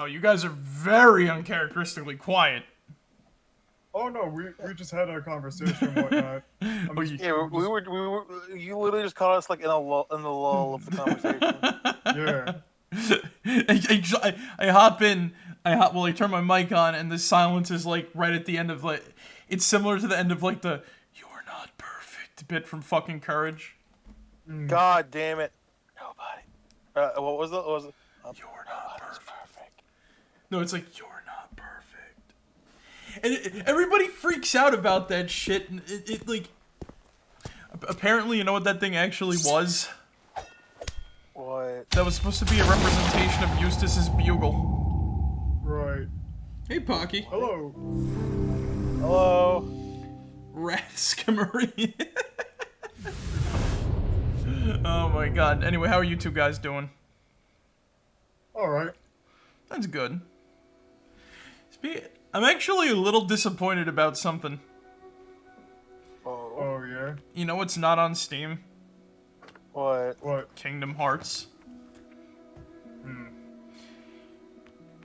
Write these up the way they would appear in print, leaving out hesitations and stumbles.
Wow, you guys are very uncharacteristically quiet. Oh no, we just had a conversation and whatnot. Yeah, we were. You literally just caught us like in the lull of the conversation. Yeah. I hop in. I turn my mic on, and the silence is like right at the end of like. It's similar to the end of like the "You are not perfect" bit from fucking Courage. God damn it! Nobody. What was it? You're not perfect. No, it's like you're not perfect. And everybody freaks out about that shit. And it like. Apparently, you know what that thing actually was? What? That was supposed to be a representation of Eustace's bugle. Right. Hey, Pocky. Hello. Hello. Wrath Skimmery. Oh my god. Anyway, how are you two guys doing? Alright. That's good. I'm actually a little disappointed about something. Oh yeah? You know what's not on Steam? What? Kingdom Hearts.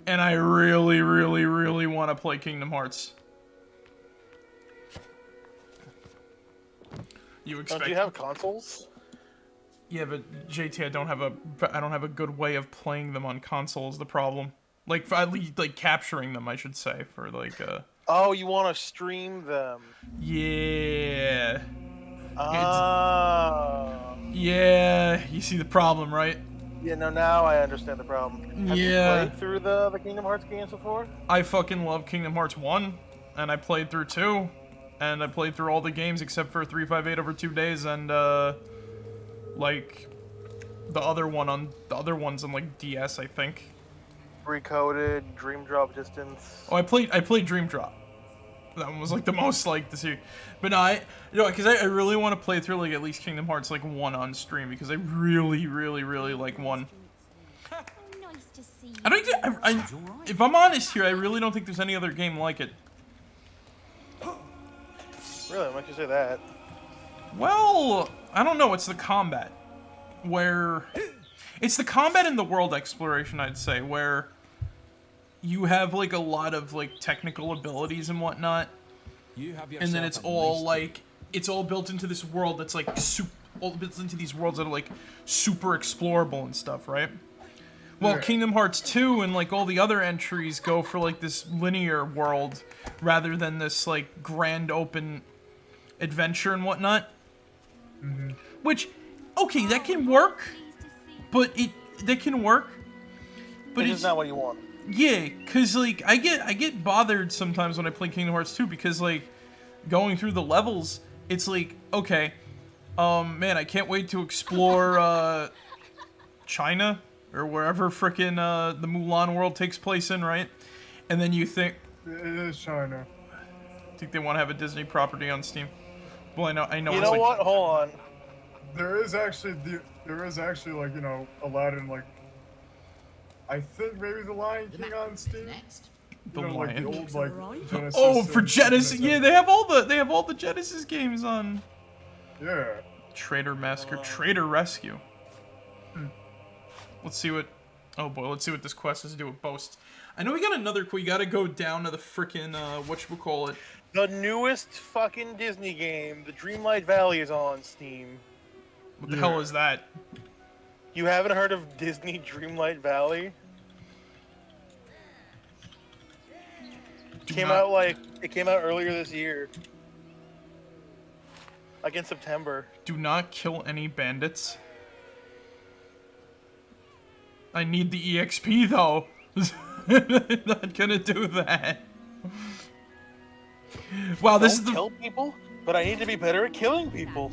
And I really, really, really want to play Kingdom Hearts. You expect? Don't you have consoles? Yeah, but JT, I don't have a good way of playing them on console is the problem. Like, at least, like capturing them, I should say, for like Oh, you want to stream them? Yeah. Oh. Yeah, you see the problem, right? Yeah, no, now I understand the problem. Have you played through the Kingdom Hearts games before? I fucking love Kingdom Hearts 1, and I played through 2, and I played through all the games except for 358 over 2 days, and, like, the other ones on, like, DS, I think. Recoded, Dream Drop Distance. Oh, I played Dream Drop. That one was, like, the most, like, the series. But no, because I really want to play through, like, at least Kingdom Hearts, like, 1 on stream, because I really, really, really like 1. If I'm honest here, I really don't think there's any other game like it. Really? Why don't you say that? Well, I don't know. It's the combat. It's the combat and the world exploration, I'd say, where you have, like, a lot of, like, technical abilities and whatnot. And then it's all, like, it's all built into this world that's, like, all built into these worlds that are, like, super explorable and stuff, right? Well, Kingdom Hearts 2 and, like, all the other entries go for, like, this linear world rather than this, like, grand open adventure and whatnot. Which, okay, that can work, but that can work. But it's not what you want. Yeah, cause like I get bothered sometimes when I play Kingdom Hearts 2 because like going through the levels, it's like, okay, man, I can't wait to explore China or wherever frickin' the Mulan world takes place in, right? And then you think it is China. Think they want to have a Disney property on Steam? Well, I know. You know what? Hold on. There is actually like, you know, Aladdin, like, I think maybe the Lion King on Steam. The Lion Lion King. Like the old, like, Genesis. Oh, for Genesis, yeah, they have all the Genesis games on. Yeah. Trader Massacre, Trader Rescue. Let's see what. Oh boy, let's see what this quest has to do with Boast. I know we got another. We gotta go down to the frickin' whatchamacallit. The newest fucking Disney game, the Dreamlight Valley, is on Steam. What the hell is that? You haven't heard of Disney Dreamlight Valley? It came out earlier this year. Like in September. Do not kill any bandits. I need the EXP though. Not gonna do that. Wow, this is the kill people, but I need to be better at killing people.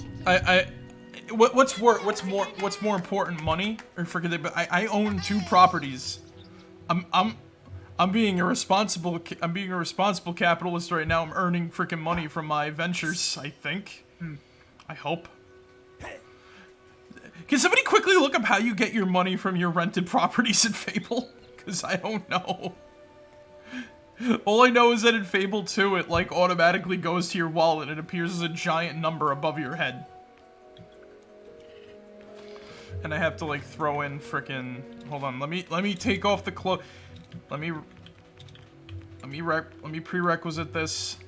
What's more important, money or forget it? But I own 2 properties. I'm being a responsible capitalist right now. I'm earning freaking money from my ventures. I think. I hope. Can somebody quickly look up how you get your money from your rented properties in Fable? Because I don't know. All I know is that in Fable 2, it like automatically goes to your wallet and it appears as a giant number above your head. And I have to like throw in frickin'. Hold on, let me take off the clothes. Let me prerequisite this.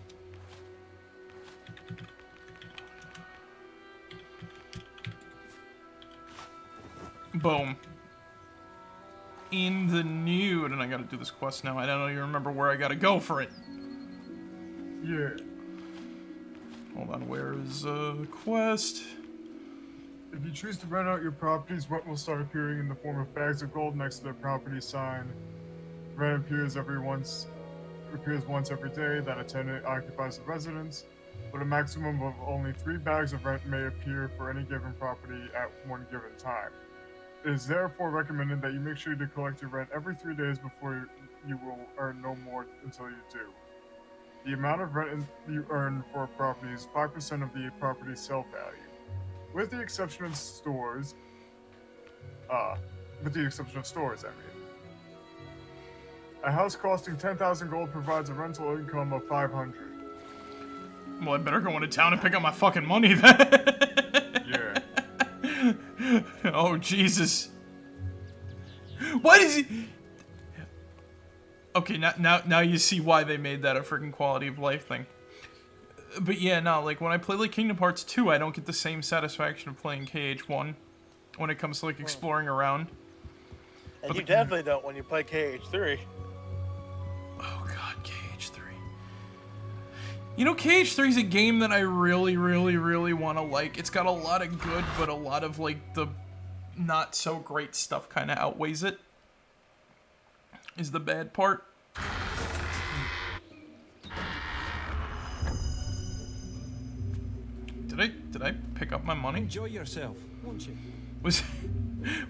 Boom. In the nude, and I gotta do this quest now. I don't even remember where I gotta go for it. Yeah. Hold on, where is quest? If you choose to rent out your properties, rent will start appearing in the form of bags of gold next to their property sign. Rent appears once every day that a tenant occupies the residence, but a maximum of only 3 bags of rent may appear for any given property at one given time. It is therefore recommended that you make sure to collect your rent every 3 days before you will earn no more until you do. The amount of rent you earn for a property is 5% of the property's sale value. With the exception of stores, I mean. A house costing 10,000 gold provides a rental income of 500. Well, I better go into town and pick up my fucking money then. Yeah. Oh, Jesus. Why does he... Okay, now you see why they made that a freaking quality of life thing. But yeah, no, like, when I play, like, Kingdom Hearts 2, I don't get the same satisfaction of playing KH1 when it comes to, like, exploring around. And But you definitely don't when you play KH3. Oh, God, KH3. You know, KH3 is a game that I really, really, really want to like. It's got a lot of good, but a lot of, like, the not-so-great stuff kind of outweighs it. Is the bad part. Did I pick up my money? Enjoy yourself, won't you?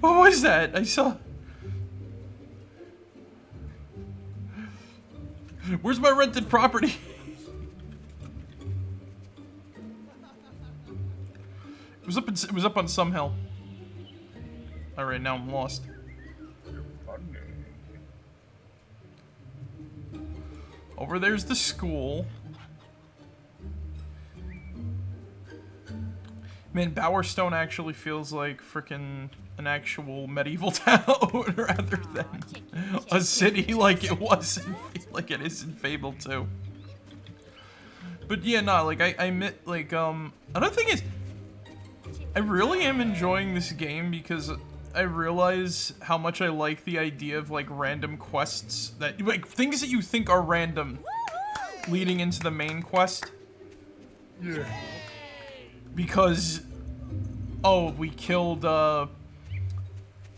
What was that? I saw... Where's my rented property? It was up on some hill. Alright, now I'm lost. Over there's the school. Man, Bowerstone actually feels like frickin' an actual medieval town rather than a city like it was like it is in Fable 2. But yeah, no, like I admit, like another thing is I really am enjoying this game because I realize how much I like the idea of like random quests that like things that you think are random leading into the main quest. Yeah. Because oh, we killed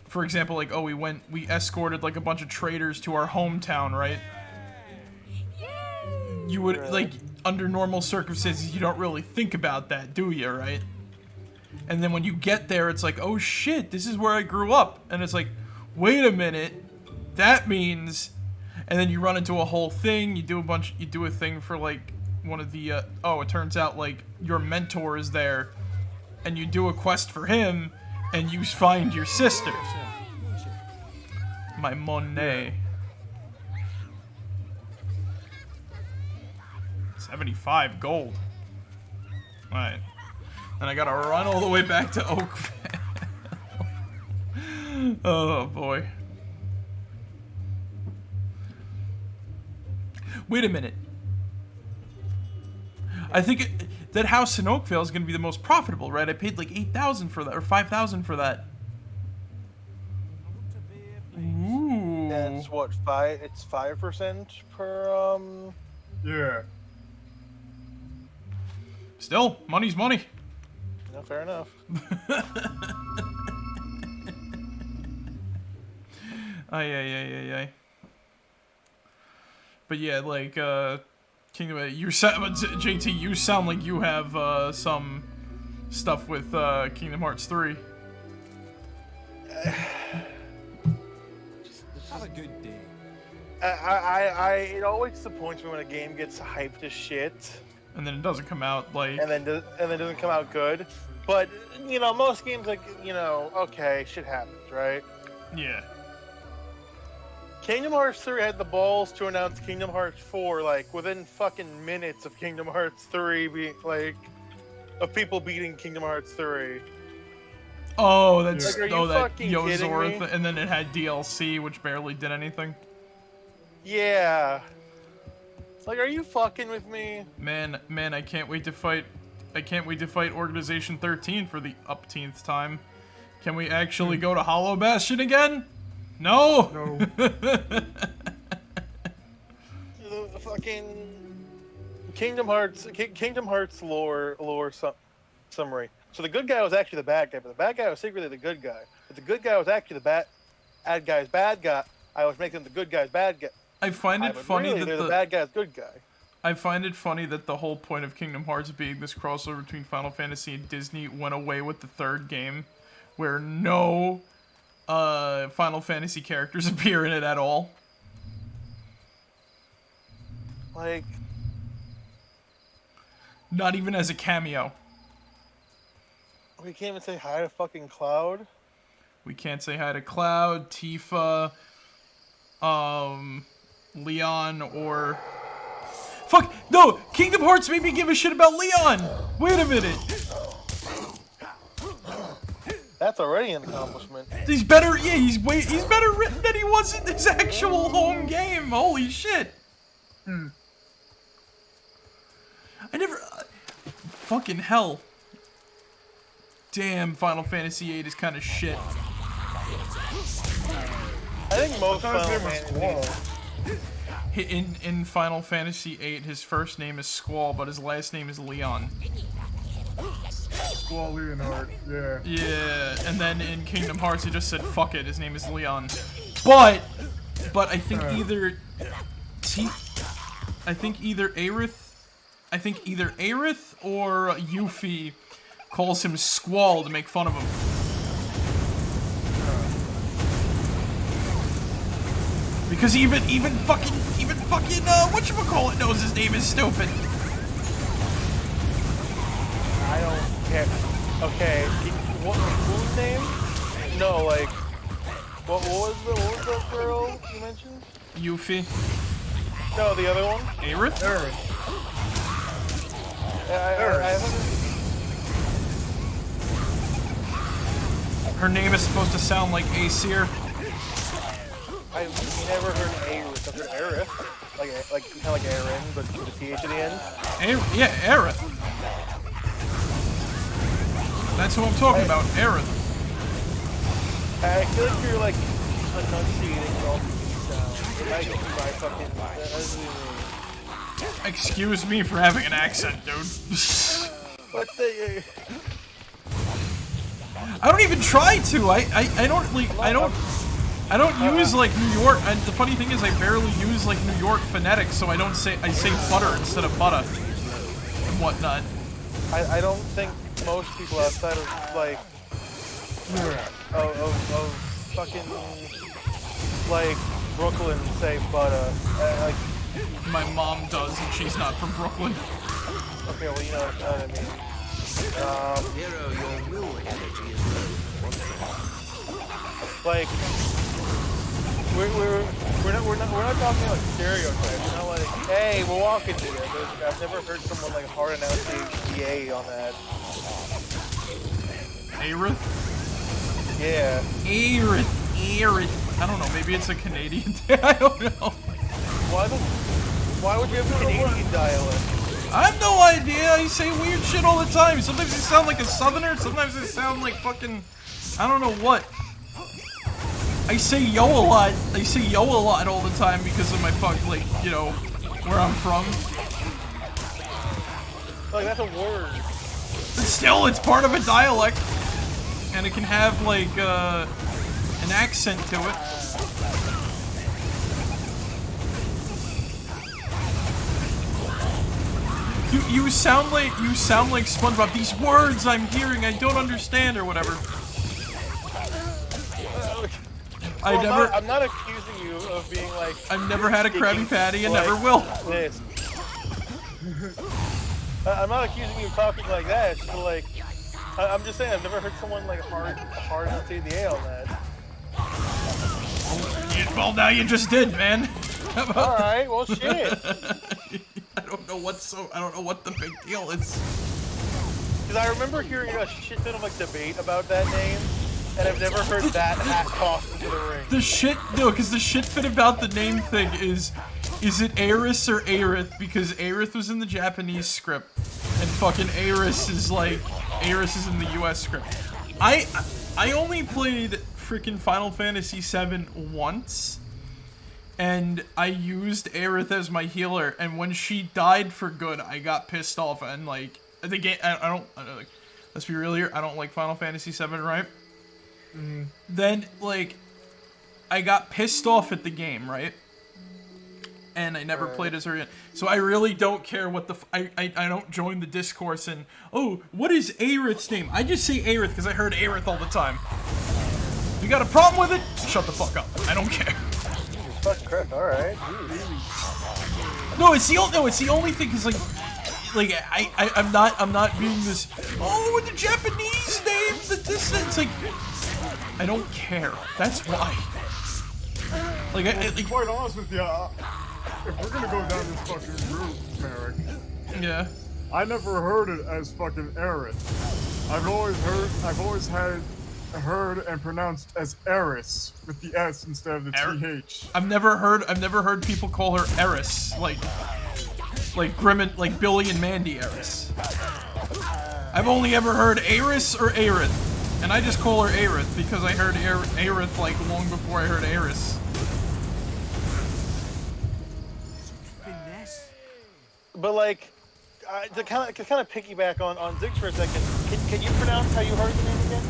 for example, like oh, we escorted like a bunch of traders to our hometown, right? You would like under normal circumstances you don't really think about that, do you, right? And then when you get there, it's like, oh shit, this is where I grew up. And it's like, wait a minute, that means... And then you run into a whole thing, you do a thing for like, one of the, oh, it turns out like, your mentor is there. And you do a quest for him, and you find your sister. My Monet. 75 gold. Alright. And I gotta run all the way back to Oakville. Oh, boy. Wait a minute. I think that house in Oakville is gonna be the most profitable, right? I paid like 8,000 for that, or 5,000 for that. Ooh. That's what, it's 5% per, Yeah. Still, money's money. No, fair enough. Ay. But yeah, like, Kingdom, JT, you sound like you have, some stuff with, Kingdom Hearts 3. Have a good day. It always disappoints me when a game gets hyped as shit. And then it doesn't come out, like... And then doesn't come out good. But, you know, most games, like, you know, okay, shit happens, right? Yeah. Kingdom Hearts 3 had the balls to announce Kingdom Hearts 4, like, within fucking minutes of Kingdom Hearts 3 being, like, of people beating Kingdom Hearts 3. Oh, that's... Like, are you oh, that fucking kidding Yozora me? and then it had DLC, which barely did anything. Yeah. Like, are you fucking with me? Man, I can't wait to fight. I can't wait to fight Organization 13 for the upteenth time. Can we actually go to Hollow Bastion again? No. No. The fucking Kingdom Hearts lore summary. So the good guy was actually the bad guy, but the bad guy was secretly the good guy. But the good guy was actually the bad guy's bad guy. I was making the good guy's bad guy. I find it funny really, that the bad guy's good guy. I find it funny that the whole point of Kingdom Hearts being this crossover between Final Fantasy and Disney went away with the third game, where no Final Fantasy characters appear in it at all. Like, not even as a cameo. We can't even say hi to fucking Cloud. We can't say hi to Cloud, Tifa, Leon, or... Fuck! No! Kingdom Hearts made me give a shit about Leon! Wait a minute! That's already an accomplishment. He's better, yeah, he's better written than he was in his actual home game! Holy shit! I never... fucking hell. Damn, Final Fantasy VIII is kind of shit. I think most Final Fantasy... In Final Fantasy VIII, his first name is Squall, but his last name is Leon. Squall Leonhard, yeah. Yeah, and then in Kingdom Hearts, he just said, fuck it, his name is Leon. But I think either Aerith or Yuffie calls him Squall to make fun of him. Because even fucking whatchamacallit knows his name is stupid. I don't care. Okay, whose name? No, like, what was the girl you mentioned? Yuffie. No, the other one. Aerith? Her name is supposed to sound like Aesir. I've never heard Aerith. I've heard Aerith, like kind of like Aaron, but with a TH at the end. Yeah, Aerith. That's who I'm talking about, Aerith. I feel like you're like enunciating all these sounds. Like my fucking. Excuse me for having an accent, dude. What's the? I don't even try to. I don't use like New York. And the funny thing is, I barely use like New York phonetics, so I say butter instead of butter and whatnot. I don't think most people outside of like of fucking like Brooklyn say butter. Like my mom does, and she's not from Brooklyn. Okay, well you know what I mean. Hero, your will energy is like we're not talking like stereotypes. We're not like, hey, we're walking together. I've never heard someone like hard announce the HDA on that. Aerith? Yeah. Aerith. I don't know. Maybe it's a Canadian thing. I don't know. Why would you have a Canadian dialect? I have no idea. I say weird shit all the time. Sometimes I sound like a southerner. Sometimes I sound like fucking... I don't know what. I say yo a lot. I say yo a lot all the time because of my like, you know, where I'm from. Like, that's a word. But still, it's part of a dialect. And it can have, like, an accent to it. You sound like SpongeBob. These words I'm hearing, I don't understand, or whatever. I'm not accusing you of being like. I've never had a Krabby Patty and never will. This. I'm not accusing you of talking like that. It's just like, I'm just saying I've never heard someone like hard enunciate the A on that. Well, now you just did, man. All right. Well, shit. I don't know what the big deal is. Because I remember hearing a shit ton of like debate about that name. and I've never heard that hat tossed into the ring. The shit, no, because the shit fit about the name thing is it Eris or Aerith? Because Aerith was in the Japanese script, and fucking Eris is like, Eris is in the US script. I only played freaking Final Fantasy VII once, and I used Aerith as my healer, and when she died for good, I got pissed off, and like, the game, I don't like, let's be real here, I don't like Final Fantasy VII, right? Then, like, I got pissed off at the game, right? And I never played as her again. So I really don't care what the I don't join the discourse and, oh, what is Aerith's name? I just say Aerith because I heard Aerith all the time. You got a problem with it? Shut the fuck up. I don't care. Jesus fucking Christ, alright. No, it's the only thing is like I'm not being this, oh, with the Japanese name, it's like, I don't care. That's why. Like, To be quite honest with you, if we're gonna go down this fucking route, Marek, yeah. I never heard it as fucking Aerith. I've always heard and pronounced as Eris with the S instead of the TH. I've never heard people call her Eris, like Grim, like Billy and Mandy Eris. I've only ever heard Eris or Aerith, and I just call her Aerith because I heard Aerith like long before I heard Eris. But like, to kind of piggyback on Ziggs for a second, can you pronounce how you heard the name again?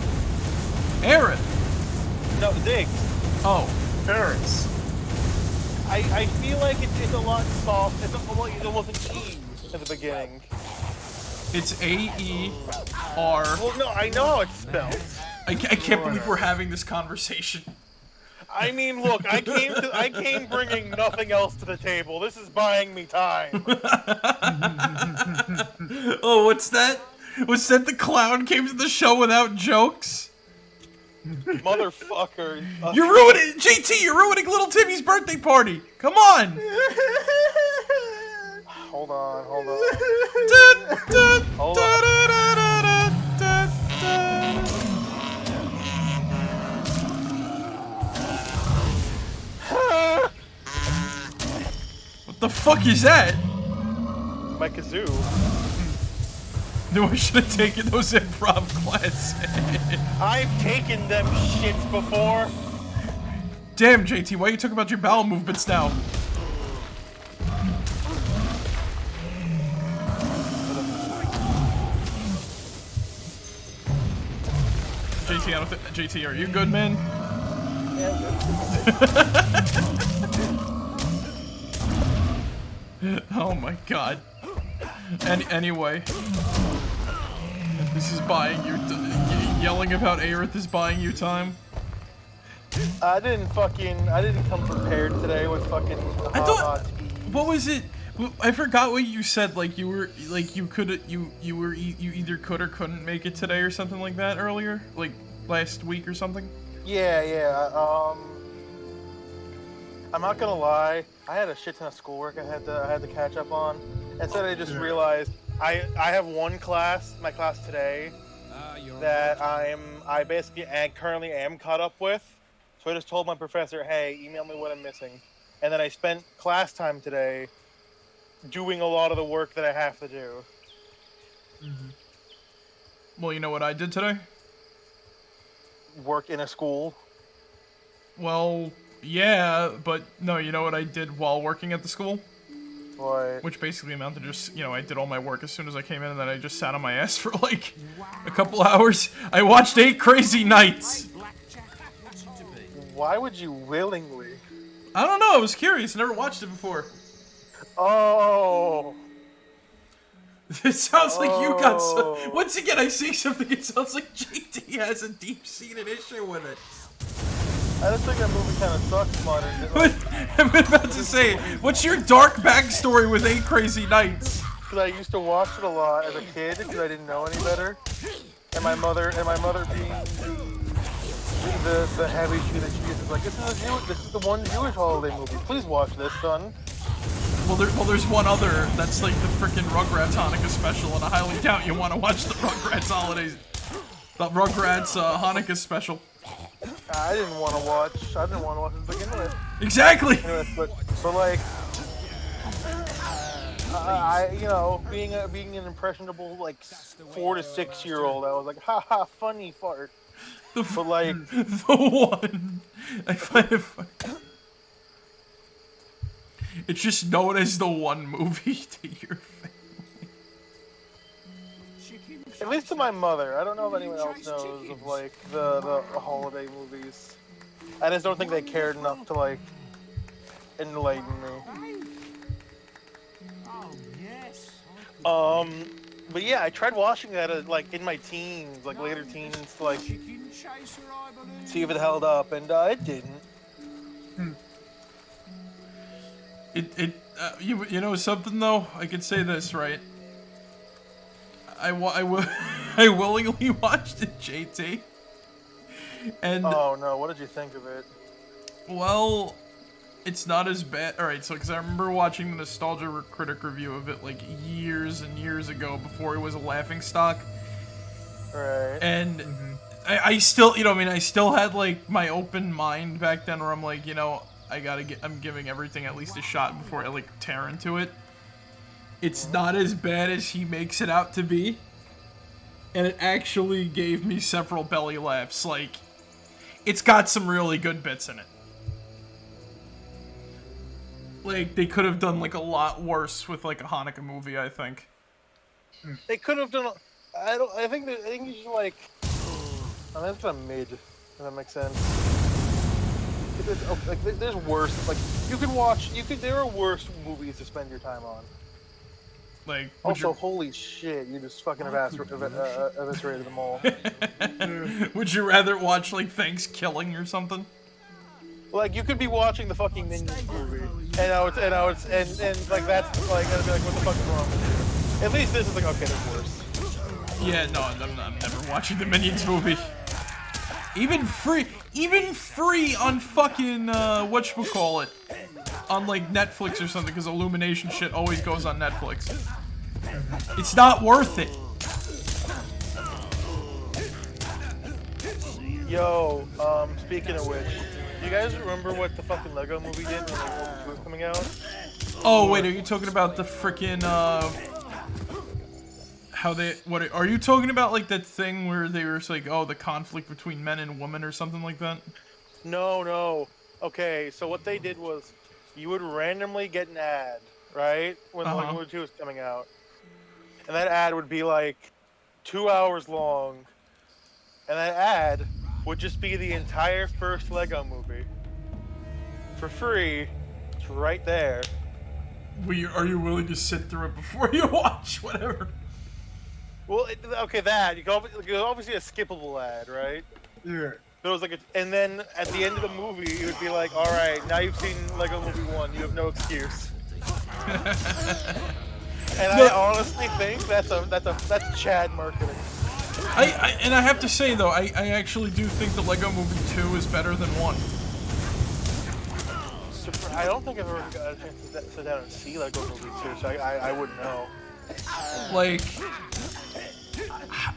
Aerith. No, Ziggs. Oh, Eris. I feel like it's a lot soft. It's almost an E at the beginning. it's A-E-R. Well, no, I know how it's spelled. I can't believe we're having this conversation. I mean, look, I came bringing nothing else to the table. This is buying me time. Oh, what's that? Was that the clown came to the show without jokes? Motherfucker. You're ruining, JT, you're ruining little Timmy's birthday party. Come on. Hold on. Hold on. What the fuck is that? My kazoo. No, I should have taken those improv classes. I've taken them shits before. Damn, JT, why you talking about your bowel movements now? JT, I don't think. JT, are you good, man? Oh my god. Anyway, this is buying you. Yelling about Aerith is buying you time. I didn't come prepared today with fucking hot tea. What was it? I forgot what you said. Like you were, like you either could or couldn't make it today or something like that earlier, like last week or something. Yeah. I'm not gonna lie. I had a shit ton of schoolwork I had to catch up on. Instead, I just realized I have one class, my class today, that I basically currently am caught up with. So I just told my professor, hey, email me what I'm missing. And then I spent class time today doing a lot of the work that I have to do. Well, you know what I did today? Work in a school. Well, yeah, but no, you know what I did while working at the school? What? Which basically amounted to just, I did all my work as soon as I came in, and then I just sat on my ass for like a couple hours. I watched 8 Crazy Nights. Why would you willingly? I don't know, I was curious, I never watched it before. Oh. It sounds like you got some, once again I see something, it sounds like JT has a deep-seated issue with it. I just think that movie kind of sucks, modern. I'm about to say, what's your dark backstory with 8 Crazy Nights? Because I used to watch it a lot as a kid because I didn't know any better. And my mother being the heavy she that she is like, this is the one Jewish holiday movie. Please watch this, son. Well, there's one other that's like the frickin' Rugrats Hanukkah special, and I highly doubt you want to watch the Rugrats holidays. The Rugrats Hanukkah special. I didn't want to watch. I didn't want to watch it to begin with. Exactly. Anyways, but like, being an impressionable like 4 to 6 year old, I was like, haha, funny fart. But like, the one I find it funny. It's just known as the one movie to your family. at least to my mother. I don't know if anyone else knows of like the holiday movies. I just don't think they cared enough to like enlighten me. But yeah, I tried watching that like in my teens, like later teens, to like see if it held up, and it didn't. You know something though? I could say this, right? I willingly watched it, JT. And Oh no, what did you think of it? well, it's not as bad. All right, so because I remember watching the Nostalgia Critic review of it like years and years ago before it was a laughingstock. Right. And I still, I still had like my open mind back then where I'm like, I'm giving everything at least a shot before I like tear into it. It's not as bad as he makes it out to be. And it actually gave me several belly laughs. Like, it's got some really good bits in it. Like, they could have done like a lot worse with like a Hanukkah movie, I think. They could have done. I think you should like. I mean, that's kind of mid. If that makes sense. There's worse. Like you can watch. There are worse movies to spend your time on. Like. Also, holy shit! You just fucking eviscerated them all. Would you rather watch like Thanksgiving or something? Like you could be watching the fucking Minions movie, and like that's like I'd be like, what the fuck is wrong with you? At least this is like okay, there's worse. Yeah, no, I'm never watching the Minions movie. Even free on fucking whatchamacallit, on like Netflix or something, because Illumination shit always goes on Netflix. It's not worth it. Yo, speaking of which, do you guys remember what the fucking Lego movie did when Lego 2 was coming out? Oh wait, are you talking about the frickin' are you talking about like that thing where they were like, oh, the conflict between men and women or something like that? No. Okay, so what they did was you would randomly get an ad, right? When Lego 2 was coming out. And that ad would be like 2 hours long. And that ad would just be the entire first Lego movie. For free. It's right there. Are you willing to sit through it before you watch whatever? Well, that. You can obviously a skippable ad, right? Yeah. There was like and then at the end of the movie, it would be like, all right, now you've seen Lego Movie 1, you have no excuse. And I honestly think that's Chad marketing. I have to say though, I actually do think the Lego Movie 2 is better than 1. I don't think I've ever got a chance to sit down and see Lego Movie 2, so I wouldn't know. Like,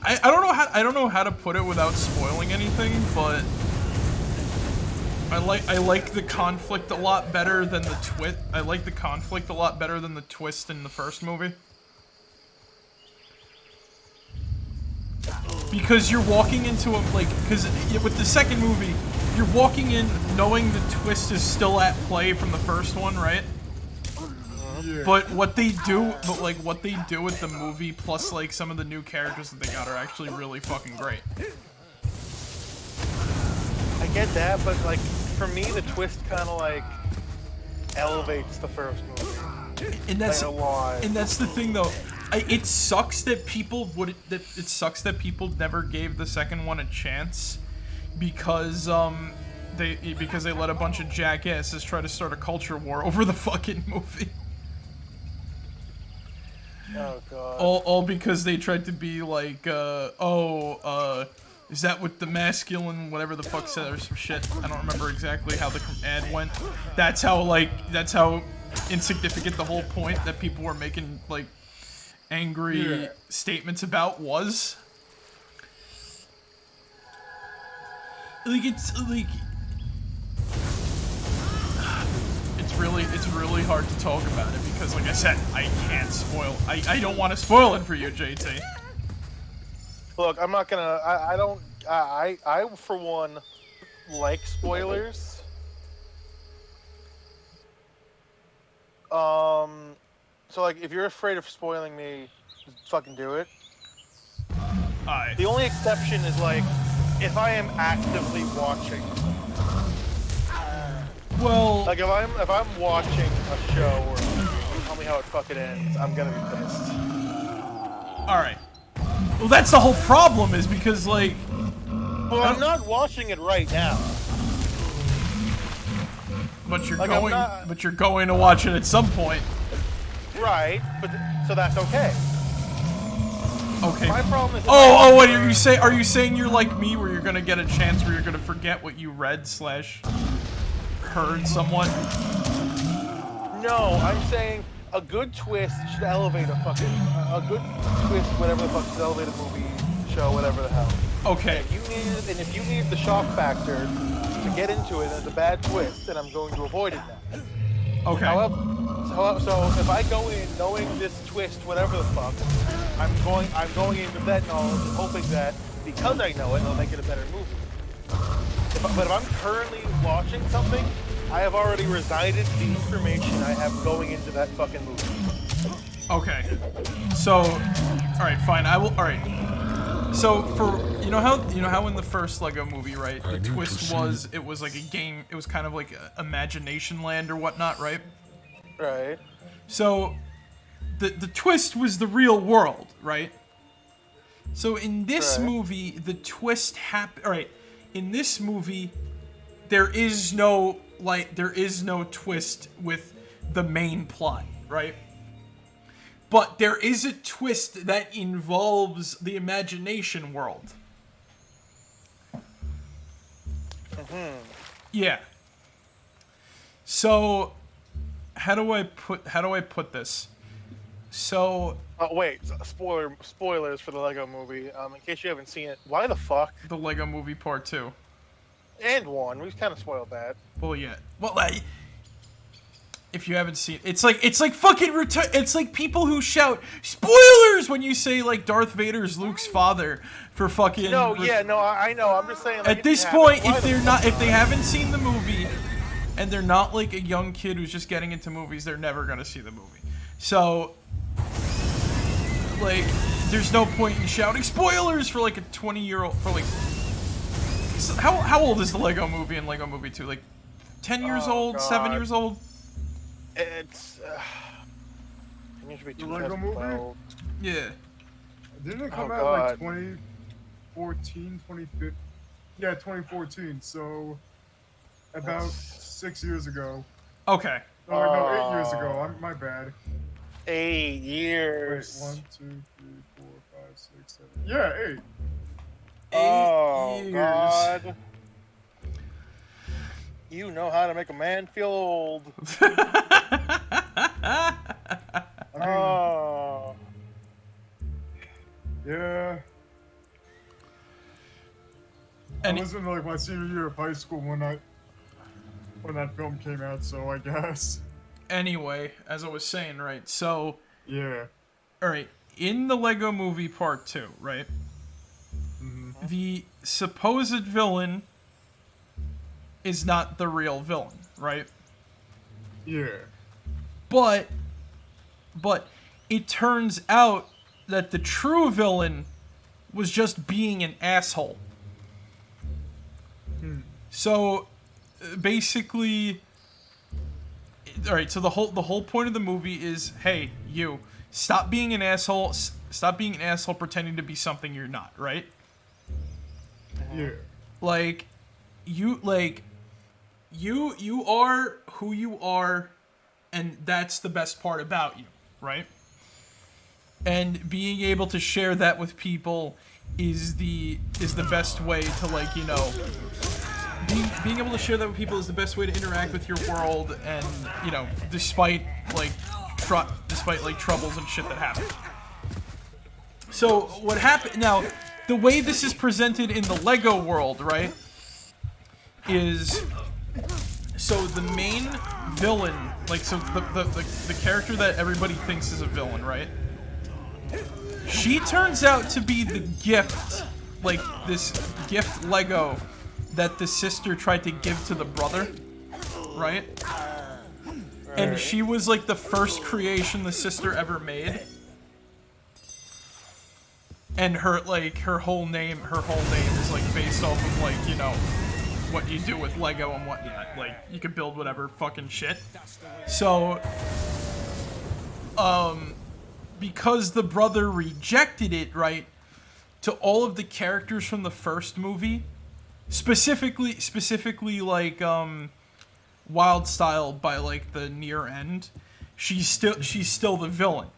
I don't know how to put it without spoiling anything, but I like the conflict a lot better than the twist. I like the conflict a lot better than the twist in the first movie. Because you're walking into because with the second movie, you're walking in knowing the twist is still at play from the first one, right? Yeah. But what they do with the movie, plus like some of the new characters that they got, are actually really fucking great. I get that, but like for me, the twist kind of like elevates the first movie. And that's the thing, though. It sucks that people never gave the second one a chance because they let a bunch of jackasses try to start a culture war over the fucking movie. Oh god. All because they tried to be like, is that what the masculine whatever the fuck said or some shit? I don't remember exactly how the ad went. That's how insignificant the whole point that people were making like angry statements about was. like it's really hard to talk about it because, like I said, I can't spoil. I don't want to spoil it for you, JT. Look, I'm not gonna. I don't. I for one like spoilers. So like, if you're afraid of spoiling me, just fucking do it. Alright. The only exception is like, if I am actively watching. Well, Like if I'm watching a show or a movie, tell me how it fucking ends, I'm gonna be pissed. alright. Well, that's the whole problem, is because, like... Well, I'm not watching it right now. But you're Like, but you're going to watch it at some point. Right, but so that's okay. Okay. My problem is. Oh, what are you saying? Are you saying you're like me, where you're gonna get a chance where you're gonna forget what you read / heard somewhat? No, I'm saying a good twist should elevate a good twist, whatever the fuck, should elevate a movie, show, whatever the hell. Okay. If you need the shock factor to get into it, and it's a bad twist, then I'm going to avoid it now. Okay. So if I go in knowing this twist, whatever the fuck, I'm going in with that knowledge, hoping that because I know it, it'll make it a better movie. But if I'm currently watching something, I have already resided the information I have going into that fucking movie. Okay. So, all right, fine. I will. All right. So for you know how in the first Lego movie, right? The twist was it was like a game. It was kind of like a Imagination Land or whatnot, right? Right. So the twist was the real world, right? So in this movie, the twist happened. All right. In this movie, there is no twist with the main plot, right? But there is a twist that involves the imagination world. Yeah. So how do I put this? So Oh wait, spoilers for the Lego movie. In case you haven't seen it, why the fuck? the Lego Movie Part 2. And 1, we kind of spoiled that. Well, yeah. Well, if you haven't seen, it's like fucking it's like people who shout spoilers when you say like Darth Vader's Luke's father for fucking. No, I know. I'm just saying. Like, At this point, if they haven't seen the movie, and they're not like a young kid who's just getting into movies, they're never gonna see the movie. So, like, there's no point in shouting spoilers for like a 20-year-old for like. So how old is the Lego Movie and Lego Movie 2? Like, 10 years old, God. 7 years old? It's. It should be The Lego movie? 2012. Yeah. Didn't it come out God. like 2014, 2015? Yeah, 2014. So about 6 years ago. Okay. Oh, wait, no, 8 years ago. My bad. 8 Wait, years. 1, 2, 3, 4, 5, 6, 7. Yeah, 8. Oh years. God. You know how to make a man feel old. Oh. Yeah. And I was in like my senior year of high school when that film came out, so I guess. anyway, as I was saying, right? So, Yeah. all right, in the Lego Movie Part 2, right? The supposed villain is not the real villain, right? Yeah. But it turns out that the true villain was just being an asshole. So basically, all right, so the whole point of the movie is, hey, you stop being an asshole, stop being an asshole pretending to be something you're not, right? Yeah. Like you are who you are, and that's the best part about you, right? And being able to share that with people is the best way to, like, you know, being able to share that with people is the best way to interact with your world, and, you know, despite troubles and shit that happen. So what happened now? The way this is presented in the Lego world, right, is so the main villain, like so the character that everybody thinks is a villain, right? She turns out to be the gift, like this gift Lego that the sister tried to give to the brother, right? And she was like the first creation the sister ever made. And her whole name is like based off of like, you know, what you do with Lego and whatnot. Like you can build whatever fucking shit. So because the brother rejected it, right, to all of the characters from the first movie, specifically like Wild Style by like the near end, she's still the villain.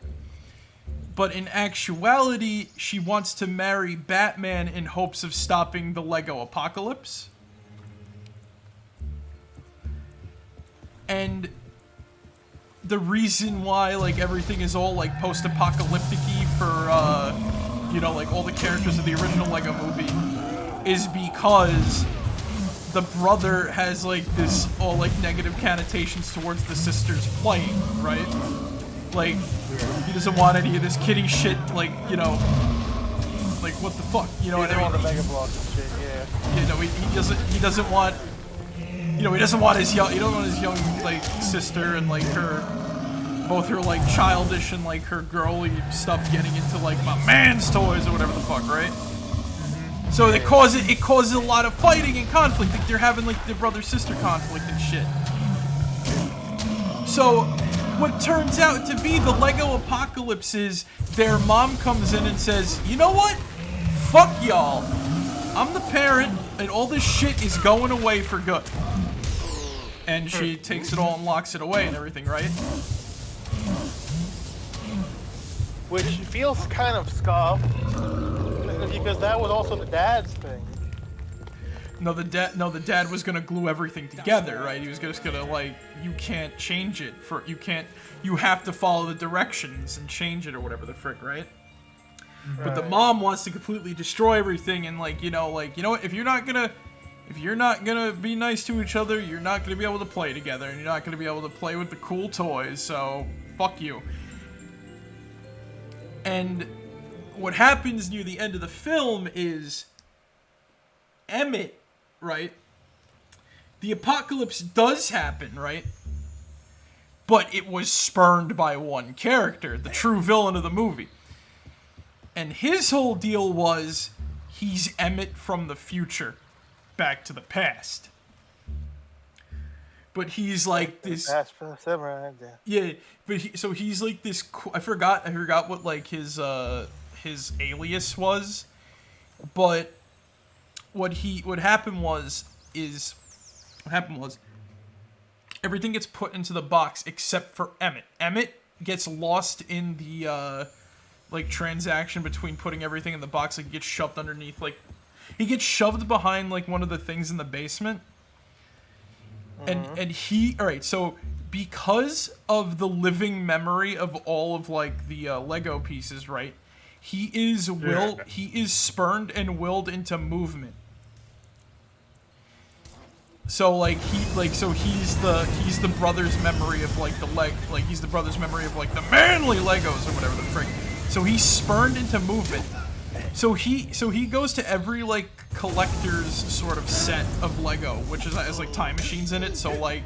But in actuality, she wants to marry Batman in hopes of stopping the Lego apocalypse. And the reason why like everything is all like post-apocalyptic-y for you know, like all the characters of the original Lego movie is because the brother has like this all like negative connotations towards the sister's playing, right? Like he doesn't want any of this kiddie shit, like, you know, like what the fuck, you know what I mean? All the Mega Blocks and shit, yeah. You know, he doesn't want, you know, he doesn't want his young like sister and like both her like childish and like her girly stuff getting into like my man's toys or whatever the fuck, right? So it causes a lot of fighting and conflict. Like they're having like the brother-sister conflict and shit. So what turns out to be the Lego apocalypse is their mom comes in and says, you know what? Fuck y'all. I'm the parent and all this shit is going away for good. And she takes it all and locks it away and everything, right? Which feels kind of scuffed, because that was also the dad's thing. No, the dad was gonna glue everything together, right? He was just gonna like, you can't change it you have to follow the directions and change it or whatever the frick, right? But the mom wants to completely destroy everything and like, you know what, if you're not gonna be nice to each other, you're not gonna be able to play together and you're not gonna be able to play with the cool toys, so fuck you. And what happens near the end of the film is Emmett, right? The apocalypse does happen, right? But it was spurned by one character, the true villain of the movie. And his whole deal was, he's Emmett from the future, back to the past. But he's like this. Past for the samurai. Yeah, but he's like this. I forgot what like his alias was, but what happened was everything gets put into the box except for Emmett. Emmett gets lost in the like transaction between putting everything in the box. Like he gets shoved underneath, like he gets shoved behind like one of the things in the basement. And he, alright, so because of the living memory of all of like the Lego pieces, right? He is spurned and willed into movement. So like he's the brother's memory of like he's the brother's memory of like the manly Legos or whatever the frick. So he's spurned into movement. So he goes to every like collector's sort of set of Lego, which has like time machines in it. So like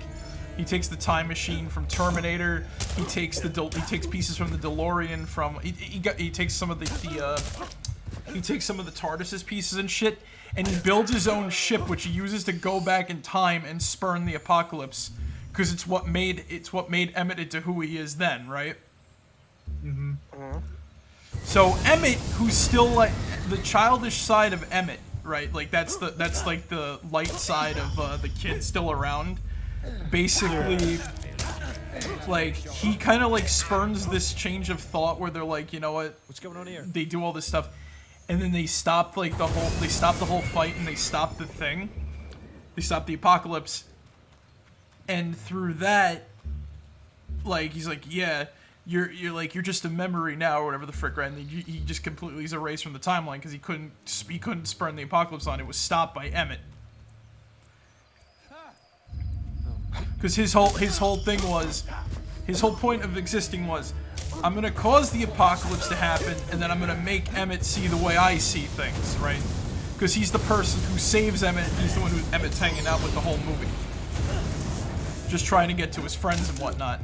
he takes the time machine from Terminator. He takes pieces from the DeLorean from he takes some of the TARDIS's pieces and shit, and he builds his own ship, which he uses to go back in time and spurn the apocalypse, because it's what made Emmett into who he is then, right? Mm-hmm. So Emmett, who's still like the childish side of Emmett, right? Like that's like the light side of the kid still around. Basically, like he kind of like spurns this change of thought where they're like, you know what? What's going on here? They do all this stuff, and then they stop the whole fight and they stop the thing. They stop the apocalypse, and through that, like he's like, yeah. You're just a memory now, or whatever the frick, right? And he just completely is erased from the timeline because he couldn't spurn the apocalypse on. It was stopped by Emmett. Because his whole thing was, his whole point of existing was, I'm gonna cause the apocalypse to happen, and then I'm gonna make Emmett see the way I see things, right? Because he's the person who saves Emmett, and he's the one who Emmett's hanging out with the whole movie. Just trying to get to his friends and whatnot.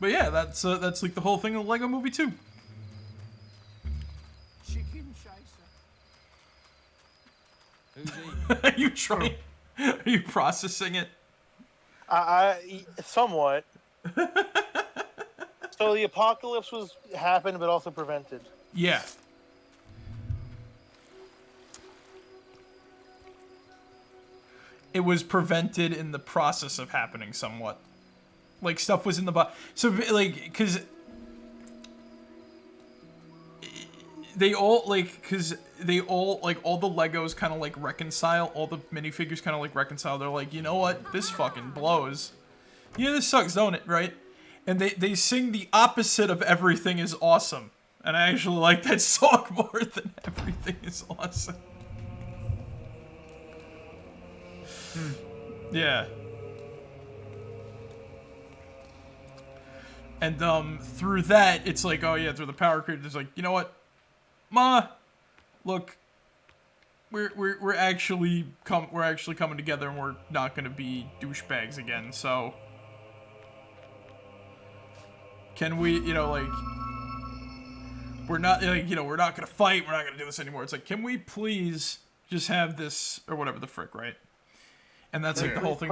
But yeah, that's like the whole thing of the Lego Movie 2. Chicken chaser. Who's he? Are you trying? Are you processing it? I somewhat. So the apocalypse happened, but also prevented. Yeah. It was prevented in the process of happening somewhat. Like, stuff was in the so, like, because they all, like, all the Legos kind of, like, reconcile. All the minifigures kind of, like, reconcile. They're like, you know what? This fucking blows. Yeah, this sucks, don't it? Right? And they sing the opposite of Everything is Awesome. And I actually like that song more than Everything is Awesome. Yeah. And through that, it's like, oh yeah, through the power creator, it's like, you know what, Ma, look, we're actually coming together, and we're not gonna be douchebags again. So, can we, you know, like, we're not, like, you know, we're not gonna fight, we're not gonna do this anymore. It's like, can we please just have this or whatever the frick, right? And that's like the whole thing.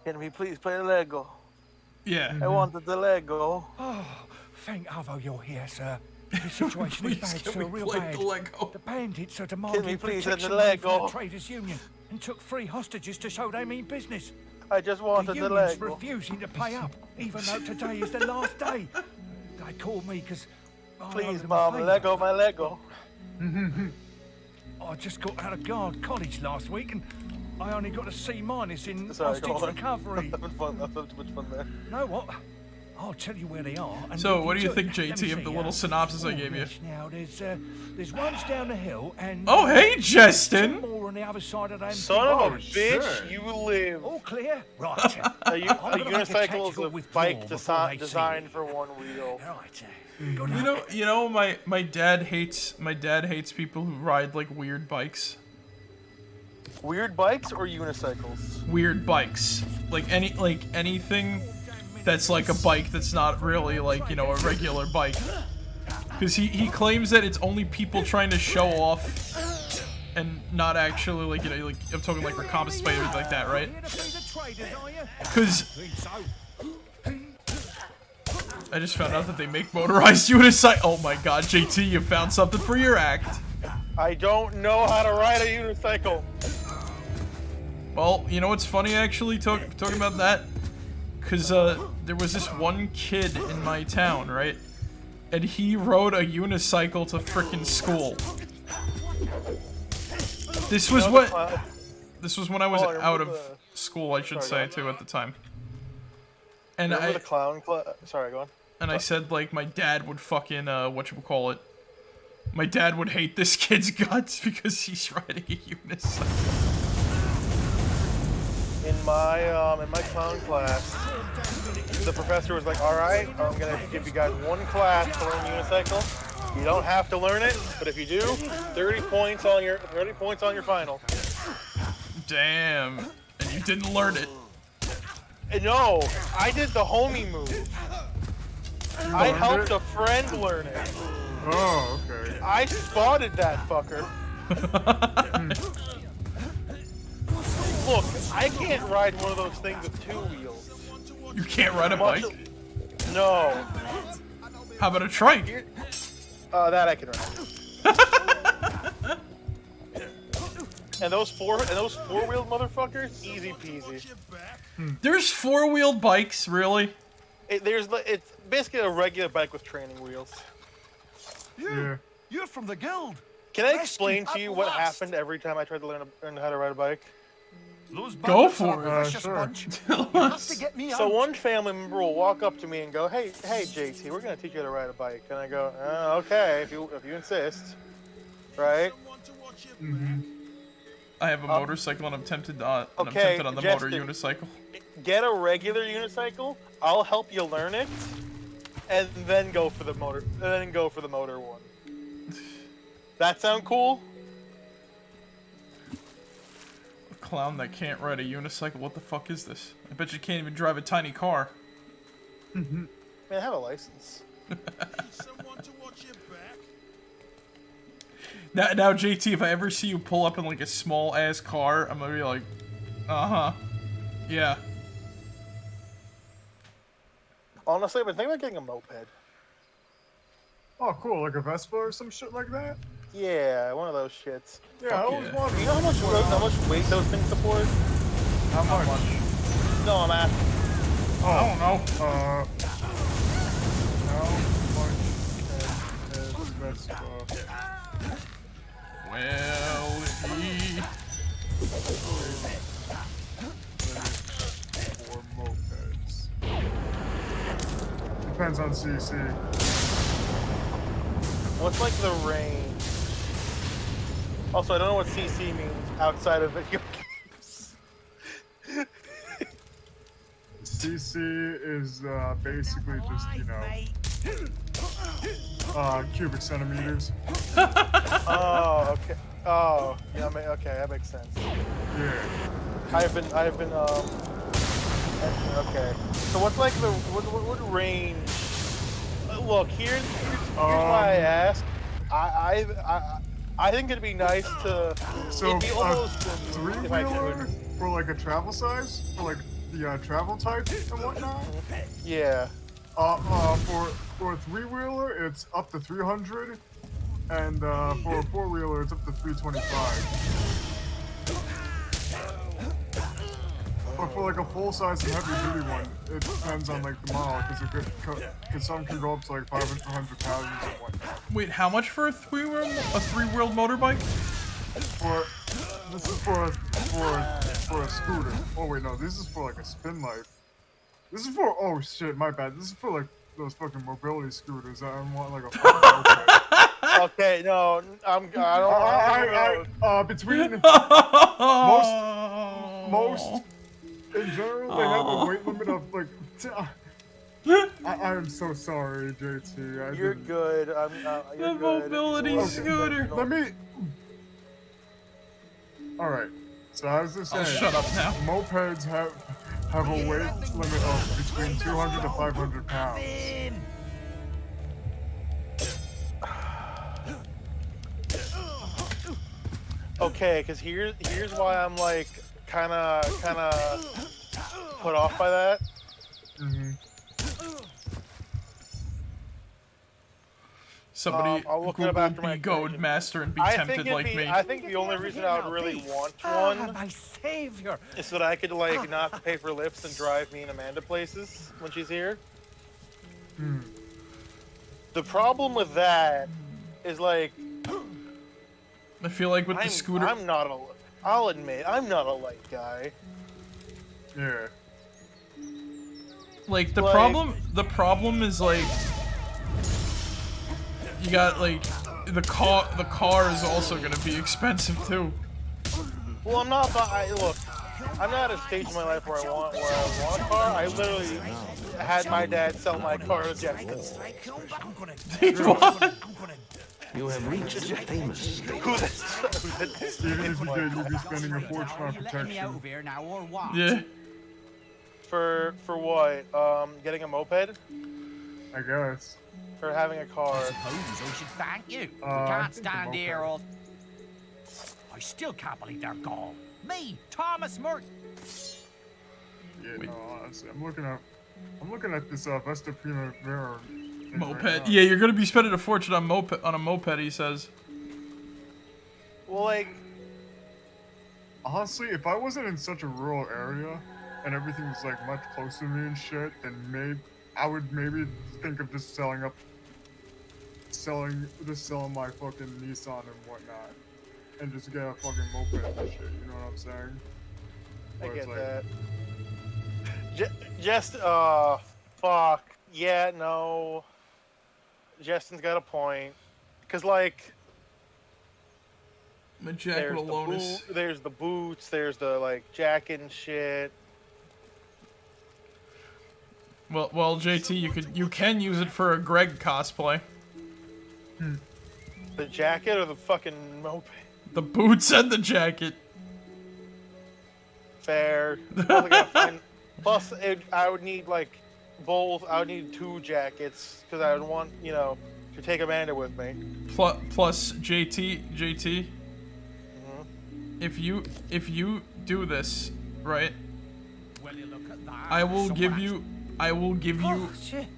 Can we please play Lego? Yeah. I wanted the Lego. Oh, thank Arvo you're here, sir. The situation is bad, sir, real bad. The bandits are Can we demanding please have protection the from Lego? the traders' union and took 3 hostages to show they mean business. I just wanted The the union's Lego. refusing to pay up, even though today is the last day. They called me because Please, Mom, Lego, my Lego. I just got out of guard college last week and I only got a C- in Sorry, go hostage on. recovery. Having fun. That's too much fun there. Know what? I'll tell you where they are. And So, look what do you into think, it. Let me JT, of the see, little synopsis I gave you? yes, now there's ones down the hill and Oh, hey, two Justin. more on the other side of them. Son of a shit. bitch, you live. All clear? Right. A I'm gonna make a unicycle is tactical a withdrawal bike before they see designed me. for one wheel. Right. You know, my dad hates people who ride like weird bikes. Weird bikes or unicycles? Weird bikes, like anything that's like a bike that's not really like, you know, a regular bike. Because he claims that it's only people trying to show off and not actually, like, you know, like, I'm talking like reconnaissance or anything like that, right? Because I just found out that they make motorized unicycle. Oh my god, JT, you found something for your act. I don't know how to ride a unicycle. Well, you know what's funny, actually, talking about that? Because there was this one kid in my town, right? And he rode a unicycle to frickin' school. This was when I was out of school, I should say, too, at the time. And Remember the clown class? Sorry, go on. And I said, like, my dad would fucking, whatchamacallit. My dad would hate this kid's guts because he's riding a unicycle. In my clown class, the professor was like, "All right, I'm gonna give you guys one class to learn unicycle. You don't have to learn it, but if you do, 30 points on your final." Damn. And you didn't learn it. No, I did the homie move. I helped a friend learn it. Oh, okay. I spotted that fucker. Look, I can't ride one of those things with 2 wheels. You can't ride a bike? No. How about a trike? That I can ride. And those four-wheeled motherfuckers, easy peasy. There's 4-wheeled bikes, really? It's basically a regular bike with training wheels. Yeah. You're from the guild. Can I explain to you what happened every time I tried to learn how to ride a bike? Go for it. Sure. So one family member will walk up to me and go, "Hey, JT, we're gonna teach you how to ride a bike." And I go, "Okay, if you insist." right? Mm-hmm. I have a motorcycle and I'm tempted on the motor Justin, unicycle. Get a regular unicycle. I'll help you learn it, and then go for the motor. Then go for the motor one. That sound cool? A clown that can't ride a unicycle. What the fuck is this? I bet you can't even drive a tiny car. Man, I have a license. Now, JT, if I ever see you pull up in like a small ass car, I'm gonna be like, yeah. Honestly, I've been thinking about getting a moped. Oh, cool, like a Vespa or some shit like that? Yeah, one of those shits. Yeah, I always yeah. wanted. You know how much weight those things support? How much? No, I'm asking. Oh, I don't know. How much is Vespa? Well, For mopeds. Depends on CC. What's like the range? Also, I don't know what CC means outside of video games. CC is basically just, you know, cubic centimeters. Oh, okay. Oh, yeah. Okay, that makes sense. Yeah. I've been. Okay. So what's like the what range? Look, here's why I ask. I think it'd be nice to. So, it'd be almost if I three-wheeler could. for like a travel size, for like the travel type and whatnot. Yeah. For a three-wheeler, it's up to 300, and for a four-wheeler, it's up to 325. But for like a full-size and heavy-duty one, it depends on like the model, because some can go up to like 500 pounds and whatnot. Wait, how much for a three-wheeled motorbike? This is for a scooter. Oh wait, no, this is for like a spin life. This is for, oh shit, my bad. This is for like those fucking mobility scooters. I want like a fucking moped. Okay, no, I don't. Between most in general, they have a weight limit of like. I am so sorry, JT. You're good. You're The good. mobility scooter. Let me. All right. So I was just saying. Shut up now. Mopeds have a weight limit of between 200 to 500 pounds. Okay, because here's why I'm like kind of put off by that. Somebody I'll look it up Google after my be Goad Master and be tempted like me. I think the only reason I would really want one my savior. is so that I could like not pay for lifts and drive me and Amanda places when she's here. The problem with that is like I feel like with the scooter. I'll admit I'm not a light guy. Yeah. Like the Like- problem is like you got like the car is also gonna be expensive too. Well, I'm not at a stage in my life where I want a car. I literally had my dad sell my car to Justin. You have reached the famous stage. Even if you did, you'd be spending a fortune on protection. here now or what? Yeah. For what? Getting a moped? I guess. Or having a car? Suppose I should thank you. We I can't think the stand moped. here all. I still can't believe they're gone. Me, Thomas Murray. Yeah, no, honestly, I'm looking at this Vesta Primavera thing Moped. right now. Yeah, you're gonna be spending a fortune on a moped. He says. Well, like, Honestly, if I wasn't in such a rural area and everything was like much closer to me and shit, then I would maybe think of just selling my fucking Nissan and whatnot, and just get a fucking moped and shit. You know what I'm saying? I Where it's get like, that. Fuck. Yeah, no. Justin's got a point. Because, like, My jacket alone is. There's the boots. There's the like jacket and shit. Well, JT, you can use it for a Greg cosplay. The jacket or the fucking moped? The boots and the jacket. Fair. Plus, I would need like both. I would need 2 jackets because I would want to take Amanda with me. Plus JT. If you do this right, I will give you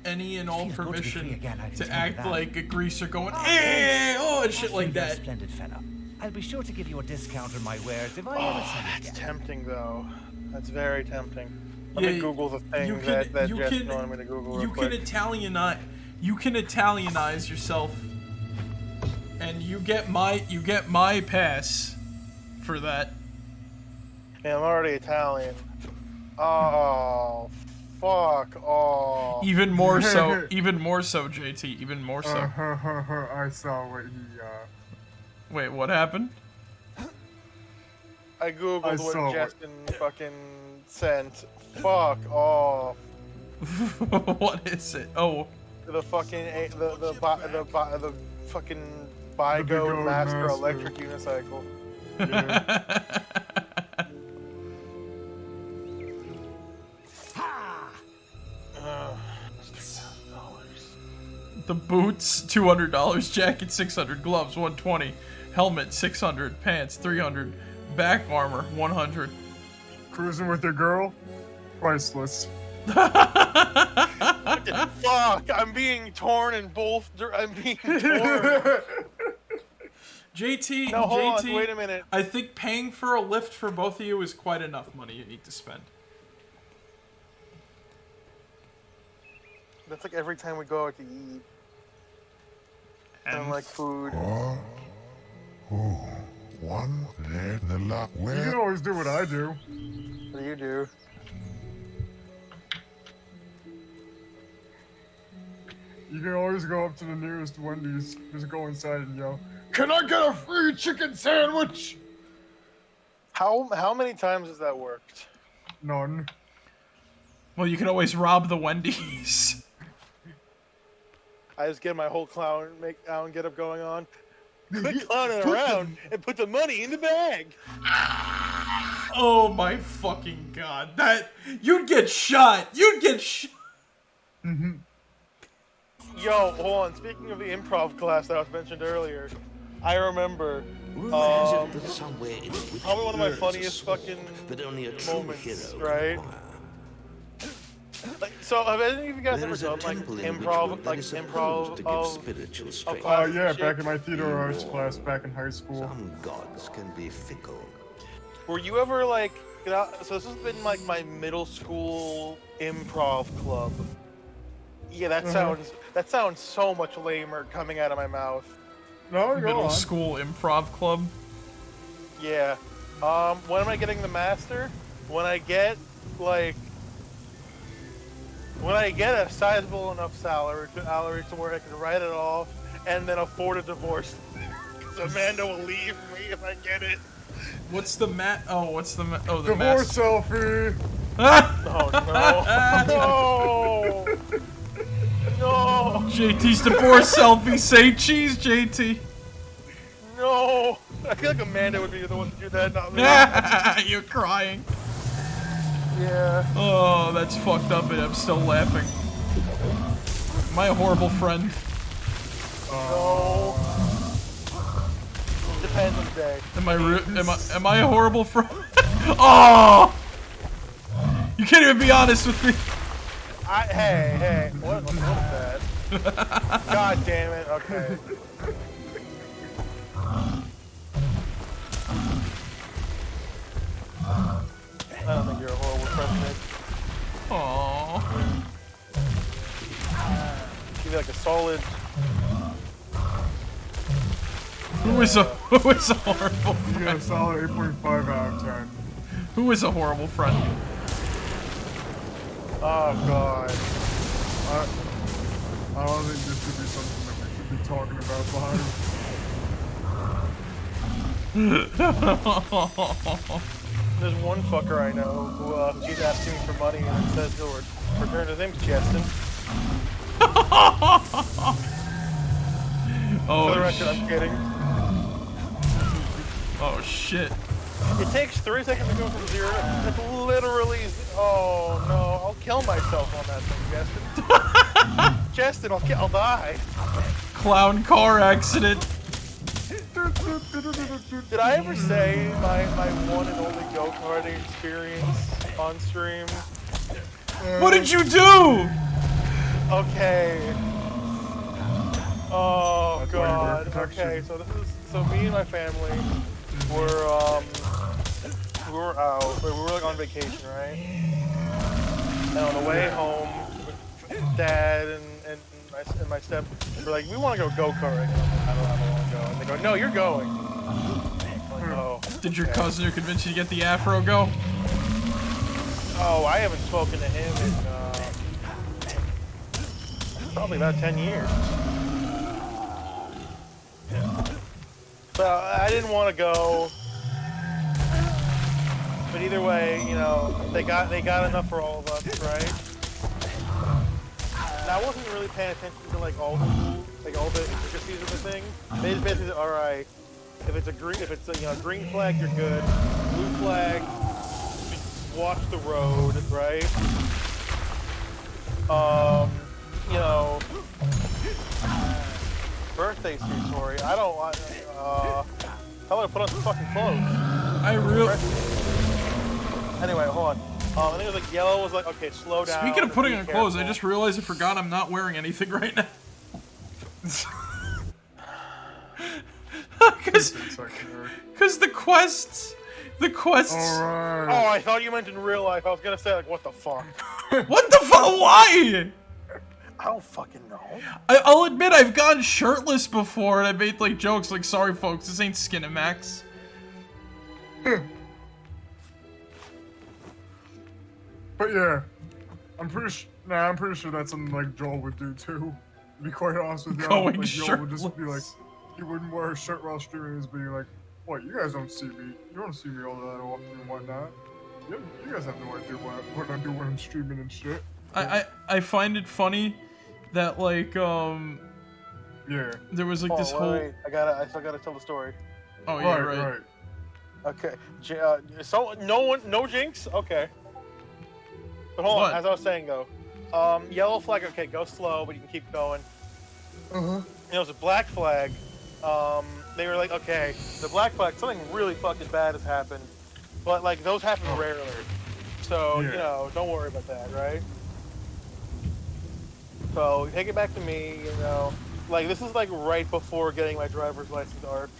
any and all permission to act like a greaser going and shit like that. Splendid fellow. I'll be sure to give you a discount on my wares if I ever see you That's again. tempting though. That's very tempting. Let Yeah, me Google the thing that Jess wanted me to Google real quick. You can Italianize yourself, and you get my pass for that. Yeah, I'm already Italian. Oh, fuck off. Even more so, JT. Even more so. I saw what he. Wait, what happened? I googled what Justin fucking sent. Fuck off. What is it? Oh. The fucking the fucking Bygo Master Electric Unicycle. Yeah. The boots, $200. Jacket, $600. Gloves, $120. Helmet, $600. Pants, $300. Back armor, $100. Cruising with your girl? Priceless. Fuck! I'm being torn in both. I'm being torn. JT, No, hold JT, on, wait a minute. I think paying for a lift for both of you is quite enough money you need to spend. That's like every time we go out to eat. And like food. One leg the lock. You can always do what I do. What do you do? You can always go up to the nearest Wendy's, just go inside and yell, "Can I get a free chicken sandwich?" How many times has that worked? None. Well, you can always rob the Wendy's. I just get my whole clown get up going on. Quit clowning around and put the money in the bag. Oh my fucking god. You'd get shot. You'd get shot. Yo, hold on. Speaking of the improv class that was mentioned earlier, I remember Rumor has it that somewhere in which probably one of my birds funniest are small, fucking that only a true moments, hero right? can acquire. So have any of you guys There ever is a done like temple in improv, Witchwood that like is supposed improv to give of spiritual strength. Yeah, back in my theater arts class back in high school. Some gods can be fickle. Were you ever like, so this has been like my middle school improv club. Yeah, that sounds so much lamer coming out of my mouth. No, go Middle on. school improv club. Yeah. When am I getting the master? When I get a sizable enough salary to where I can write it off and then afford a divorce. Because Amanda will leave me if I get it. What's the the Divorce selfie. Oh no! No! JT's divorce selfie. Say cheese, JT. No! I feel like Amanda would be the one to do that, not me. You're crying. Yeah. Oh, that's fucked up, and I'm still laughing. Am I a horrible friend? No. Depends on the day. Am I a horrible friend? Oh! You can't even be honest with me. Hey, what is that? God damn it, okay. I don't think you're a horrible friend, Nick. Aww. Give you like a solid. Who is a horrible You friend? got a solid 8.5 out of 10. Who is a horrible friend? Oh god. I don't think this should be something that we should be talking about behind. There's one fucker I know who keeps asking me for money and it says he'll return his name's Justin. For the record, I'm kidding. Oh shit. It takes 3 seconds to go from 0. That's literally. Oh no! I'll kill myself on that thing, Justin. Justin, I'll die. Clown car accident. Did I ever say my one and only go-karting experience on stream? What did you do? Okay. Oh That's why you wear god. protection. Okay, so me and my family were we were out. We were like on vacation, right? And on the way home, Dad and my step were like, we want to go karting. And I'm like, I don't want to go. And they go, no, you're going. I'm like, oh. Did your cousin convince you to get the afro go? Oh, I haven't spoken to him in probably about 10 years. So I didn't want to go, but either way, you know, they got enough for all of us, right? And I wasn't really paying attention to like all the intricacies of the thing. They just basically said, all right, if it's a green flag, you're good. Blue flag, watch the road, right? You know, birthday suit, Tori. I don't want. Tell her to put on some fucking clothes. Anyway, hold on. I think it was like yellow was like, okay, slow down. Speaking of putting on clothes, I just realized I forgot I'm not wearing anything right now. Because the quests. Alright. Oh, I thought you meant in real life. I was gonna say like, what the fuck? What the fuck? Why? I don't fucking know. I'll admit I've gone shirtless before and I made like jokes like, sorry folks, this ain't Skin and Max. But yeah, I'm pretty sure that's something like Joel would do too. To be quite honest with you, Going like Joel would just be like, shirtless. he wouldn't wear a shirt while streaming. He's being like, "What? You guys don't see me. You don't see me all that often and whatnot. You guys have no idea what I do when I'm streaming and shit." I find it funny that like Yeah. there was like this whole. Wait. I still gotta tell the story. Oh yeah, right. Okay. So no jinx. Okay. But hold What? on. As I was saying though, yellow flag. Okay, go slow, but you can keep going. Uh-huh. It was a black flag. They were like, okay, the black flag, something really fucking bad has happened, but like those happen rarely. So Yeah. you know, don't worry about that, right? So take it back to me. You know, like this is like right before getting my driver's license arc,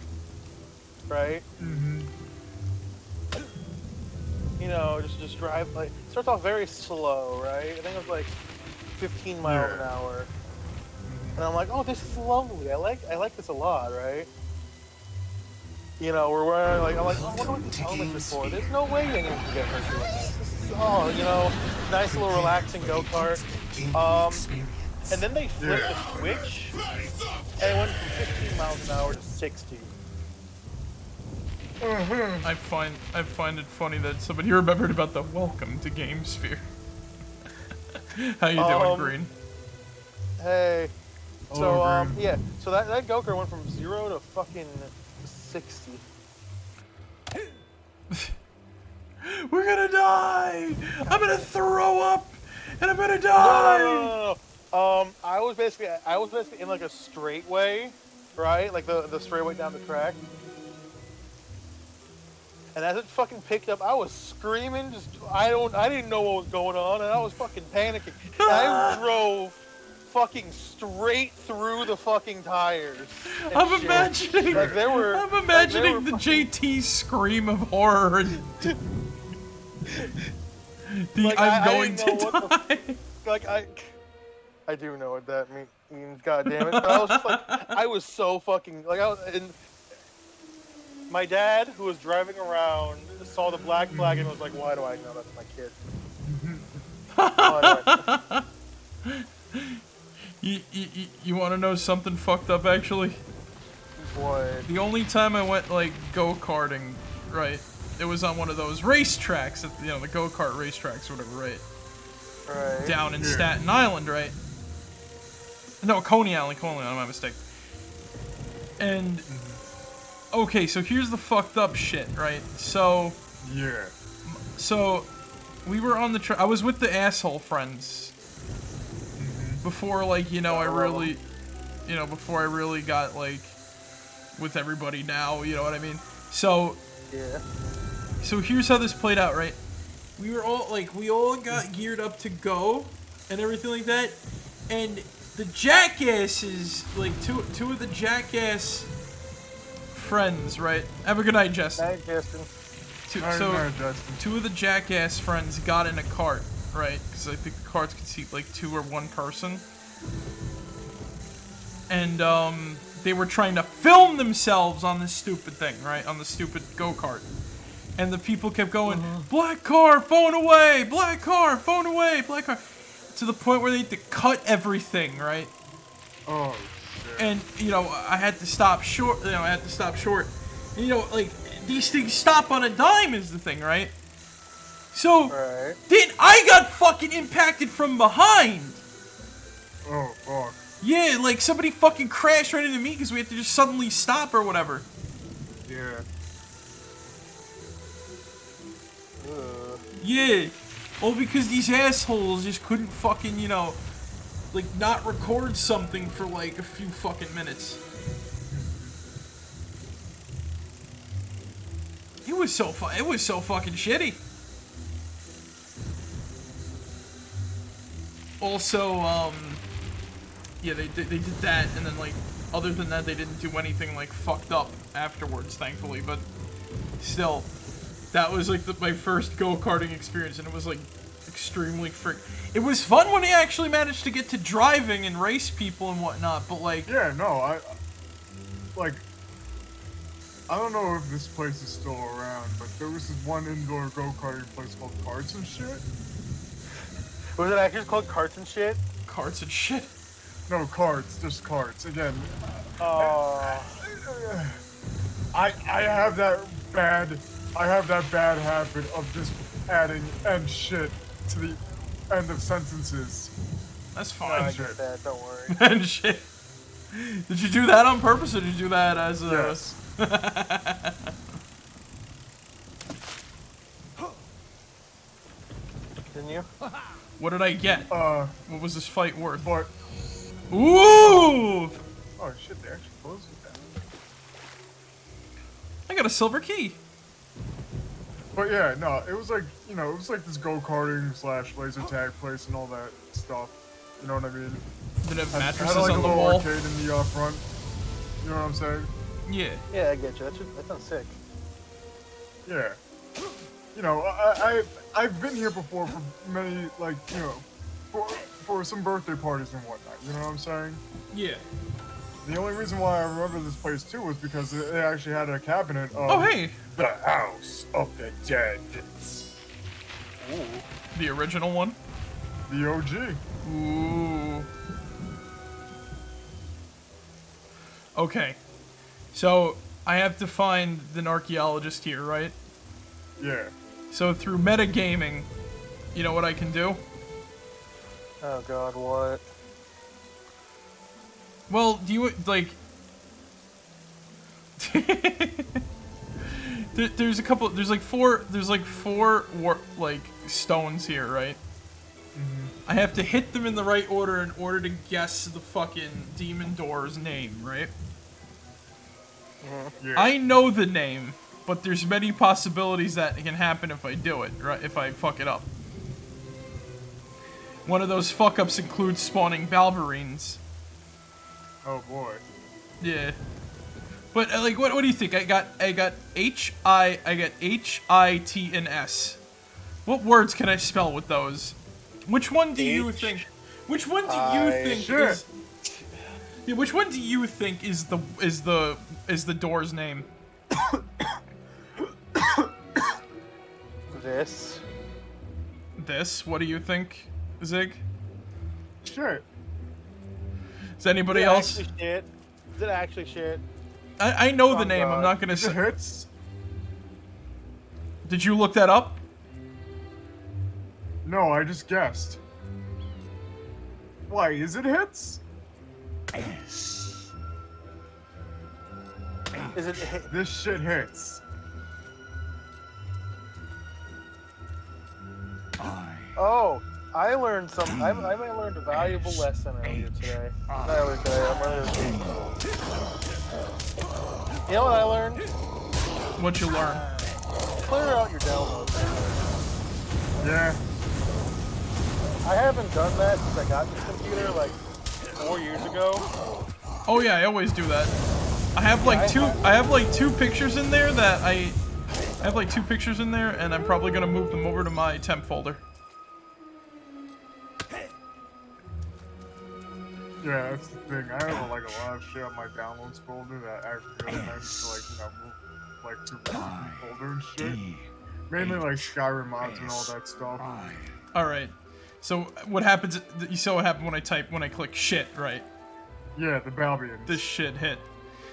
right? Mm-hmm. You know, just drive, like, starts off very slow, right? I think it was like 15 miles an hour. And I'm like, oh, this is lovely. I like this a lot, right? You know, we're like, I'm like, oh, what do I need helmets for? There's no way anyone can get hurt doing this. This is, oh, you know, nice little relaxing go-kart. And then they flipped the switch, and it went from 15 miles an hour to 60. I find it funny that somebody remembered about the welcome to GameSphere. How you doing, Green? Hey. Hello, So, Green. yeah. So that go-kart went from 0 to fucking 60. We're gonna die! I'm gonna throw up! And I'm gonna die! No. I was basically in like a straightway, right? Like the straightaway down the track. And as it fucking picked up, I was screaming. I didn't know what was going on, and I was fucking panicking. And I drove fucking straight through the fucking tires. I'm imagining. Like, I'm imagining the JT scream of horror. And like, I'm I going didn't know to die. Like I do know what that means. God damn it! But I was just like, I was so fucking like I was. And my dad, who was driving around, saw the black flag and was like, "Why do I know that's my kid?" You want to know something fucked up, actually? What? The only time I went like go-karting, right? It was on one of those racetracks, the go-kart racetracks or whatever, right? Right. Down in Staten Island, right? No, Coney Island, my mistake. And okay, so here's the fucked up shit, right? So Yeah. So we were on the I was with the asshole friends before, like, before I really got like with everybody now, you know what I mean? So Yeah. So here's how this played out, right? We all got geared up to go and everything like that, and the jackasses, like two of the jackass friends, right? Have a good night, Justin. Night, Justin. Two of the jackass friends got in a cart, right? Because I think the carts could seat like 2 or 1 person. And they were trying to film themselves on this stupid thing, right? On the stupid go-kart. And the people kept going, black car, phone away, black car, phone away, black car. To the point where they had to cut everything, right? Oh, shit. And, I had to stop short, And, like, these things stop on a dime is the thing, right? So, then I got fucking impacted from behind. Oh, fuck. Yeah, like, somebody fucking crashed right into me because we had to just suddenly stop or whatever. Yeah. Yeah. All because these assholes just couldn't fucking, like, not record something for, like, a few fucking minutes. It was so fucking shitty. Also, yeah, they did that, and then, like, other than that, they didn't do anything, like, fucked up afterwards, thankfully, but still, that was, like, my first go-karting experience, and it was, like, extremely It was fun when he actually managed to get to driving and race people and whatnot, but, like... Yeah, no, I don't know if this place is still around, but there was this one indoor go-karting place called Carts and Shit. Was it actually called Carts and Shit? Carts and Shit? No, carts, just carts. Again, I have that bad habit of just adding and shit to the end of sentences. That's fine. I get that, don't worry. And shit. Did you do that on purpose, or did you do that as a... Yes. Didn't you? What did I get? What was this fight worth? But... Ooh! Oh shit, they actually closed with that. I got a silver key. But yeah, no, it was like, it was like this go-karting / laser tag place and all that stuff. You know what I mean? Did it have Had mattresses like on a the little wall? arcade in the front. You know what I'm saying? Yeah. Yeah, I get you. That sounds sick. Yeah. I've been here before for many, like, for some birthday parties and whatnot. You know what I'm saying? Yeah. The only reason why I remember this place too was because they actually had a cabinet of Oh, hey! the House of the Dead. Ooh. The original one? The OG. Ooh. Okay. So, I have to find an archaeologist here, right? Yeah. So, through metagaming, you know what I can do? Oh god, what? Well, do you, like... there's a couple, there's like four stones here, right? I have to hit them in the right order in order to guess the fucking demon door's name, right? Yeah. I know the name, but there's many possibilities that can happen if I do it, right? If I fuck it up. One of those fuck-ups includes spawning Balverines. Oh boy. Yeah. But like, what do you think? I got H-I-T and S. What words can I spell with those? Which one do you think? Which one do you think is? Yeah, which one do you think is the door's name? This. This? What do you think, Zig? Shit. Is anybody Is it else? actually shit? Is it actually shit? I know the name. I'm not gonna Is it say. hits? Did you look that up? No, I just guessed. Why, is it hits? Is it? This shit hits. Oh, I learned some. I might have learned a valuable lesson earlier today. Not earlier today. I'm learning. You know what I learned? What you learn? Clear out your downloads. Yeah. I haven't done that since I got this computer like 4 years ago. Oh yeah, I always do that. I have like two pictures in there that I have like 2 pictures in there, and I'm probably gonna move them over to my temp folder. Yeah, that's the thing. I have like a lot of shit on my downloads folder that I really meant to like, move like to my folder and shit. Mainly like Skyrim mods and all that stuff. All right. So what happens? You saw what happened when I click shit, right? Yeah, the Balverines. This shit hit.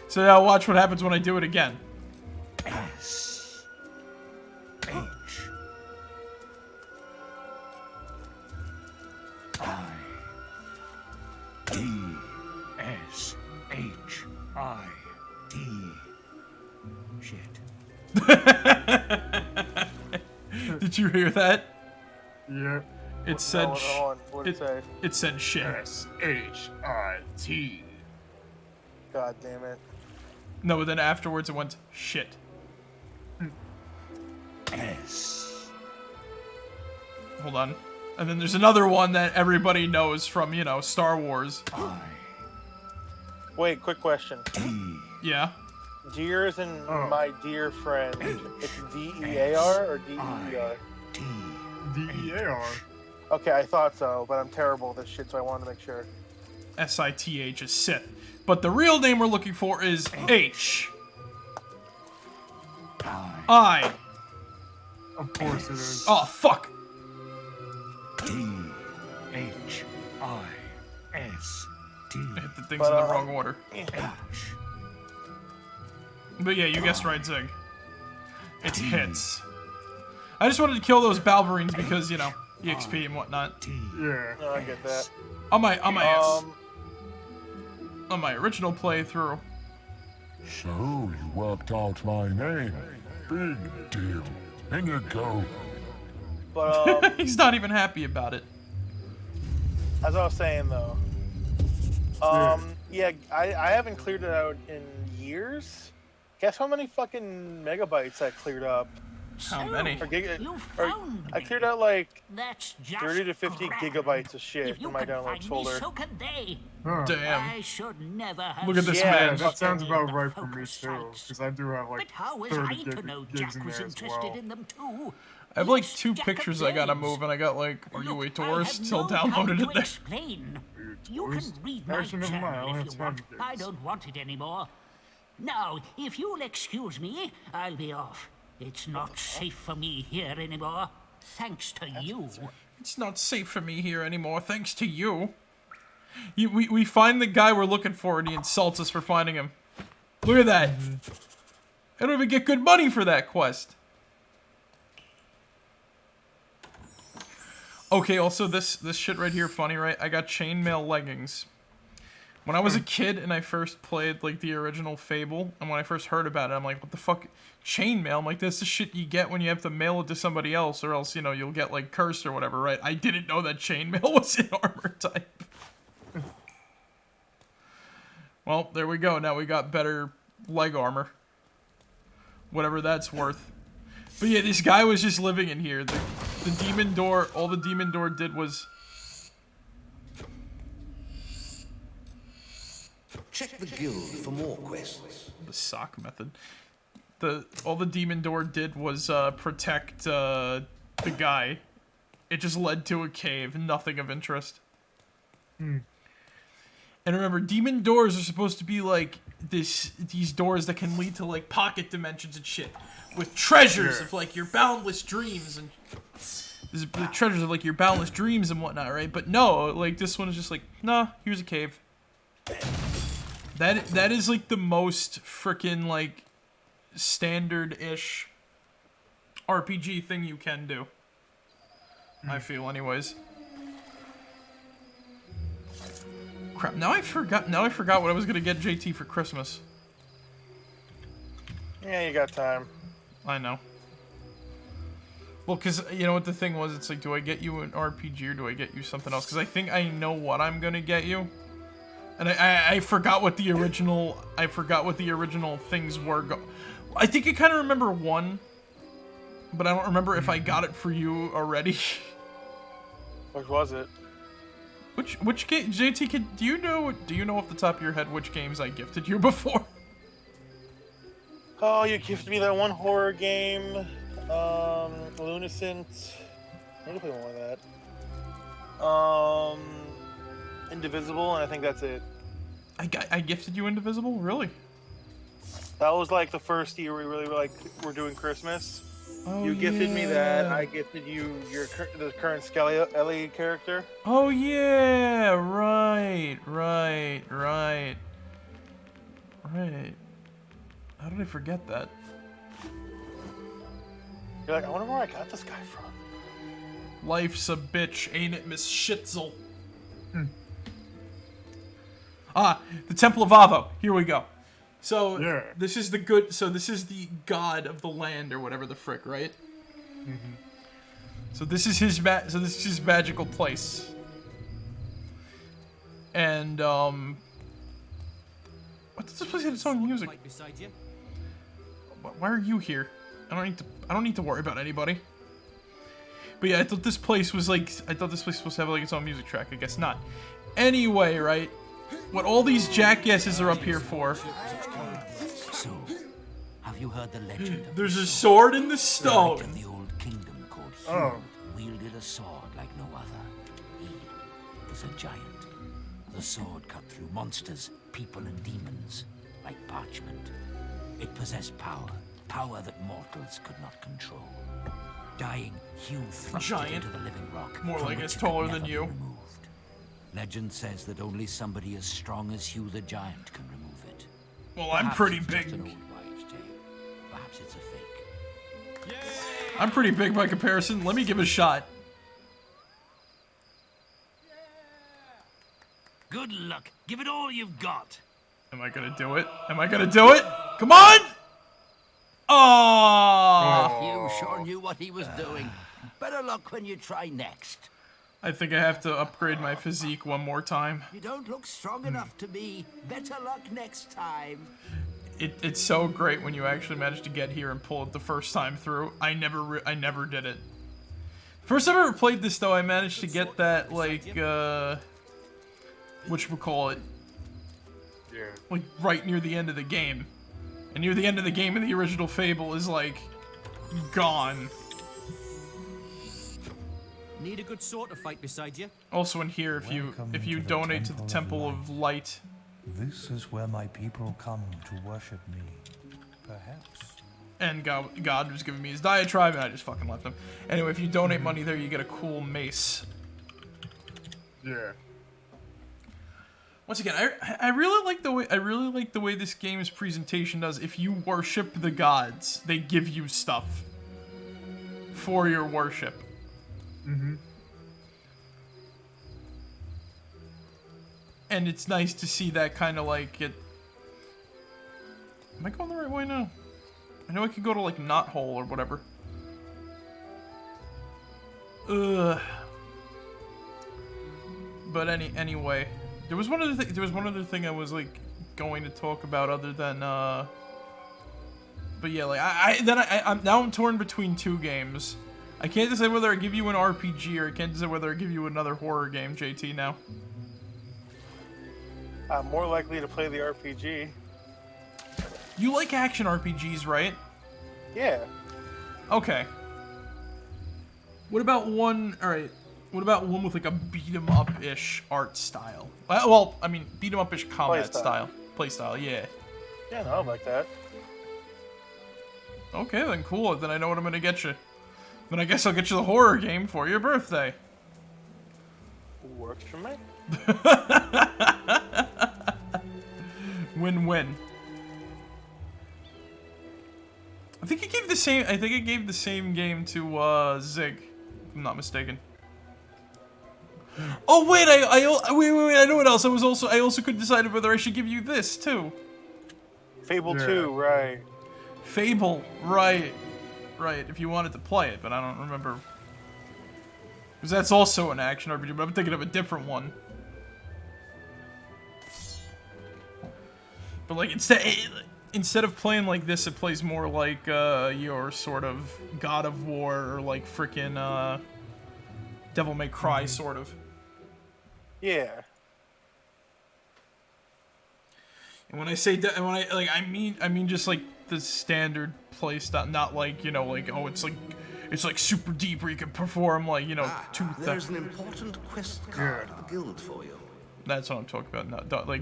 So now watch what happens when I do it again. S H I D S H I D. Shit. Did you hear that? Yeah. It said Hold on. What did it say? it said shit. S-H-I-T. God damn it. No, then afterwards it went shit. S. Hold on. And then there's another one that everybody knows from, you know, Star Wars. I Wait, quick question. D. Yeah. Dear is in Oh. my dear friend. It's D-E-A-R or D-E-E-R? D. D-E-A-R. Okay, I thought so, but I'm terrible at this shit, so I wanted to make sure. S-I-T-H is Sith. But the real name we're looking for is H. I. Of course it is. Oh, fuck. D. H. I. S. T. I hit the things But, in the wrong order. H. But yeah, you guessed right, Zig. It's hits. I just wanted to kill those Balverines because, you know, EXP and whatnot. T. Yeah. No, I get that. On my original playthrough. So you worked out my name. Big deal. In you go. But, He's not even happy about it. as I was saying, though, yeah, I haven't cleared it out in years. Guess how many fucking megabytes I cleared up? How many? Or You or found I me. cleared out like That's just 30 to 50 grand. gigabytes of shit If you in my can downloads find me, folder. so can they. Huh. Damn. I should never have Look at this seen Yeah, Yeah, man. that sounds about the right for me focus too. sites. Because I do have But like how was 30 I to know gigs Jack in was there as interested well. in them too? I have like Yes, 2 Jack pictures of I gotta Days. move, and I got like, are you a Look, tourist? I have Still no time downloaded to it there. explain. You can tourist? read my Actually, never mind, I only journal have if you 10 want. I gigs. don't want it anymore. Now, if you'll excuse me, I'll be off. It's not safe for me here anymore. Thanks to you. It's not safe for me here anymore, thanks to you. We find the guy we're looking for, and he insults us for finding him. Look at that. I don't even get good money for that quest. Okay, also this shit right here, funny, right? I got chainmail leggings. When I was a kid and I first played like the original Fable, and when I first heard about it, I'm like, what the fuck? Chainmail? I'm like, that's the shit you get when you have to mail it to somebody else, or else, you know, you'll get like cursed or whatever, right? I didn't know that chainmail was an armor type. Well, there we go. Now we got better leg armor. Whatever that's worth. But yeah, this guy was just living in here. The demon door, all the demon door did was... Check the guild for more quests. The sock method. All the demon door did was protect the guy. It just led to a cave, nothing of interest. And remember, demon doors are supposed to be like these doors that can lead to like pocket dimensions and shit, with treasures of like your boundless dreams and the treasures of like your boundless dreams and whatnot, right? But no, like this one is just like, nah, here's a cave. That is like the most frickin' like standard-ish RPG thing you can do. I feel, anyways. Crap! Now I forgot what I was gonna get JT for Christmas. Yeah, you got time. I know. Well, because, you know what the thing was? It's like, do I get you an RPG or do I get you something else? Because I think I know what I'm going to get you. And I forgot what the original... I forgot what the original things were. I think I kind of remember one. But I don't remember if I got it for you already. Which was it? Which game... JT, do you know off the top of your head which games I gifted you before? Oh, you gifted me that one horror game. Lunicent. I need to play more of that. Indivisible, and I think that's it. I gifted you Indivisible? Really? That was like the first year we really were doing Christmas. Oh, You gifted me that. yeah. I gifted you the current Skelly Ellie character. Oh yeah, right. How did I forget that? You're like, I wonder where I got this guy from. Life's a bitch, ain't it, Miss Schitzel? Ah, the Temple of Avo. Here we go. So Yeah. this is the god of the land or whatever the frick, right? So this is his magical place. And what does this place have its own music? Right beside you. Why are you here? I don't need to worry about anybody. But yeah, I thought this place was supposed to have like its own music track. I guess not. Anyway, right? What all these jackasses are up here for? So, have you heard the legend of There's a sword in the the stone. of the old kingdom called Hugh Oh. wielded a sword like no other. He was a giant. The sword cut through monsters, people and demons like parchment. It possessed power that mortals could not control. Dying, Hugh thrust it Giant. into the living rock. More from like which it's it could taller never than be you. removed. Legend says that only somebody as strong as Hugh the Giant can remove it. Well, I'm Perhaps pretty it's just big. an old wives' tale. Perhaps it's a fake. I'm pretty big by comparison. Let me give it a shot. Good luck. Give it all you've got. Am I gonna do it? Am I gonna do it? Come on! Oh! Hugh sure knew what he was doing. Better luck when you try next. I think I have to upgrade my physique one more time. You don't look strong enough to me. Better luck next time. It's so great when you actually manage to get here and pull it the first time through. I never did it. First time I ever played this though, I managed to get that like whatchamacallit, Yeah. like right near the end of the game. And near the end of the game in the original Fable is like gone. Need a good sword to fight beside you. Also in here, if you Welcome if you to the donate to the Temple Temple of of Light, This is where my people come to worship me. Perhaps. and God was giving me his diatribe, and I just fucking left him. Anyway, if you donate money there, you get a cool mace. Yeah. Once again, I really like the way this game's presentation does. If you worship the gods, they give you stuff for your worship. And it's nice to see that kind of like it. Am I going the right way now? I know I could go to like Knothole or whatever. Ugh. But anyway, there was one other thing I was like going to talk about other than But yeah, like I'm now torn between two games. I can't decide whether I give you an RPG or I can't decide whether I give you another horror game, JT. Now. I'm more likely to play the RPG. You like action RPGs, right? Yeah. Okay. What about one? All right. What about one with like a beat 'em up-ish art style? Well, I mean, beat 'em up-ish combat style. Play style, yeah. Yeah, no, I like that. Okay, then cool. Then I know what I'm gonna get you. Then I guess I'll get you the horror game for your birthday. Works for me. the same. I think I gave the same game to Zig, if I'm not mistaken. Oh wait, wait. I know what else. I also could decide whether I should give you this too. Fable 2, right? Fable, right. If you wanted to play it, but I don't remember. Because that's also an action RPG, but I'm thinking of a different one. But like instead of playing like this, it plays more like your sort of God of War or like frickin' Devil May Cry sort of. Yeah. And when I say I mean just like the standard play style, not like, you know, like, oh, it's like super deep where you can perform like, you know, There's an important quest card at the guild for you. That's what I'm talking about. Not like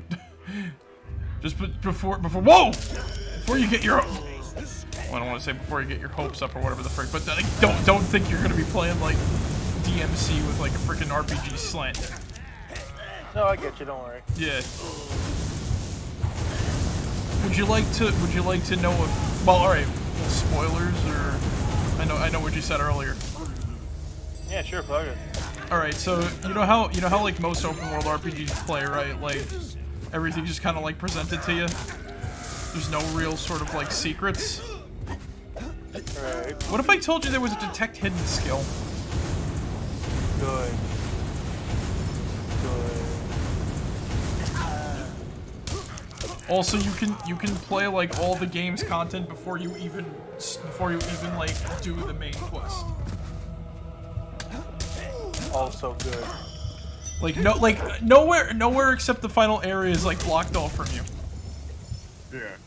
just before whoa! Before you get your well, I don't want to say before you get your hopes up or whatever the frick, but like, don't think you're gonna be playing like DMC with like a freaking RPG slant. No, I get you. Don't worry. Yeah. Would you like to know if, well, all right, spoilers, or I know what you said earlier. Yeah, sure, fuck it. All right, so you know how like most open world RPGs play, right? Like everything just kind of like presented to you. There's no real sort of like secrets. Right. What if I told you there was a detect hidden skill? Good. Also, you can play like all the game's content before you even like do the main quest. Also good. Like nowhere except the final area is like blocked off from you. Yeah.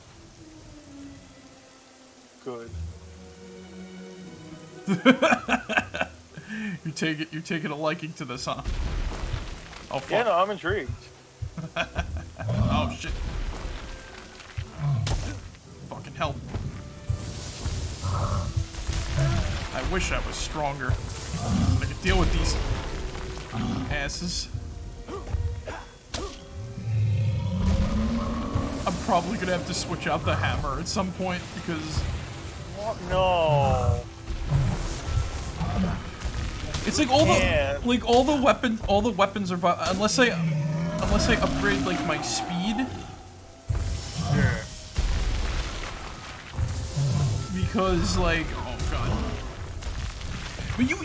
Good. You're taking a liking to this, huh? Oh fuck. Yeah, no, I'm intrigued. Oh shit. Fucking hell. I wish I was stronger. I could deal with these asses. I'm probably gonna have to switch out the hammer at some point because What? No. it's like all the weapons are unless I upgrade like my speed. Yeah. Because like, oh god. But you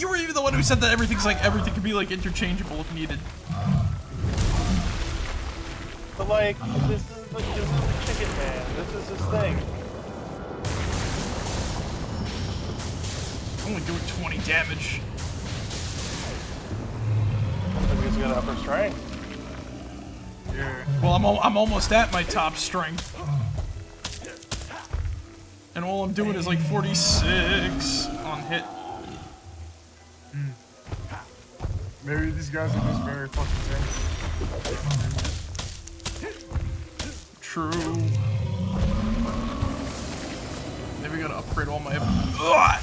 were even the one who said that everything can be like interchangeable if needed. But like, this is the chicken man. This is his thing. Only doing 20 damage. Maybe he's got upper strength. Yeah. Well, I'm almost at my top strength. And all I'm doing is like 46 on hit. Maybe these guys are just very fucking tanky. True. Maybe I gotta upgrade all my. Ugh!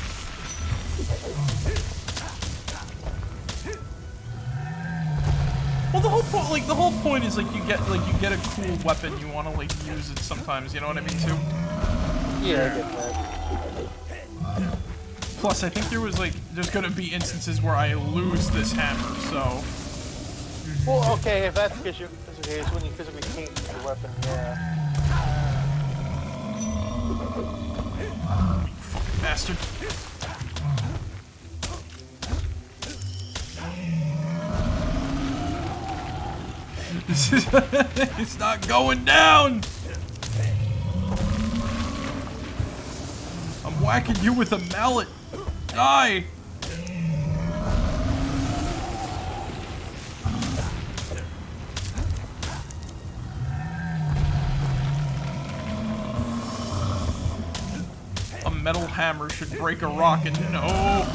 Well, the whole point is like you get a cool weapon. You want to like use it sometimes. You know what I mean too? Yeah, I get that. Plus, I think there's gonna be instances where I lose this hammer. So. Well, okay, if that's the case, it's when you physically can't use the weapon. Yeah. Fucking bastard. It's not going down! I'm whacking you with a mallet. Die! A metal hammer should break a rock and no!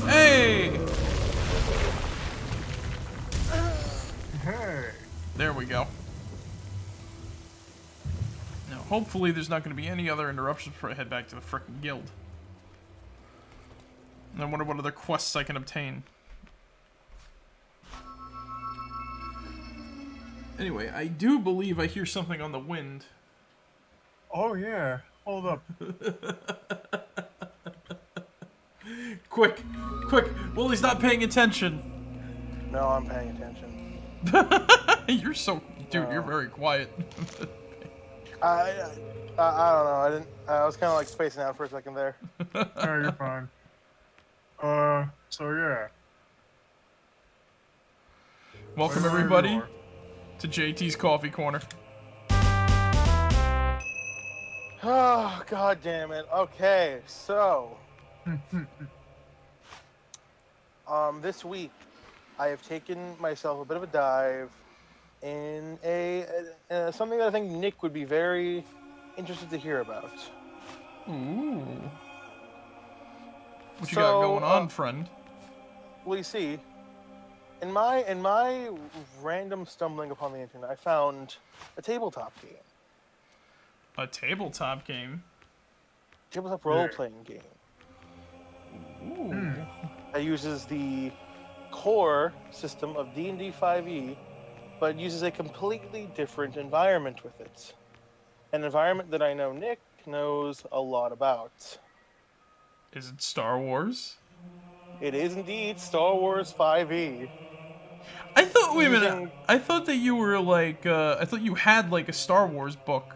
Hey! Hey. There we go. Now, hopefully there's not going to be any other interruptions before I head back to the frickin' guild. I wonder what other quests I can obtain. Anyway, I do believe I hear something on the wind. Oh yeah. Hold up. Quick! Willie's not paying attention. No, I'm paying attention. You're so... Dude, you're very quiet. I don't know. I didn't. I was kind of like spacing out for a second there. No, you're fine. So yeah. Welcome, Where are everybody, you? to JT's Coffee Corner. Oh, god damn it. Okay, so this week I have taken myself a bit of a dive in something that I think Nick would be very interested to hear about. Ooh. What you got going on, friend? Well, you see, in my random stumbling upon the internet, I found a tabletop game. A tabletop game? Tabletop role-playing game. Ooh. That uses the core system of D&D 5e, but uses a completely different environment with it. An environment that I know Nick knows a lot about. Is it Star Wars? It is indeed Star Wars 5e. I thought, wait a minute, I thought that you were like, I thought you had like a Star Wars book.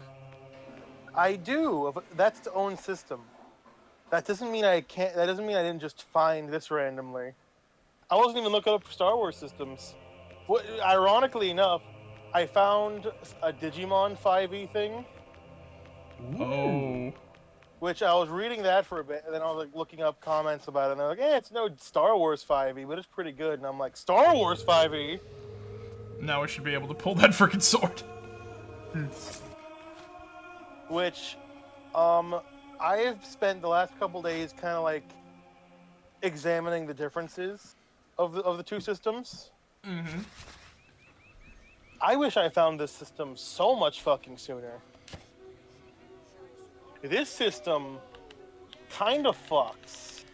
I do, but that's its own system. That doesn't mean I can't, that doesn't mean I didn't just find this randomly. I wasn't even looking up Star Wars systems. Ironically enough, I found a Digimon 5e thing. Oh. Which I was reading that for a bit, and then I was like looking up comments about it, and they're like, it's no Star Wars 5e, but it's pretty good. And I'm like, Star Wars 5e? Now I should be able to pull that freaking sword. Which, I've spent the last couple days kind of like examining the differences of the two systems. Mm-hmm. I wish I found this system so much fucking sooner. This system kind of fucks.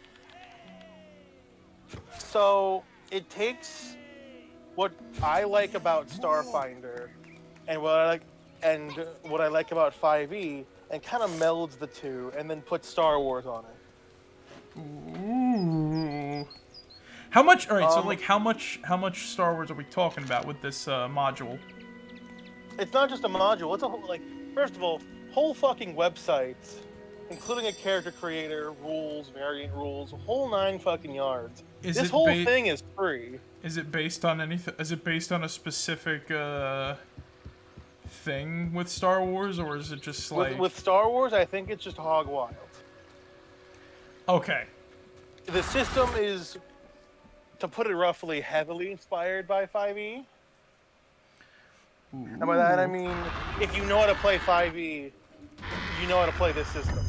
So it takes what I like about Starfinder and what I like about 5e and kind of melds the two and then puts Star Wars on it. Ooh. How much? All right. So like, how much Star Wars are we talking about with this module? It's not just a module. It's a whole, like, first of all, whole fucking website, including a character creator, rules, variant rules, a whole 9 fucking yards. This whole thing is free. Is it based on anything? Is it based on a specific thing with Star Wars, or is it just like with Star Wars? I think it's just hog wild. Okay. The system is, to put it roughly, heavily inspired by 5e. And by that I mean, if you know how to play 5e, you know how to play this system.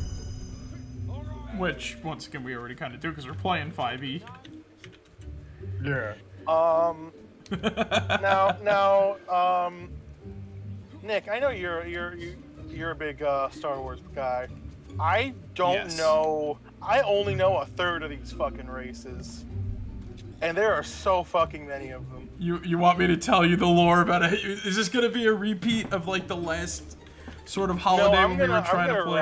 Which, once again, we already kind of do because we're playing 5e. Yeah. Now, Nick, I know you're a big Star Wars guy. I don't know. I only know a third of these fucking races, and there are so fucking many of them. You want me to tell you the lore about it? Is this gonna be a repeat of like the last sort of holiday when we were trying to play?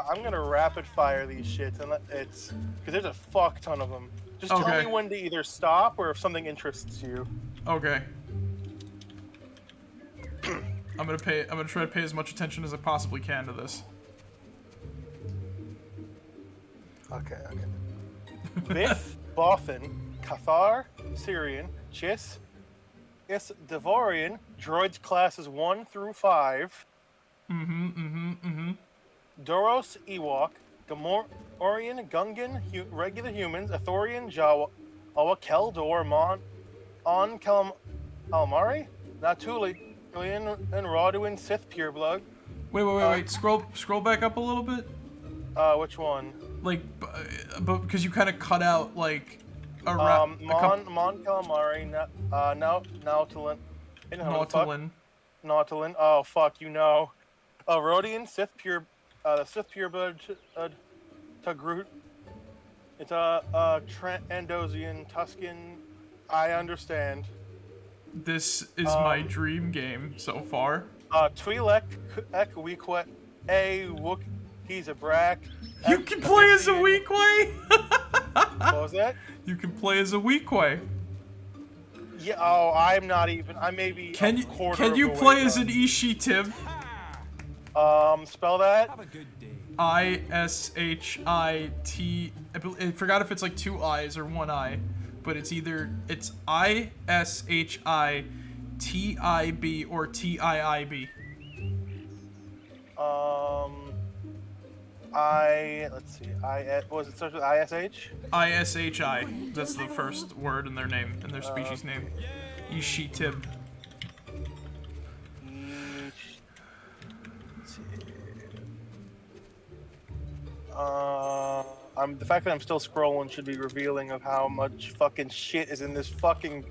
I'm gonna rapid fire these shits, and it's because there's a fuck ton of them. Just tell me when to either stop or if something interests you. Okay. I'm gonna try to pay as much attention as I possibly can to this. Okay. Biff, Bothan, Cathar, Syrian, Chiss, Devorian, droids classes 1 through 5. Doros, Ewok, Gamorrean, Gungan, regular humans, Athorian, Jawa, Keldor, On Calamari, Natuli, and Roduin, Sith pureblood. Wait. Scroll back up a little bit. Which one? Like, but because you kind of cut out like a Mon Calamari, Nautilin. Nautilin. Oh fuck, you know. Rodian, Sith pureblood, It's Trandosian, Tuscan. I understand. This is my dream game so far. Twi'lek, Weequet, A, Wook, he's a Brack. You can play as a Weequay? What was that? You can play as a Weequay. Yeah, oh, I'm not even. I may be. Can you play as an Ishi, Tim? Spell that. Ishit. I forgot if it's like 2 I's or 1 I, but it's either Ishitib or Tiib. Let's see. What was it? Starts with ISH. ISHI. That's the first word in their name, in their species name. Ishitib. The fact that I'm still scrolling should be revealing of how much fucking shit is in this fucking.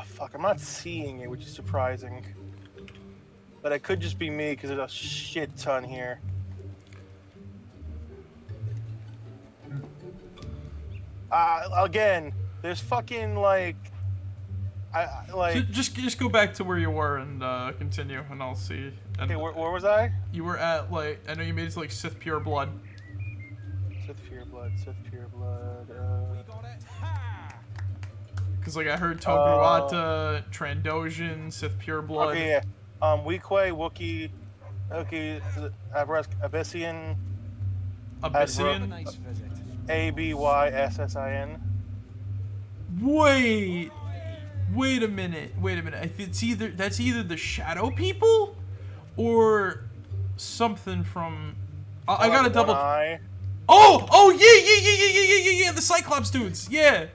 Fuck, I'm not seeing it, which is surprising. But it could just be me because there's a shit ton here. Again, there's fucking like. Just go back to where you were and continue, and I'll see. And okay, where was I? You were at like I know you made it to like Sith Pure Blood. Sith Pure Blood. Because like I heard Togruata, Trandosian, Sith Pure Blood. Okay, yeah. Weequay, Wookiee, Abyssian. Abyssian. Abyssin. Wait a minute. It's that's either the Shadow People, or something from. I gotta double. Oh yeah. The Cyclops dudes. Yeah.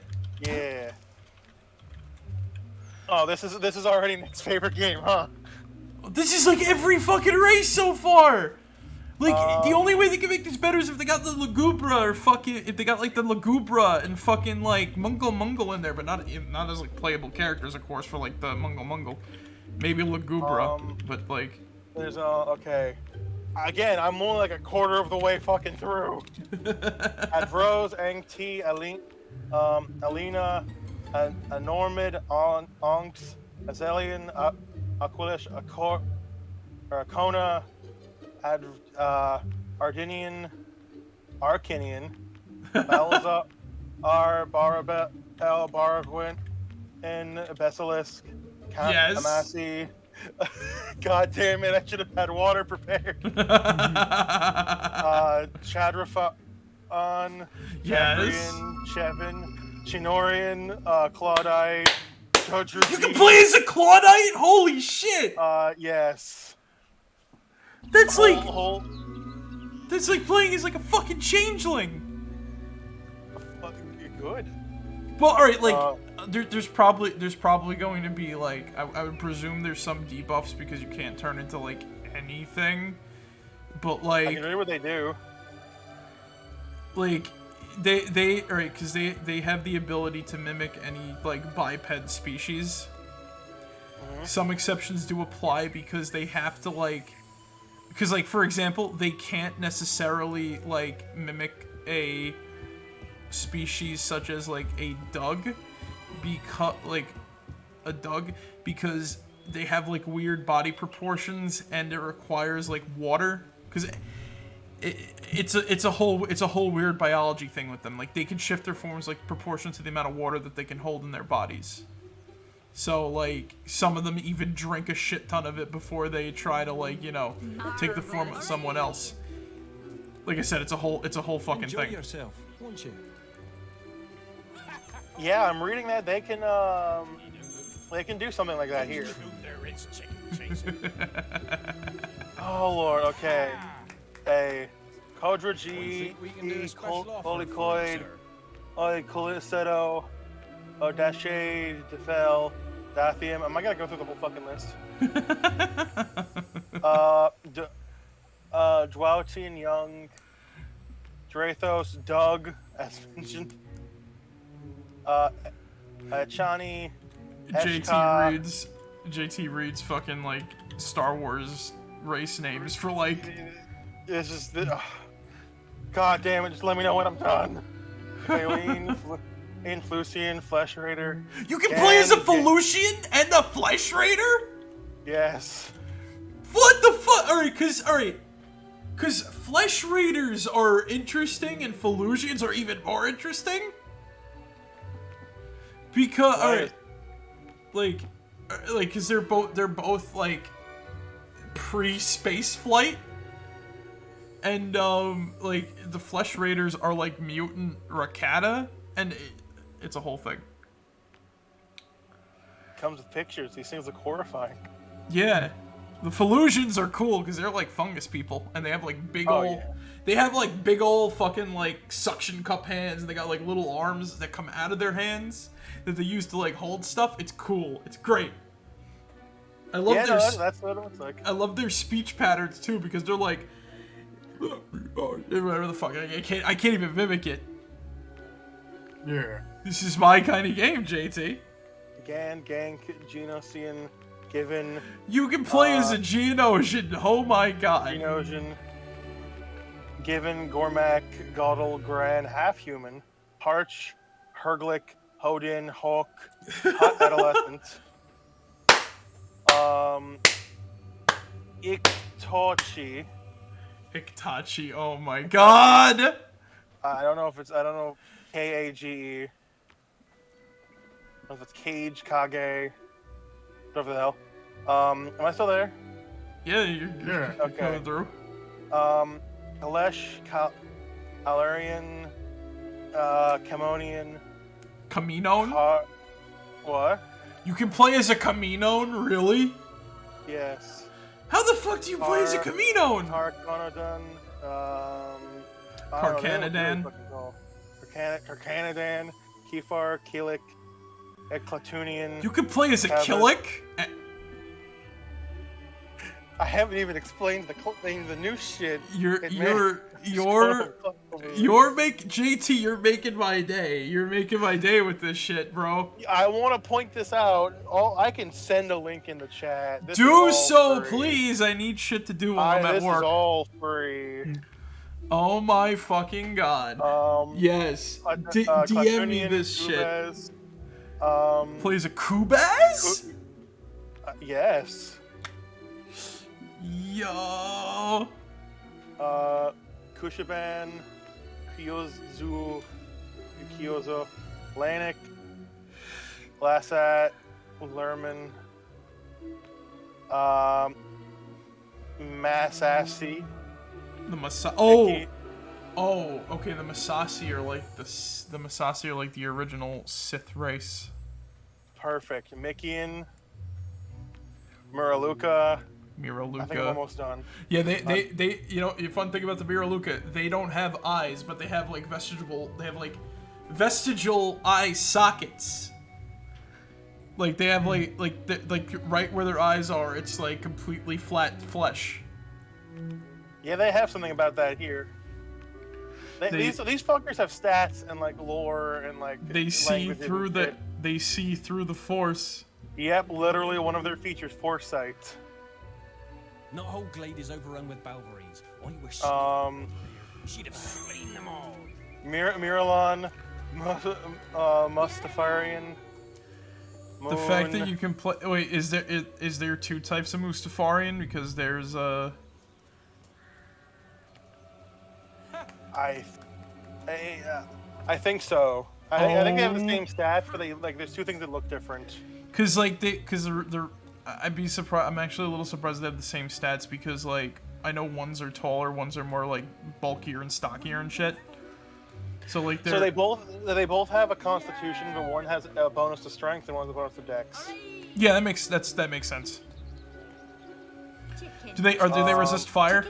Yeah. Oh, this is already Nick's favorite game, huh? This is like every fucking race so far. Like the only way they can make this better is if they got the Lagubra or fucking if they got like the Lagubra and fucking like Mungle in there, but not as like playable characters, of course, for like the Mungle. Maybe Lagubra, but like. There's okay. Again, I'm only like a quarter of the way fucking through. Advros, Angti, Alina, Anormid, Onks, Azelian, Aquilish, Arcona, Ardinian, Arcinian, Balza, Barabel, Baragwin, and Basilisk, Amasi. God damn it, I should have had water prepared. Chadrafa on Chevin, Chinorian, Claudite, Jodru. You can play as a Claudite? Holy shit! Yes. That's like playing as like a fucking changeling. Fucking good. Well, all right, like there's probably going to be like I would presume there's some debuffs because you can't turn into like anything, but like I can read what they do. Like they all right because they have the ability to mimic any like biped species. Some exceptions do apply because they have to like. Because, like, for example, they can't necessarily, like, mimic a species such as, like, a dug, because they have, like, weird body proportions, and it requires, like, water. Because it's a whole weird biology thing with them. Like, they can shift their forms, like, proportional to the amount of water that they can hold in their bodies. So, like, some of them even drink a shit ton of it before they try to, like, you know, take the form of someone else. Like I said, it's a whole fucking Enjoy thing. yourself, won't you? Yeah, I'm reading that they can do something like that here. Oh lord, okay. A Kodra G, Holicoid, Coliceto, Dache, Defel, Dathium. Am I gonna go through the whole fucking list? Dwoutin Young, Drathos, Doug, as mentioned. Chani, JT reads fucking like Star Wars race names for like. This is the. God damn it! Just let me know when I'm done. Valine, Influcian, Flesh Raider. You can play as a Felucian and a Flesh Raider? Yes. What the fuck? Alright, cause Flesh Raiders are interesting and Felucians are even more interesting. Because alright, cause they're both like pre-space flight. And, like, the Flesh Raiders are, like, mutant Rakata, and it's a whole thing. Comes with pictures. These things look horrifying. Yeah. The Felucians are cool, because they're, like, fungus people, and they have, like, big ol'... Yeah. They have, like, big ol' fucking, like, suction cup hands, and they got, like, little arms that come out of their hands that they use to, like, hold stuff. It's cool. It's great. I love that's what it looks like. I love their speech patterns, too, because they're, like... Whatever the fuck, I can't even mimic it. Yeah. This is my kind of game, JT. Gank, Genosian, Given. You can play as a Geonosian, oh my god. Geonosian, Given, Gormak, Goddel, Gran, Half-Human, Harch, Herglick, Hodin, Hawk, Hot Adolescent, Iktochi. Iktachi, oh my god! I don't know, Kage. I don't know if it's Cage, Kage, whatever the hell. Am I still there? Yeah, you're okay. Going through. Kalesh, Alarian, Camonian. Caminon? What? You can play as a Caminon, really? Yes. How the fuck do you play as a Caminon? Carcanodon, Carcanadan. Carcanadan, Kefar, Kilik, Eclatunian. You can play as a Kilik? I haven't even explained the new shit. JT, you're making my day. You're making my day with this shit, bro. I want to point this out. I can send a link in the chat. Do so, please. I need shit to do while I'm at work. This is all free. Oh my fucking god. Yes. DM me this shit. Plays a Kubaz? Yes. Yo. Kushaban, Kyozo, Lanik, Lassat, Lerman, Masasi. The okay. The Masasi are like the original Sith race. Perfect. Mikian, Muraluka. Miraluka. I think I'm almost done. Yeah, they you know, the fun thing about the Miraluka, they don't have eyes, but they have like vestigial eye sockets. Like they have like right where their eyes are, it's like completely flat flesh. Yeah, they have something about that here. These fuckers have stats and like lore and like they see through the Force. Yep, literally one of their features, Foresight. Not whole glade is overrun with Balverines. I wish she'd have slain them all. Miralon, Mustafarian. The fact that you can play. Wait, is there two types of Mustafarian? Because there's I think so. I think they have the same stats, but there's two things that look different. Cause they're I'd be surprised. I'm actually a little surprised they have the same stats because like I know ones are taller, ones are more like bulkier and stockier and shit. So like they both have a constitution, but one has a bonus to strength and one has a bonus to dex. Yeah, that makes sense. Do they resist fire?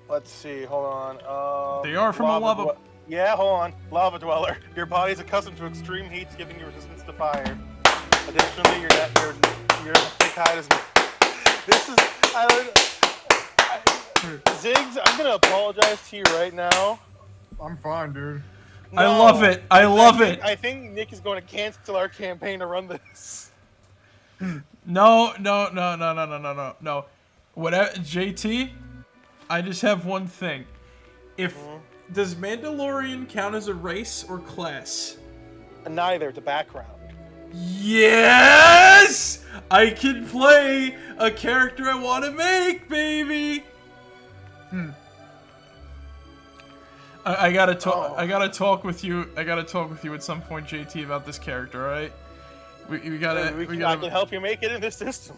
Let's see. Hold on. They are from a lava. Yeah, hold on. Lava dweller. Your body is accustomed to extreme heats, giving you resistance to fire. Additionally, your thick hide is. This is. Ziggs, I'm gonna apologize to you right now. I'm fine, dude. I love it. I love it. I think Nick is going to cancel our campaign to run this. No. Whatever, JT. I just have one thing. If does Mandalorian count as a race or class? Neither. It's a background. Yes! I can play a character I want to make, baby. I gotta talk. I gotta talk with you. I gotta talk with you at some point, JT, about this character. All right? We gotta. I can help you make it in this system.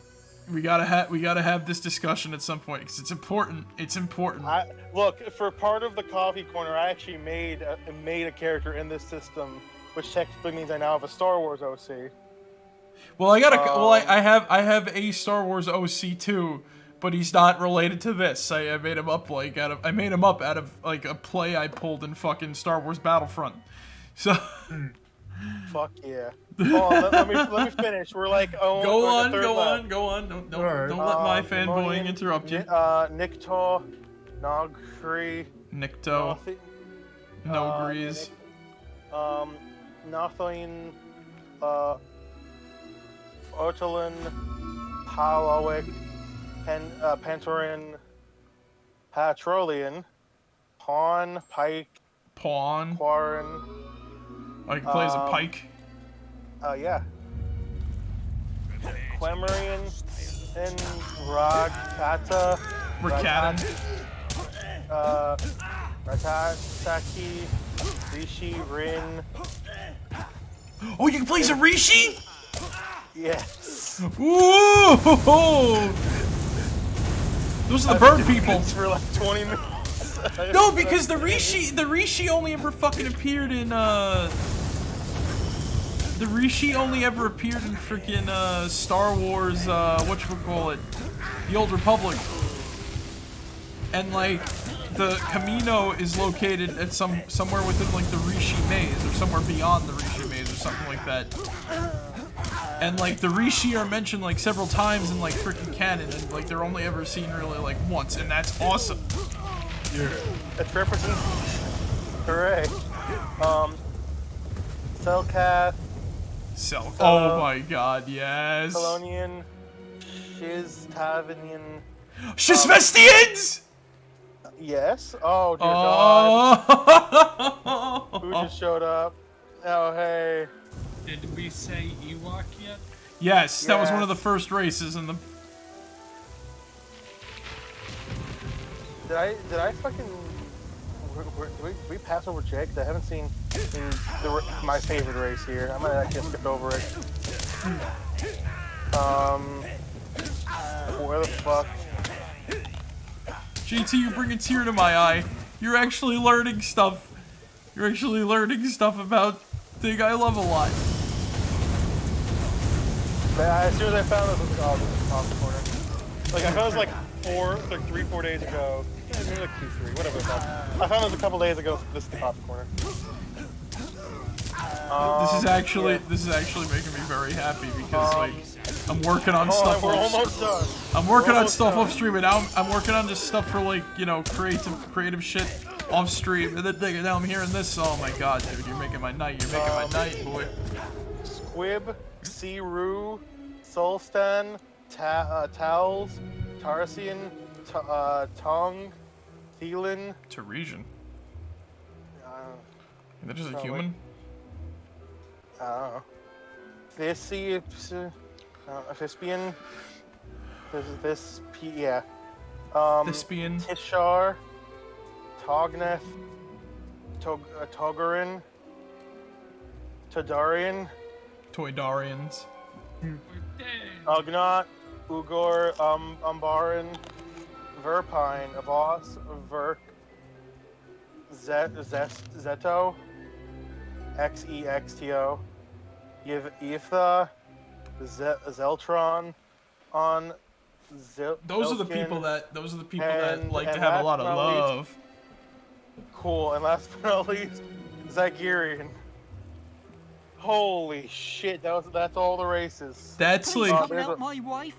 We gotta have this discussion at some point because it's important. It's important. Look, for part of the coffee corner, I actually made a character in this system, which technically means I now have a Star Wars OC. Well, I have a Star Wars OC too, but he's not related to this. I made him up out of like a play I pulled in fucking Star Wars Battlefront. So. Fuck yeah. Let me finish. We're like, go on. Don't let my fanboying interrupt you. Nikto, Nogri. Nikto. Nogris. Nothin. Otalin. Palowick. Pentorin. Patrolian. Pawn. Pike. Quarren. Like he plays a pike. Yeah. Quemerian and Rakata. Ratasaki, Rishi, Rin. Oh, you can play as a Rishi? Yes. Ooh! Those are the bird people. For like 20 minutes. No, because the Rishi only ever fucking appeared in the Rishi only ever appeared in freaking Star Wars whatchamacallit, the Old Republic. And like the Camino is located at somewhere within like the Rishi maze or somewhere beyond the Rishi maze or something like that. And like the Rishi are mentioned like several times in like freaking canon, and like they're only ever seen really like once, and that's awesome. Yeah. That's represents. Hooray. Selkath. Oh my god, yes. Colonian. Shiztavinian. Shizvestians! Yes. Oh, dear God. Who just showed up? Oh, hey. Did we say Ewok yet? Yes, that was one of the first races in the... Did I fucking... Did we pass over Jake? I haven't seen my favorite race here. I might actually skip over it. Where the fuck? GT, you bring a tear to my eye. You're actually learning stuff. You're actually learning stuff about thing I love a lot. As soon as I found this, I was like, oh, this is top corner. Like, I found this like 3-4 days ago. Yeah, maybe like 2-3, whatever it's called. I found this a couple days ago, so this is the top corner. This is actually making me very happy because like I'm working on stuff. We're almost done. I'm working on stuff off stream, and now I'm working on just stuff for like, you know, creative shit off stream, and then now I'm hearing this. Oh my god, dude, you're making my night. You're making my night, boy. Squib, Siru, Solstan, Towels, Tarsian, Tong, Thielen. Taresian. Is that just a human? I don't know. Thespian. Yeah. Thespian. Tishar. Togneth. Togarin. Todarian. Toydarians. Ugnaught. Ugor. Umbaran. Verpine. Avos. Verk. Zeto. Xexto. Yitha. Zeltron. On. Those are the people that like to have a lot of love. Cool, and last but not least, Zagirian. Holy shit, that's all the races. That's Please like come help my wife.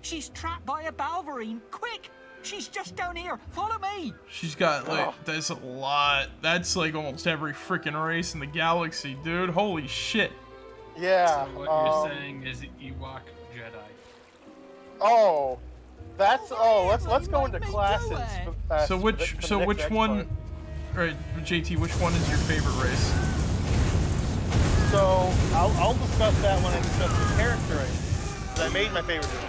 She's trapped by a Balverine. Quick! She's just down here. Follow me. She's got like that's a lot. That's like almost every freaking race in the galaxy, dude. Holy shit. Yeah. So what you're saying is Ewok Jedi. Oh, that's let's go into classes. So which one? All right, JT, which one is your favorite race? So I'll discuss that when I discuss the character race. 'Cause I made my favorite race.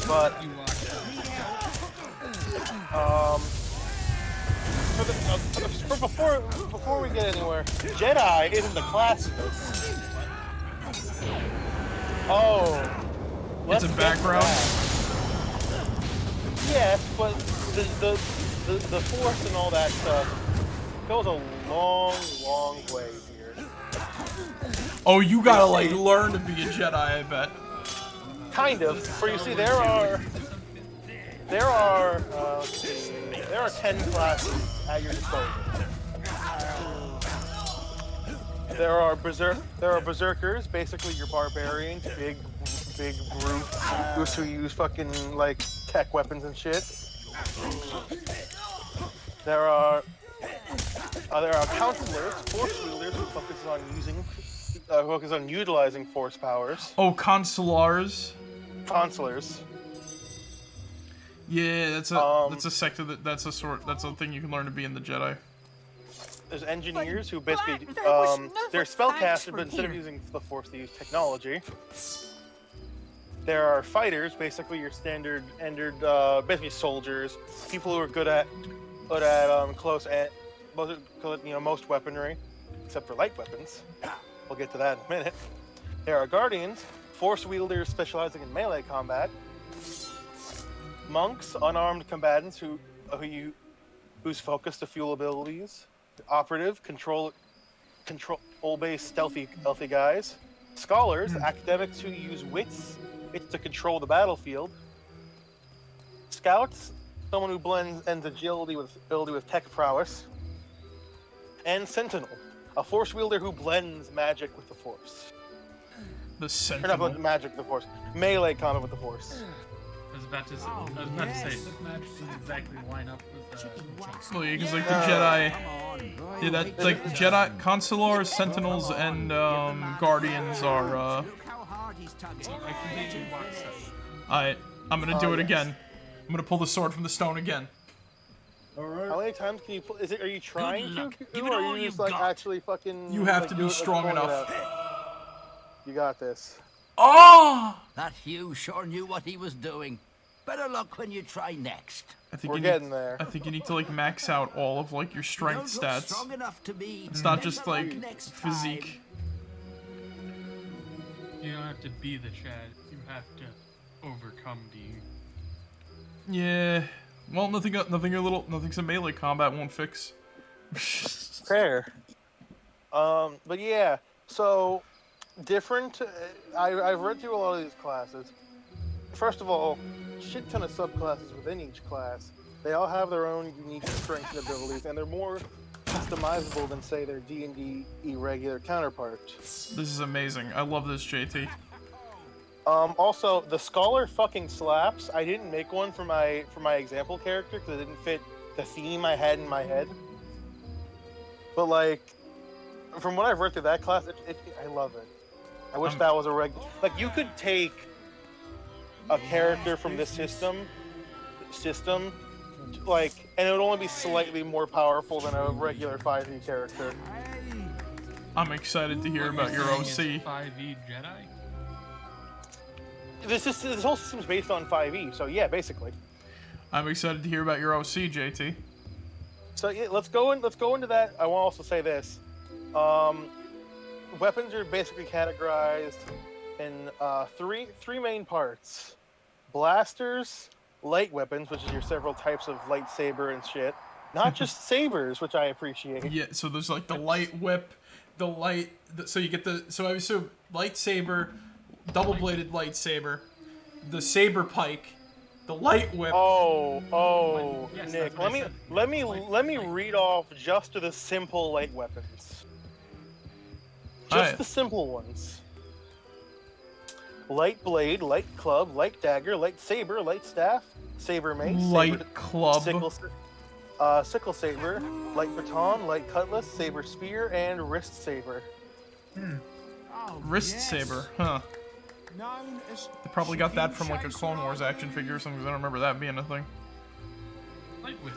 But before we get anywhere, Jedi isn't the class. Oh, It's a background. Yes, but the Force and all that stuff goes a long way here. Oh, you gotta like learn to be a Jedi, I bet. Kind of. For you see, there are 10 classes at your disposal. There are berserkers, basically your barbarians, big brutes who use fucking like tech weapons and shit. There are counselors, force wielders who focus on utilizing force powers. Oh, consulars. Consulars. Yeah, that's a sector that's a thing you can learn to be in the Jedi. There's engineers who basically they're spellcasters, but instead of using the Force, they use technology. There are fighters, basically your standard basically soldiers, people who are good at close and most weaponry, except for light weapons. We'll get to that in a minute. There are guardians, force wielders specializing in melee combat. Monks, unarmed combatants whose focus to fuel abilities. Operative, control-based stealthy guys. Scholars, academics who use wits to control the battlefield. Scouts, someone who blends agility with tech prowess. And Sentinel, a force wielder who blends magic with the Force. The Or Sentinel. not magic with the Force, melee combat with the Force. I was about to say, this match doesn't exactly line up with Well, yeah, because like the Jedi, yeah, that like Jedi consulars, sentinels, and guardians are. Alright, I'm gonna do it again. I'm gonna pull the sword from the stone again. Alright. How many times can you pull? Are you trying to? Or are you just like actually fucking? You have to be strong enough. You got this. Oh! That Hugh sure knew what he was doing. Better luck when you try next. I think We're you getting need, there. I think you need to like max out all of like your strength Don't look stats. strong enough to be. It's not just Better luck like next physique. You don't have to be the Chad. You have to overcome being. Yeah. Well, nothing some melee combat won't fix. Fair. But yeah, so different. I've read through a lot of these classes. First of all, shit ton of subclasses within each class. They all have their own unique strengths and abilities, and they're more customizable than, say, their D&D irregular counterpart. This is amazing. I love this, JT. Also, the Scholar fucking slaps. I didn't make one for my example character because it didn't fit the theme I had in my head. But like, from what I've read through that class, I love it. I wish that was a like you could take a character from this system, like, and it would only be slightly more powerful than a regular 5e character. I'm excited to hear about your OC. 5e Jedi? This whole system's based on 5e, so yeah, basically. I'm excited to hear about your OC, JT. So yeah, let's go into that. I want to also say this: weapons are basically categorized in three main parts: blasters, light weapons, which is your several types of lightsaber and shit. Not just sabers, which I appreciate. Yeah, so there's like the light whip, so you get so lightsaber, double-bladed lightsaber, the saber pike, the light whip. Oh, Yes, Nick, that's what let me read off just the simple light weapons. Just Alright. the simple ones. light blade, light club, light dagger, light saber, light staff, saber mace, Light club. Sickle saber, light baton, light cutlass, saber spear, and wrist saber. Wrist saber, huh? They probably got that from like a Clone Wars action figure or something, 'cause I don't remember that being a thing. Light whip.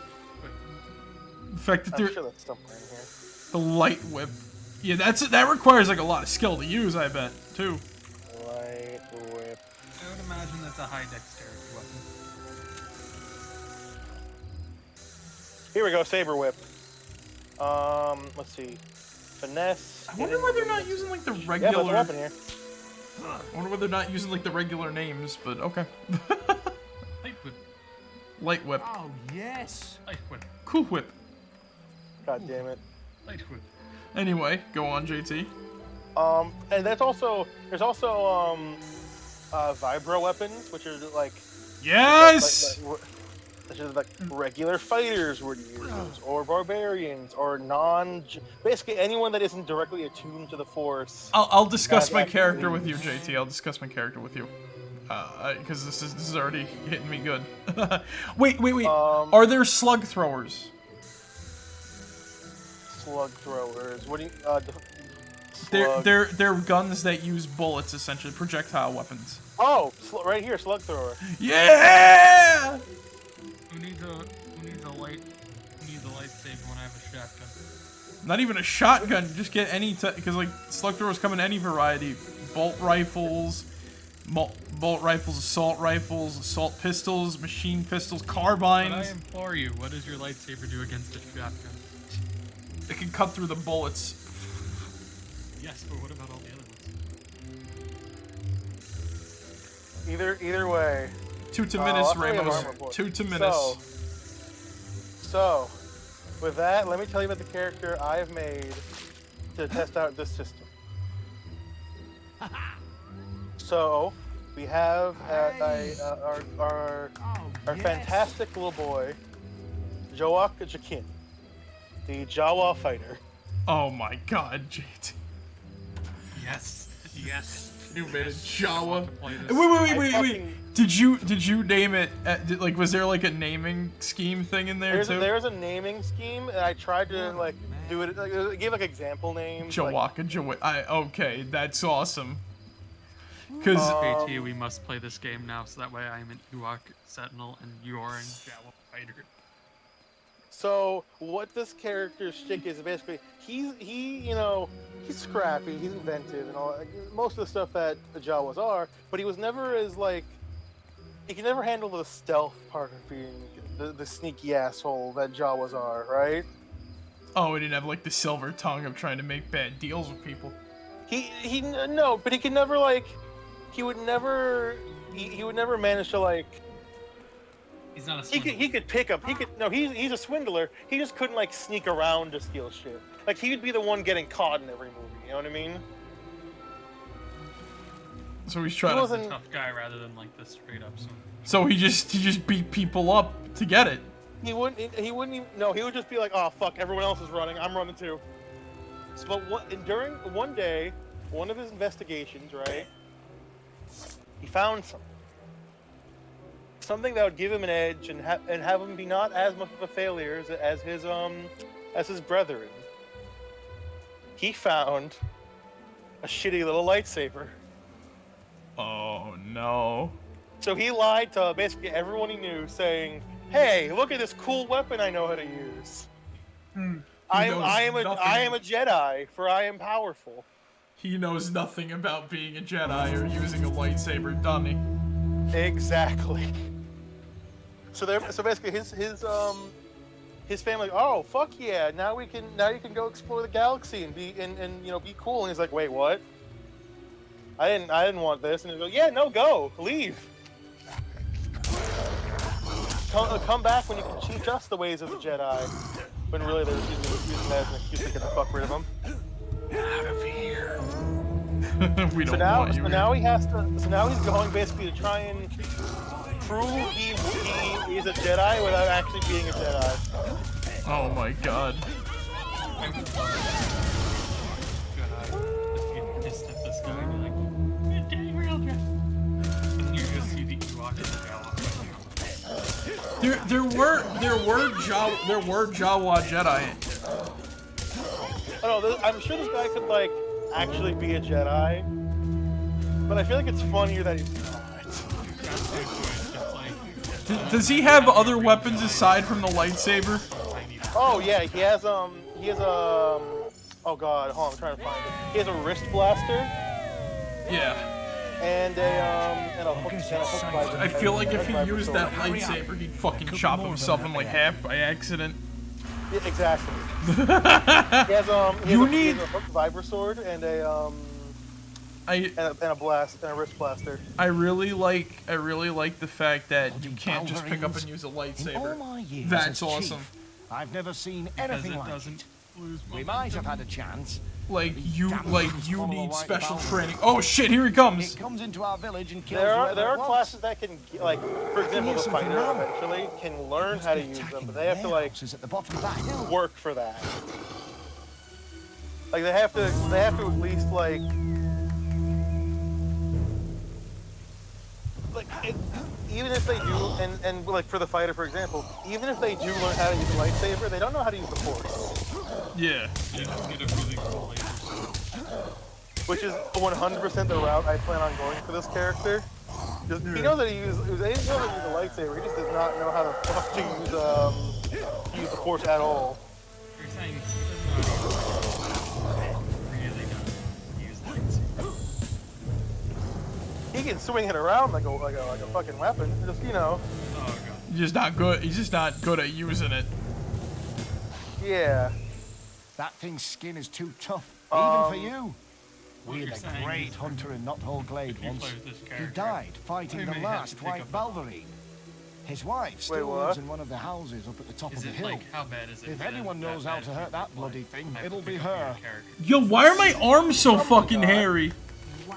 The fact that I'm they're sure that's somewhere in here. the light whip. Yeah, that requires like a lot of skill to use, I bet, too. Light whip. I would imagine that's a high dexterity weapon. Here we go, saber whip. Let's see. Finesse. I wonder why they're not using like the Yeah, regular. but weapon here. I wonder why they're not using like the regular names, but okay. Light whip. Light whip. Oh, yes. Light whip. Cool whip. God damn it. Light whip. Anyway, go on, JT. And there's also vibro weapons, which are like Yes. which is like regular fighters would use, or barbarians, or basically anyone that isn't directly attuned to the Force. I'll discuss my character with you, JT. I'll discuss my character with you, because this is already hitting me good. wait. Are there slug throwers? Slug throwers. What do you? They're guns that use bullets, essentially projectile weapons. Oh, right here, slug thrower. Yeah. Who needs a lightsaber when I have a shotgun? Not even a shotgun. Just get any because like slug throwers come in any variety. Bolt rifles, assault pistols, machine pistols, carbines. But I implore you, what does your lightsaber do against a shotgun? It can cut through the bullets. Yes, but what about all the other ones? Either way. Two to Minas, Ramos. Two to Minas. So, with that, let me tell you about the character I've made to test out this system. So, we have our fantastic little boy, Joak Jakin, the Jawa fighter. Oh my God, JT. Yes. You made a Jawa. Wait. Did you name it? Was there like a naming scheme thing in there too? There's a naming scheme, and I tried to like do it. Give like example names. Okay, that's awesome. Because JT, we must play this game now, so that way I am an Ewok Sentinel and you are a Jawa fighter. So what this character's shtick is basically he's scrappy, he's inventive, and all most of the stuff that the Jawas are, but he was never as like he can never handle the stealth part of being the sneaky asshole that Jawas are, right? Oh, he didn't have like the silver tongue of trying to make bad deals with people. No, but he could never like he would never manage to like. He's not a swindler. He could pick up. He's a swindler. He just couldn't like sneak around to steal shit. Like he would be the one getting caught in every movie. You know what I mean? So he's trying to be a tough guy rather than like the straight up. So he just beat people up to get it. He wouldn't even. No, he would just be like, oh fuck, everyone else is running. I'm running too. So, but during one day, one of his investigations, right? He found something that would give him an edge and have him be not as much of a failure as his brethren. He found a shitty little lightsaber. Oh no. So he lied to basically everyone he knew, saying, "Hey, look at this cool weapon I know how to use. I am a Jedi, for I am powerful." He knows nothing about being a Jedi or using a lightsaber, doesn't he? Exactly. So basically his family, oh fuck yeah, now you can go explore the galaxy and be cool. And he's like, wait, what? I didn't want this. And he goes, yeah, no, go, leave. Come back when you can teach us the ways of the Jedi. When really they're using that as an excuse to get the fuck rid of them. Out of here. We don't want you. So now he's going basically to try and prove he is a Jedi without actually being a Jedi. Oh my God. There were Jawa Jedi. Oh no, I'm sure this guy could like actually be a Jedi, but I feel like it's funnier that he's not. Does he have other weapons aside from the lightsaber? Oh yeah, he has oh god, hold on, I'm trying to find it. He has a wrist blaster. Yeah. And a hook visor. I feel like if he used that lightsaber, he'd fucking chop himself in like half by accident. Yeah, exactly. he has a hook vibra sword and a wrist blaster. I really like the fact that you can't just pick up and use a lightsaber. That's awesome. I've never seen anything like it. We might have had a chance. Like you need special training. Oh shit! Here he comes. It comes into our village and kills there are classes that can, like, for example, the fighter eventually can learn how to use them, but they have to like work for that. Like they have to at least like even if they do, and like for the fighter, for example, even if they do learn how to use a lightsaber, they don't know how to use the Force. Yeah. Which is 100% the route I plan on going for this character. He knows that he knows how to use a lightsaber. He just does not know how to fuck to use the Force at all. You're saying really know use lightsaber. He can swing it around like a fucking weapon. Just Oh god. He's just not good. He's just not good at using it. Yeah. That thing's skin is too tough, even for you. We had a great hunter in Knothole Glade once. He died fighting the last white Balverine. His wife still lives in one of the houses up at the top of the hill. Like, how bad is it? If anyone knows how to hurt that bloody thing, it'll be her. Yo, why are my arms so fucking hairy? Wow.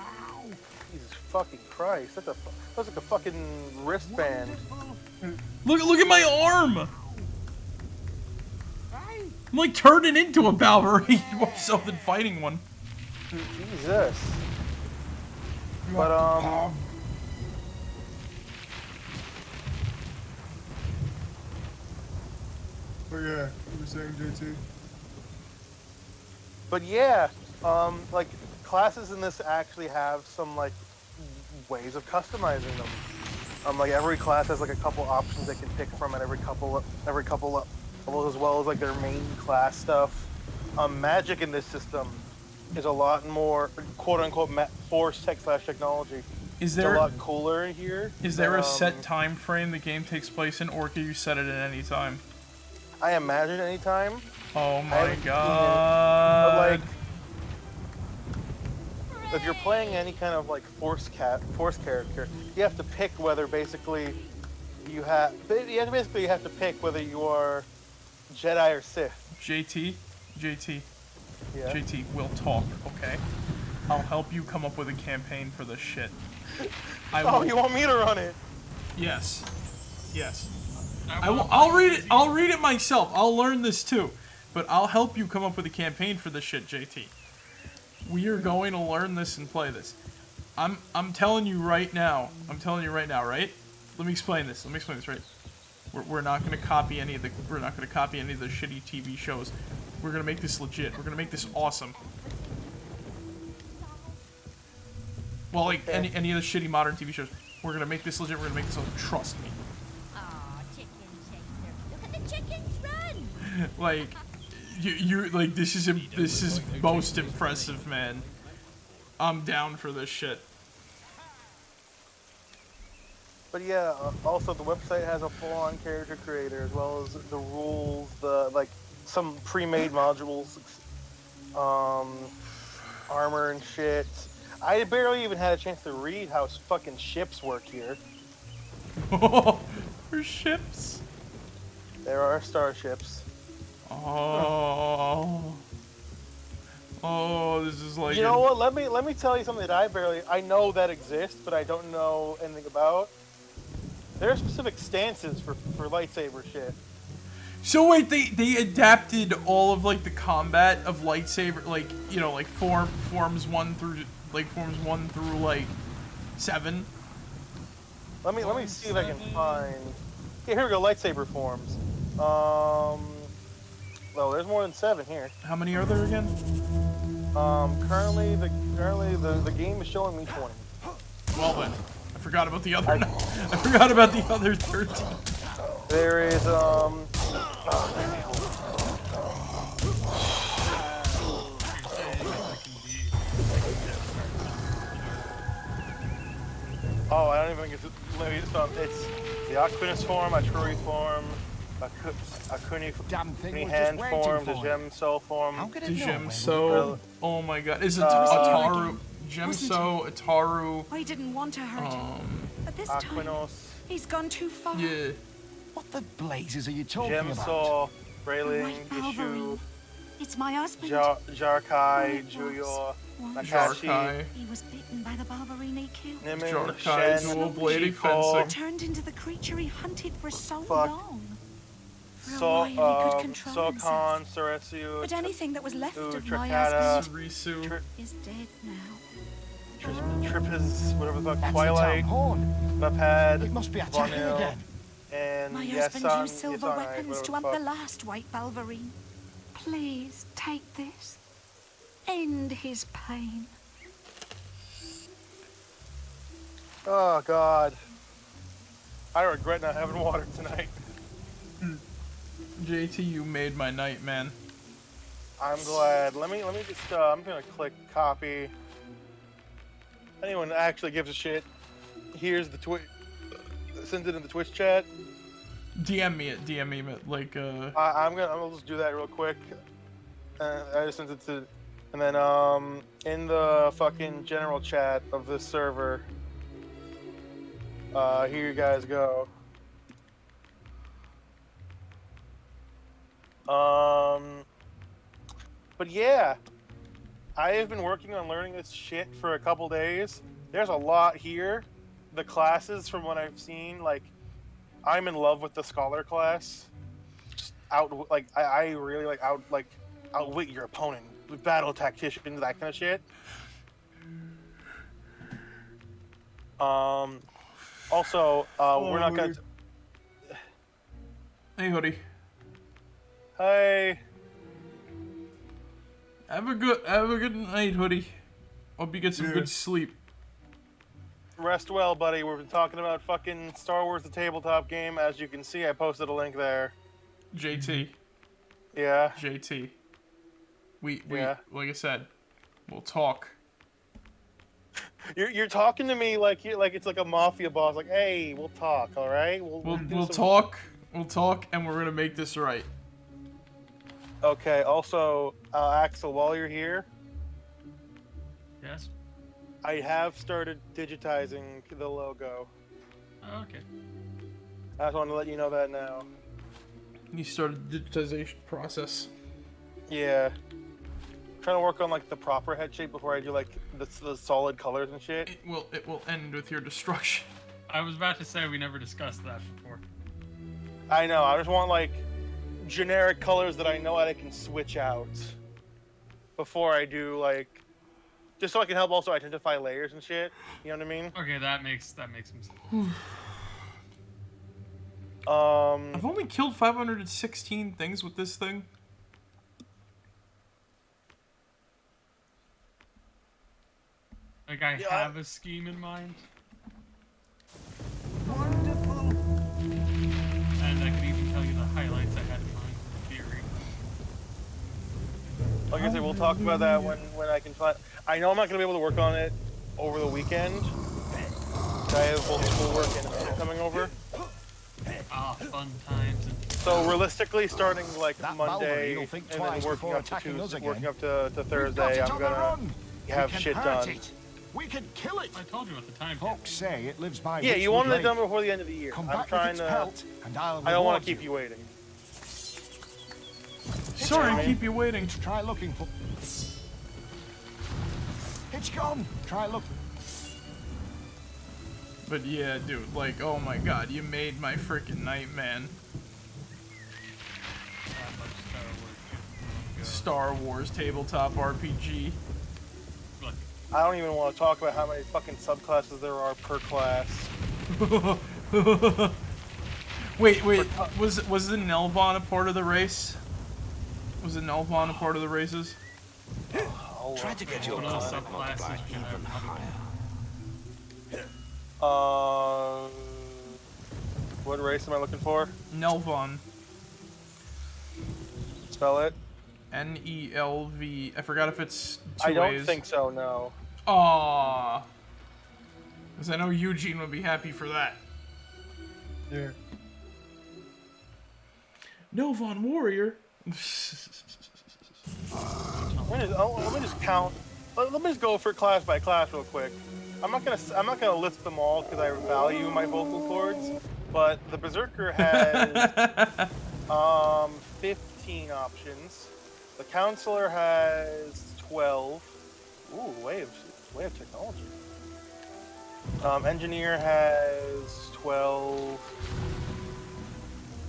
Jesus fucking Christ. That's like a fucking wristband. Look at my arm. I'm like turning into a Balverine or something fighting one. Jesus. But yeah, you were saying, JT? But yeah, like classes in this actually have some like ways of customizing them. Like every class has like a couple options they can pick from at every couple levels, as well as like their main class stuff. Magic in this system is a lot more quote-unquote Force tech/technology. Is there a lot cooler in here? Is there a set time frame the game takes place in, or can you set it at any time? I imagine any time. Oh my god! But like, if you're playing any kind of like Force character, you have to pick whether basically you have to pick whether you are Jedi or Sith. JT. Yeah. JT, we'll talk, okay? I'll help you come up with a campaign for this shit. You want me to run it? Yes. I'll read it. I'll read it myself. I'll learn this too, but I'll help you come up with a campaign for this shit, JT. We are going to learn this and play this. I'm telling you right now. Right? Let me explain this. Right? We're not going to copy any of the shitty TV shows. We're going to make this legit. We're going to make this awesome. Well, like any of the shitty modern TV shows. We're going to make this legit. We're going to make this awesome. Trust me. Aw, chicken chaser. Look at the chickens run! Like, you like this is most impressive, man. I'm down for this shit. But yeah, also the website has a full-on character creator, as well as the rules, some pre-made modules, armor and shit. I barely even had a chance to read how fucking ships work here. For ships? There are starships. Oh, this is like. You know what? Let me tell you something that I know that exists, but I don't know anything about. There are specific stances for lightsaber shit. So wait, they adapted all of like the combat of lightsaber, like forms 1 through 7. Let me see if I can find. Yeah, here we go. Lightsaber forms. Oh, there's more than 7 here. How many are there again? Currently the game is showing me 20. Well then, I forgot about the other. I forgot about the other 13. There is Oh, I don't even get to. It's the Aquinus form, Atruri form, Akuni hand form, the Gemso form. The Gemso. Oh my god. Is it Ataru? Gemso, Ataru. I didn't want to hurt him. But this time, he's gone too far. Yeah. What the blazes are you talking Gemso, about? Railing, Gishu, It's my husband. Jarkai, Juyo, Nakashi. He was bitten by the Balverine he killed. Nimin, Jarkai, Shen, dual-bladed Chico. fencing. Turned into the creature he hunted for so Fuck. long. For a while he could control Sokan, himself. Suretsu, But anything that was left of my Trakata, husband Risu. is dead now. Tripiz, whatever the fuck, That's Twilight, the town horn. Mapad, It must be attacking Vonil, again. and My husband Yasan, used silver Yasanai, weapons whatever to the hunt fuck. the last white Balverine. Please take this. End his pain. Oh god. I regret not having water tonight. JT, you made my night, man. I'm glad. Let me just I'm gonna click copy. Anyone actually gives a shit, here's the Twitch. Send it in the Twitch chat. DM me it, like, I'll just do that real quick. I just sent it to, and then in the fucking general chat of this server. Here you guys go. But yeah, I have been working on learning this shit for a couple days. There's a lot here. The classes, from what I've seen, like, I'm in love with the scholar class. Just I really like outwit your opponent, battle tactician, that kind of shit. Also, we're not gonna. Hey, Hoodie. Hey. Have a good night, Hoodie. Hope you get some good sleep. Rest well, buddy. We've been talking about fucking Star Wars: The Tabletop Game. As you can see, I posted a link there. JT. Yeah. JT. We Yeah. like I said, we'll talk. You're talking to me like it's like a mafia boss. Like, hey, we'll talk, all right? We'll talk. We'll talk, and we're gonna make this right. Okay. Also, Axel, while you're here, Yes. I have started digitizing the logo. Oh, okay. I just wanted to let you know that now. You started the digitization process. Yeah. Trying to work on like the proper head shape before I do like the solid colors and shit. It will end with your destruction. I was about to say we never discussed that before. I know. I just want like generic colors that I know that I can switch out before I do like, just so I can help also identify layers and shit. You know what I mean? Okay, that makes sense. I've only killed 516 things with this thing. Like I have a scheme in mind. Wonderful. And I can even tell you the highlights I had in mind in theory. Like I said, we'll talk about that when I can find. I know I'm not gonna be able to work on it over the weekend. I have both schoolwork and Amanda coming over. Ah, fun times. So realistically, starting like That Monday Balverine will and think then twice working before up to attacking us Tuesday, again. working up to We've got Thursday, it I'm on the gonna run. have We can shit hurt done. it. We can kill it. I told you at the time. Folks say it lives by Yeah, you Witchwood wanted it Lake. done before the end of the year. Come I'm back trying with to. its pelt, and I'll I don't want reward to keep you waiting. Sorry, Okay. keep you waiting. Try looking for. It's gone. Try look. But yeah, dude, like, oh my god, you made my freaking night, man. Star Wars tabletop RPG. I don't even want to talk about how many fucking subclasses there are per class. Wait, was the Nelvon a part of the race? Was the Nelvon a part of the races? Try to get your power multiplied even higher. What race am I looking for? Nelvon. Spell it. N-E-L-V. I forgot if it's two I don't A's. think so, no. Aww. Because I know Eugene would be happy for that. Yeah. Nelvon Warrior. Let me just count. Let me just go for class by class real quick. I'm not gonna list them all because I value my vocal cords. But the Berserker has 15 options. The Counselor has 12. Ooh, way of technology. Engineer has 12.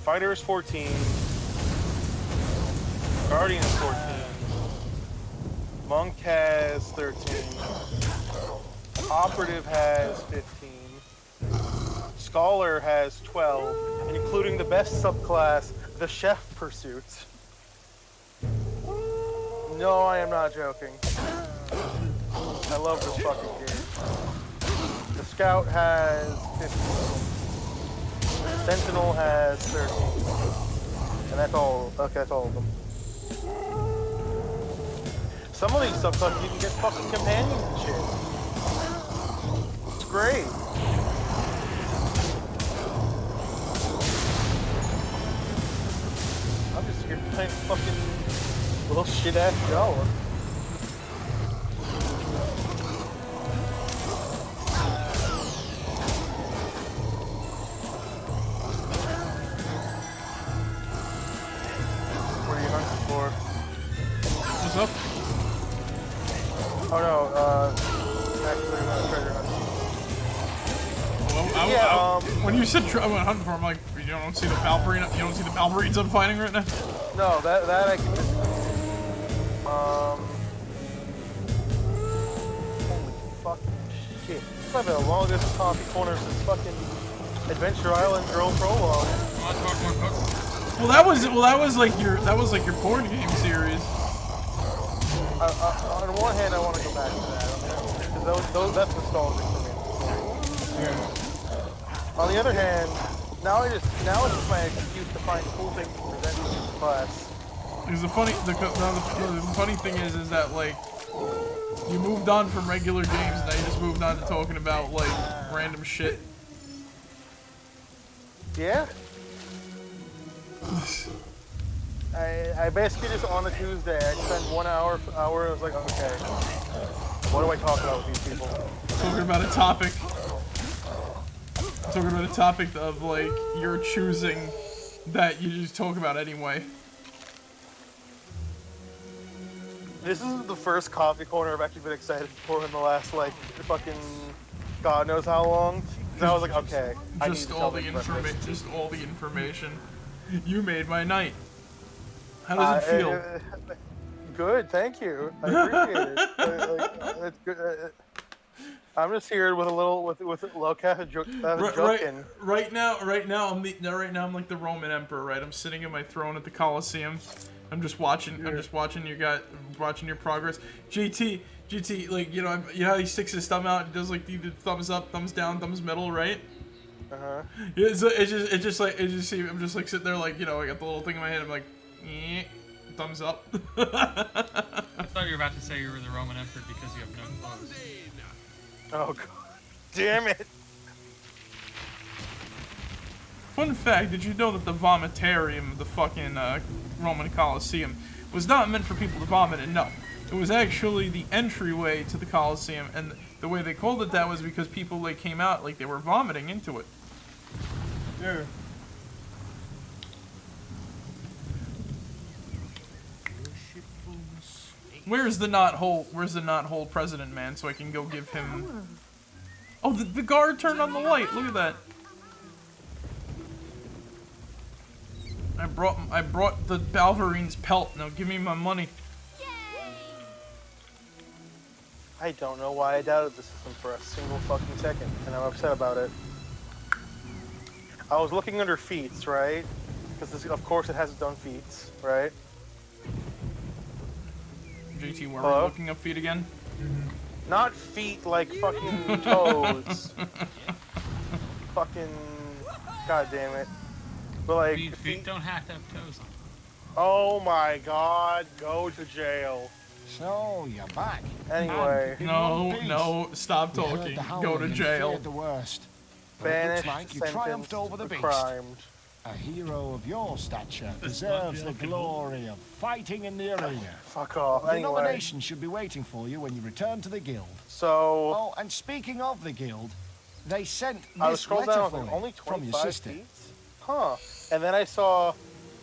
Fighter is 14. Guardian is 14. Monk has 13. Operative has 15. Scholar has 12, and including the best subclass, the Chef Pursuits. No, I am not joking. I love this fucking game. The Scout has 15. The Sentinel has 13. And that's all. Okay, that's all of them. Some of these subclasses you can get fucking companions and shit. It's great. I'm just here playing fucking little shit ass Jawa. What are you hunting for? What's up? Oh no, actually I'm not treasure hunting. When you said I went hunting for him, like, you don't see the Balverines I'm fighting right now? No, that I can just... Holy fucking shit. It's probably the longest coffee corner since fucking Adventure Island Girl Prologue. Well, that was like your porn game series. On one hand, I want to go back to that. Because that's nostalgic for me. Yeah. On the other hand, now it's just my excuse to find cool things to present to the class. Because the funny thing is that like you moved on from regular games, now you just moved on to talking about like random shit. Yeah. I basically just on a Tuesday I spent 1 hour. I was like, okay, what do I talk about with these people? Talking about a topic. Talking about a topic of like you're choosing that you just talk about anyway. This is the first coffee corner I've actually been excited for in the last like fucking God knows how long. And I was like, okay, I need to tell them just all the information. You made my night. How does it feel? Good, thank you. I appreciate it. It's good. I'm just here with a little joking. Right now I'm like the Roman emperor, right? I'm sitting in my throne at the Colosseum. I'm just watching your progress. GT, like you know how he sticks his thumb out and does like the thumbs up, thumbs down, thumbs middle, right? Uh-huh. I'm just sitting there like, you know, I got the little thing in my head, I'm like, thumbs up. I thought you were about to say you were the Roman Emperor because you have no clothes. Oh god. Damn it. Fun fact, did you know that the vomitarium of the fucking Roman Colosseum was not meant for people to vomit in? No. It was actually the entryway to the Colosseum, and the way they called it that was because people like came out like they were vomiting into it. Yeah. Where's the not whole president man so I can go give him... Oh, the guard turned on the light. Look at that. I brought the Balverines pelt. Now give me my money. I don't know why I doubted the system for a single fucking second, and I'm upset about it. I was looking under feats, right? Because of course it hasn't done feats, right? JT, where are you looking up feet again? Not feet like fucking toes. Fucking, god damn it. But like feet don't have to have toes on. Oh my god, go to jail. So you're back. Anyway. No, stop talking. Go to jail. The worst. Banished, like you triumphed over the beast. Crimed. A hero of your stature deserves the glory of fighting in the arena. Fuck off. The Anyway. nomination should be waiting for you when you return to the guild. So. Oh, and speaking of the guild, they sent I was this scrolled letter down for with you only from your 25 sister. feet. Huh. And then I saw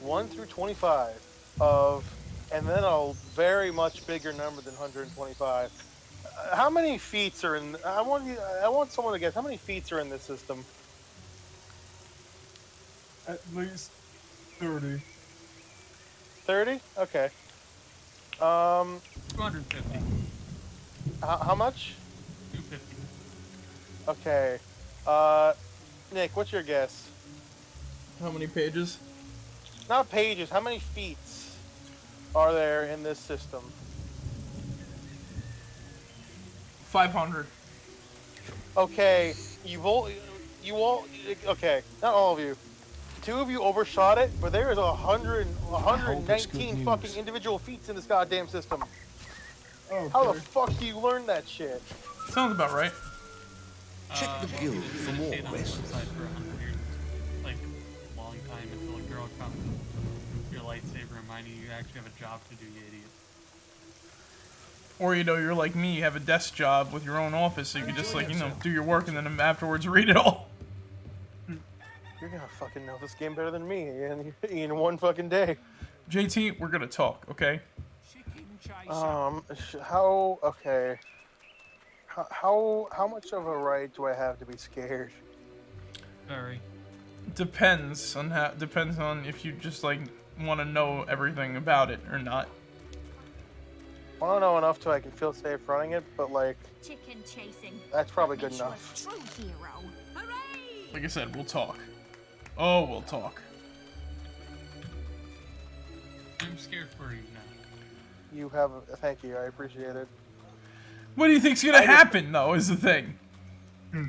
1 through 25 of, and then a very much bigger number than 125. How many feats are in? I want someone to guess how many feats are in this system. At least 30. 30? Okay. 250. How much? 250. Okay. Nick, what's your guess? How many pages? Not pages. How many feats are there in this system? 500. Okay, you all, okay, not all of you. 2 of you overshot it, but there is 119 fucking individual feats in this goddamn system. Okay. How the fuck do you learn that shit? Sounds about right. Check the guild for more quests. For a long time until a girl comes with your lightsaber reminding you actually have a job to do, you idiot. Or, you're like me, you have a desk job with your own office, so you can just, do your work and then afterwards read it all. You're gonna fucking know this game better than me in one fucking day. JT, we're gonna talk, okay? Okay. How much of a right do I have to be scared? Very. Depends on if you just, want to know everything about it or not. I don't know enough so I can feel safe running it, but chicken chasing. That's probably good enough. True hero. Hooray! Like I said, we'll talk. Oh, we'll talk. I'm scared for you now. You have thank you, I appreciate it. What do you think's gonna happen, though, is the thing?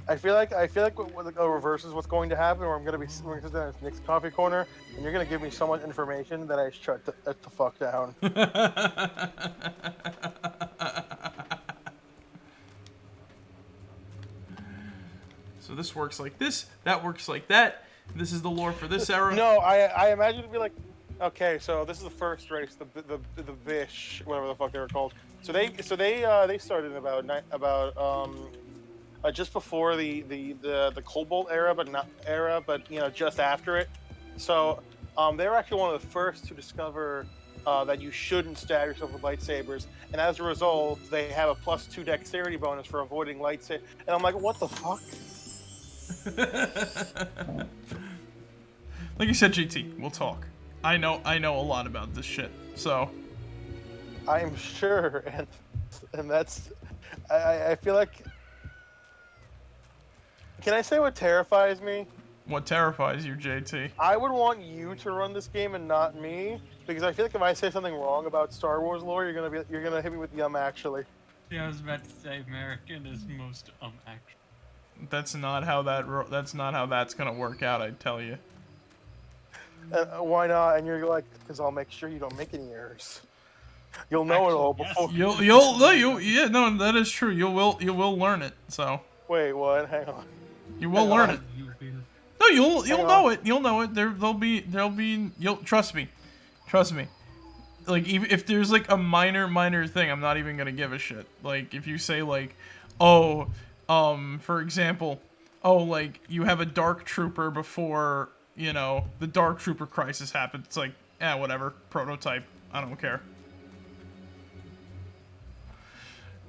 I feel like what reverses what's going to happen, where we're gonna sit down at Nick's coffee corner, and you're gonna give me so much information that I shut the fuck down. So this works like this, that works like that. This is the lore for this era. No, I imagine it'd be like, okay, so this is the first race, the Bish, whatever the fuck they were called. So they started in about just before the Cobalt era, but just after it. So they were actually one of the first to discover that you shouldn't stab yourself with lightsabers, and as a result, they have a +2 dexterity bonus for avoiding lightsaber. And I'm like, what the fuck? Like you said, GT, we'll talk. I know a lot about this shit, so. I'm sure, and that's, I feel like. Can I say what terrifies me? What terrifies you, JT? I would want you to run this game and not me, because I feel like if I say something wrong about Star Wars lore, you're gonna hit me with the actually. Yeah, I was about to say American is most actually. That's not how that's gonna work out, I tell you. Why not? And you're like, because I'll make sure you don't make any errors. You'll know it all before. No, that is true. You will learn it. So. Wait, what? Hang on. You will learn it. No, you'll know it. You'll know it. There'll be. You'll trust me. Trust me. Like if there's like a minor thing, I'm not even gonna give a shit. Like if you say like, oh, for example, oh, like you have a Dark Trooper before the Dark Trooper crisis happened. It's like, whatever, prototype. I don't care.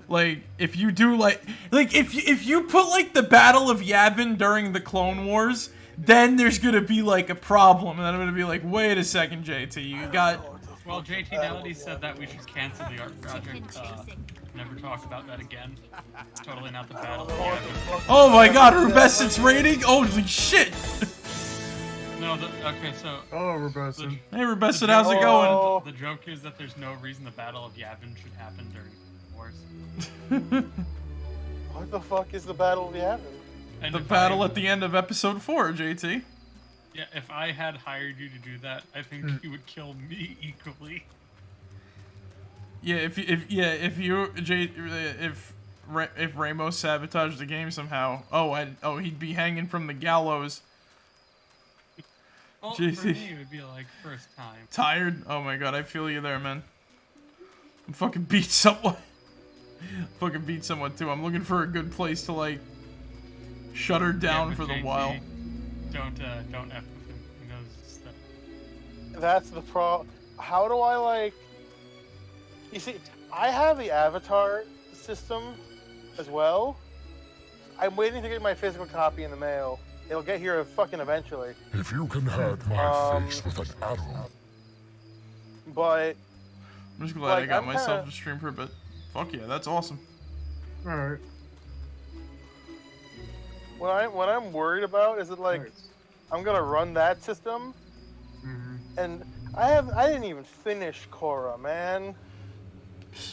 Like if you do like if you put like the Battle of Yavin during the Clone Wars, then there's gonna be like a problem, and then I'm gonna be like, wait a second, JT, you got. Well, JT, now that he said that, we should cancel the art project. Never talk about that again. It's totally not the Battle of Yavin. Oh my God, Rubescent's rating! Holy shit! No, okay, so... Oh, Rebesson. Hey, Rebesson, how's it going? The joke is that there's no reason the Battle of Yavin should happen during wars. What the fuck is the Battle of Yavin? The battle at the end of episode 4, JT. Yeah, if I had hired you to do that, I think you would kill me equally. Yeah, if Ramos sabotaged the game somehow, he'd be hanging from the gallows. Well, for me, it would be like first time. Tired? Oh my god, I feel you there, man. I'm fucking beat someone. Fucking beat someone too. I'm looking for a good place to like shut her down for the while. Don't F with him. He knows his stuff. That's the problem. How do I like? You see, I have the avatar system as well. I'm waiting to get my physical copy in the mail. It'll get here fucking eventually. If you can hurt my face with an arrow. But I'm just glad I got myself to stream for a bit. Fuck yeah, that's awesome. Alright. What I'm worried about is that like I'm gonna run that system, and I didn't even finish Korra, man.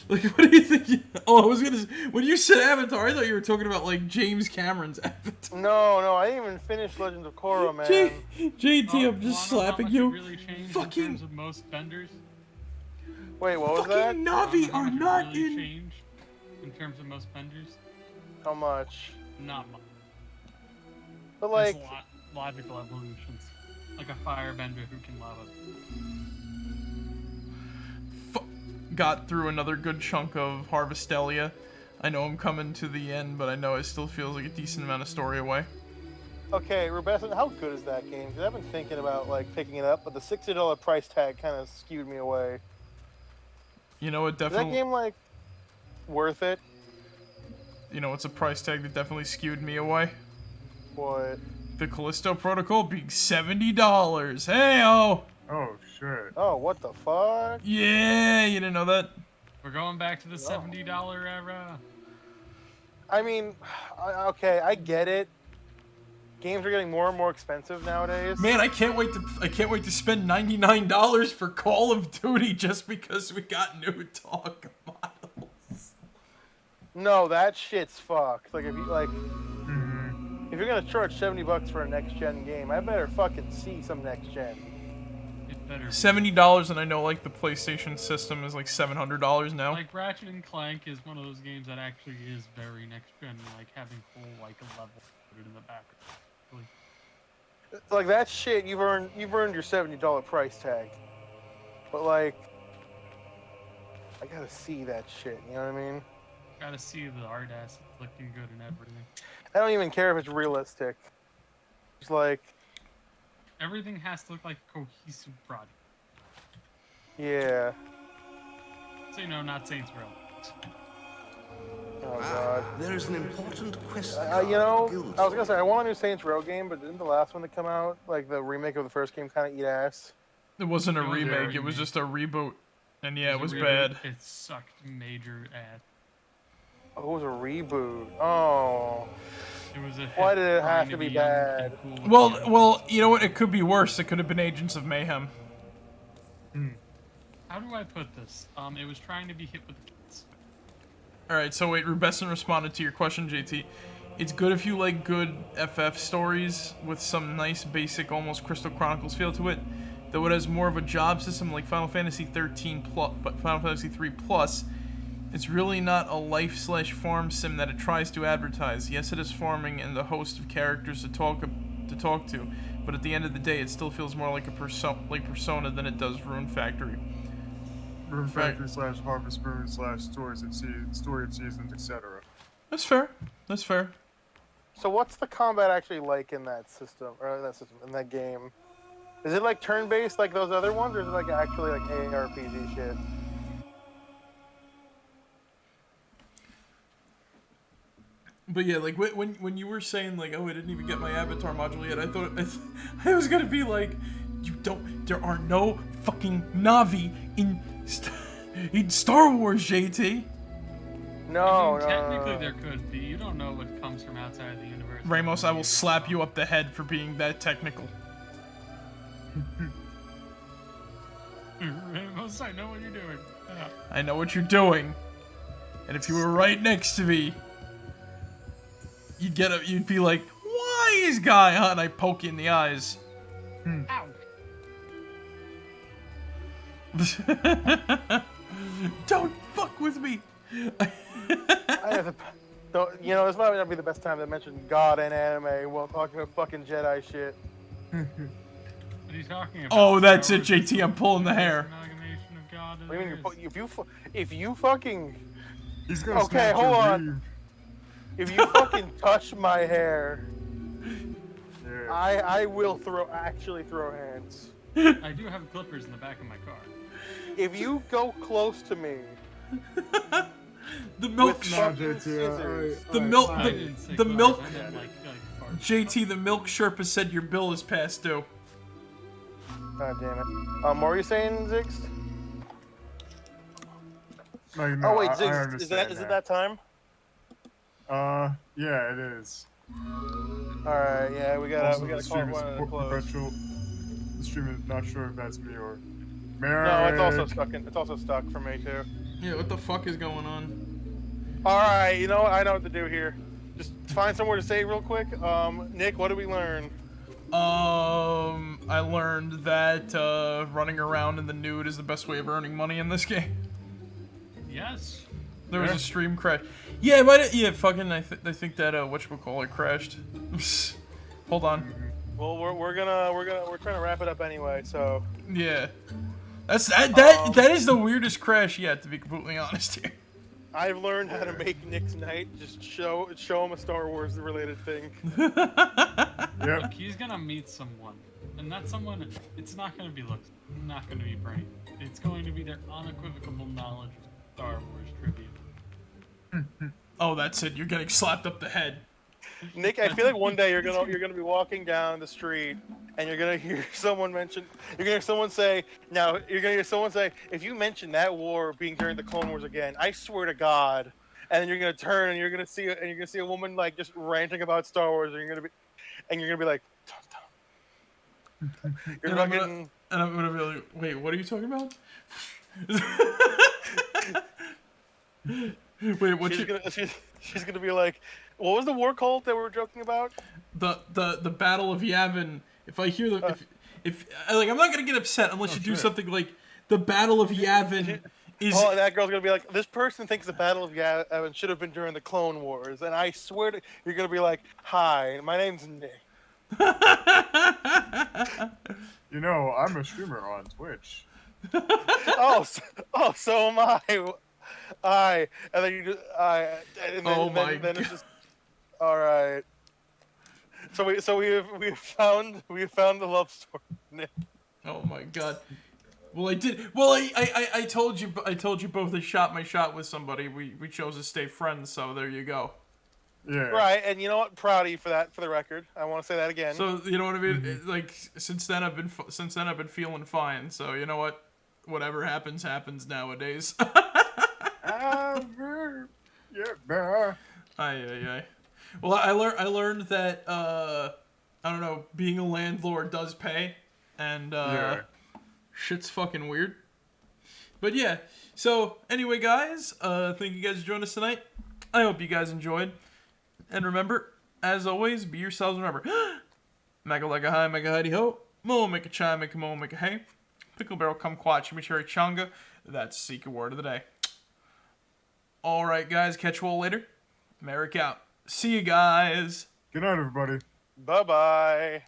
Like, what do you think? Oh, I was gonna. When you said Avatar, I thought you were talking about like James Cameron's Avatar. No, I didn't even finish Legends of Korra, man. JT, I'm just slapping you. Really fucking. In terms of most vendors. Wait, what was that? Fucking Navi are not really in. Changed in terms of most vendors. How much? Not much. But like logical evolutions, like a firebender who can lava. Got through another good chunk of Harvestelia. I know I'm coming to the end, but I know it still feels like a decent amount of story away. Okay, Rebecca, how good is that game? Because I've been thinking about like picking it up, but the $60 price tag kind of skewed me away. You know, it definitely. Is that game like worth it? You know, it's a price tag that definitely skewed me away. What? The Callisto Protocol being $70. Hey-oh! Oh, shit. Oh, what the fuck? Yeah, you didn't know that? We're going back to the $70 era. I mean, okay, I get it. Games are getting more and more expensive nowadays. Man, I can't wait to spend $99 for Call of Duty just because we got new dog models. No, that shit's fucked. Like if you like if you're gonna charge $70 for a next gen game, I better fucking see some next gen. $70, and I know like the PlayStation system is like $700 now. Like Ratchet and Clank is one of those games that actually is very next gen, like having full like a level in the back. Really. Like that shit, you've earned your $70 price tag. But like, I gotta see that shit. You know what I mean? Gotta see the art assets looking good and everything. I don't even care if it's realistic. It's like. Everything has to look like a cohesive project. Yeah. So, you know, not Saints Row. Oh, God. There's an important question. You know, I was gonna say, I want a new Saints Row game, but didn't the last one that come out, like the remake of the first game, kind of eat ass? It wasn't a remake, it was just a reboot. And yeah, it was bad. It sucked major ass. Oh, it was a reboot. Oh. It was a Why did it have to be bad? Cool well, you know what? It could be worse. It could have been Agents of Mayhem. How do I put this? It was trying to be hit with the kids. Alright, so wait, Rubesson responded to your question, JT. It's good if you like good FF stories with some nice, basic, almost Crystal Chronicles feel to it. Though it has more of a job system like Final Fantasy 13 plus, but Final Fantasy 3 plus. It's really not a life/farm sim that it tries to advertise. Yes, it is farming and the host of characters to talk to, but at the end of the day, it still feels more like a Persona than it does Rune Factory. Rune Factory / Harvest Moon / Story of Seasons, etc. That's fair. That's fair. So what's the combat actually like in that system, in that game? Is it like turn-based like those other ones, or is it like actually like ARPG shit? But yeah, like when you were saying like, oh, I didn't even get my avatar module yet, I thought I was gonna be like, there are no fucking Navi in Star Wars, JT. No, technically there could be. You don't know what comes from outside of the universe. Ramos, I will slap you up the head for being that technical. Ramos, I know what you're doing. Yeah. I know what you're doing. And if you were right next to me, you'd be like, wise guy, huh? And I poke you in the eyes. Ow. Don't fuck with me. You know, this might not be the best time to mention God and anime while talking about fucking Jedi shit. What are you talking about? Oh, that's it, JT. I'm pulling the hair. Amalgamation of God and What do you mean? Earth. If you fucking. He's gonna Okay, snatch hold your on. weave. If you fucking touch my hair, Yeah. I will actually throw hands. I do have clippers in the back of my car. If you go close to me, the milk. with fucking scissors, The milk. I didn't say The clippers, milk. I meant like bars. JT, the milk Sherpa said your bill is past due. God damn it. What were you saying, Ziggs? No, Oh wait, I Ziggs, is it that time? Yeah, it is. Alright, yeah, we gotta The call stream it is one of the close. perpetual. The stream is not sure if that's me or. No, it's also stuck. It's also stuck for me too. Yeah, what the fuck is going on? Alright, you know what? I know what to do here. Just find somewhere to save real quick. Nick, what did we learn? I learned that running around in the nude is the best way of earning money in this game. Yes. There was a stream crash. Yeah, but yeah, fucking. I think that whatchamacallit crashed. Hold on. Well, we're trying to wrap it up anyway. So Yeah, that is the weirdest crash yet, to be completely honest here. I've learned how to make Nick's night. Just show him a Star Wars related thing. Look, he's gonna meet someone, and that someone, it's not gonna be looks, not gonna be brain. It's going to be their unequivocal knowledge of Star Wars trivia. Oh, that's it. You're getting slapped up the head. Nick, I feel like one day you're gonna be walking down the street and you're gonna hear someone mention. You're gonna hear someone say. Now you're gonna hear someone say, "If you mention that war being during the Clone Wars again, I swear to God." And then you're gonna turn and you're gonna see a woman like just ranting about Star Wars, and you're gonna be like, You're fucking. And I'm gonna be like, wait, what are you talking about? Wait, what? She's gonna be like, what was the war cult that we were joking about? The Battle of Yavin. If I hear the if like, I'm not gonna get upset unless you do something like the Battle of Yavin is. Oh, that girl's gonna be like, this person thinks the Battle of Yavin should have been during the Clone Wars, and I swear to you're gonna be like, hi, my name's Nick. You know, I'm a streamer on Twitch. So am I. And then you just, then it's just, all right. So we found the love story, Nick. Oh my God. Well, I did. Well, I told you both I shot my shot with somebody. We chose to stay friends, so there you go. Yeah. Right, and you know what? Proud of you for that. For the record, I want to say that again. So you know what I mean? Like since then I've been feeling fine. So you know what? Whatever happens nowadays. Yeah. Aye. Well, I learned that I don't know, being a landlord does pay, and shit's fucking weird. But yeah. So anyway, guys, thank you guys for joining us tonight. I hope you guys enjoyed. And remember, as always, be yourselves. Remember, mega like a high, mega hidey ho, mo make a chai, make a mo, make a hey, pickle barrel kumquat, chimichurri changa. That's the secret word of the day. All right, guys, catch you all later. Marek out. See you guys. Good night, everybody. Bye-bye.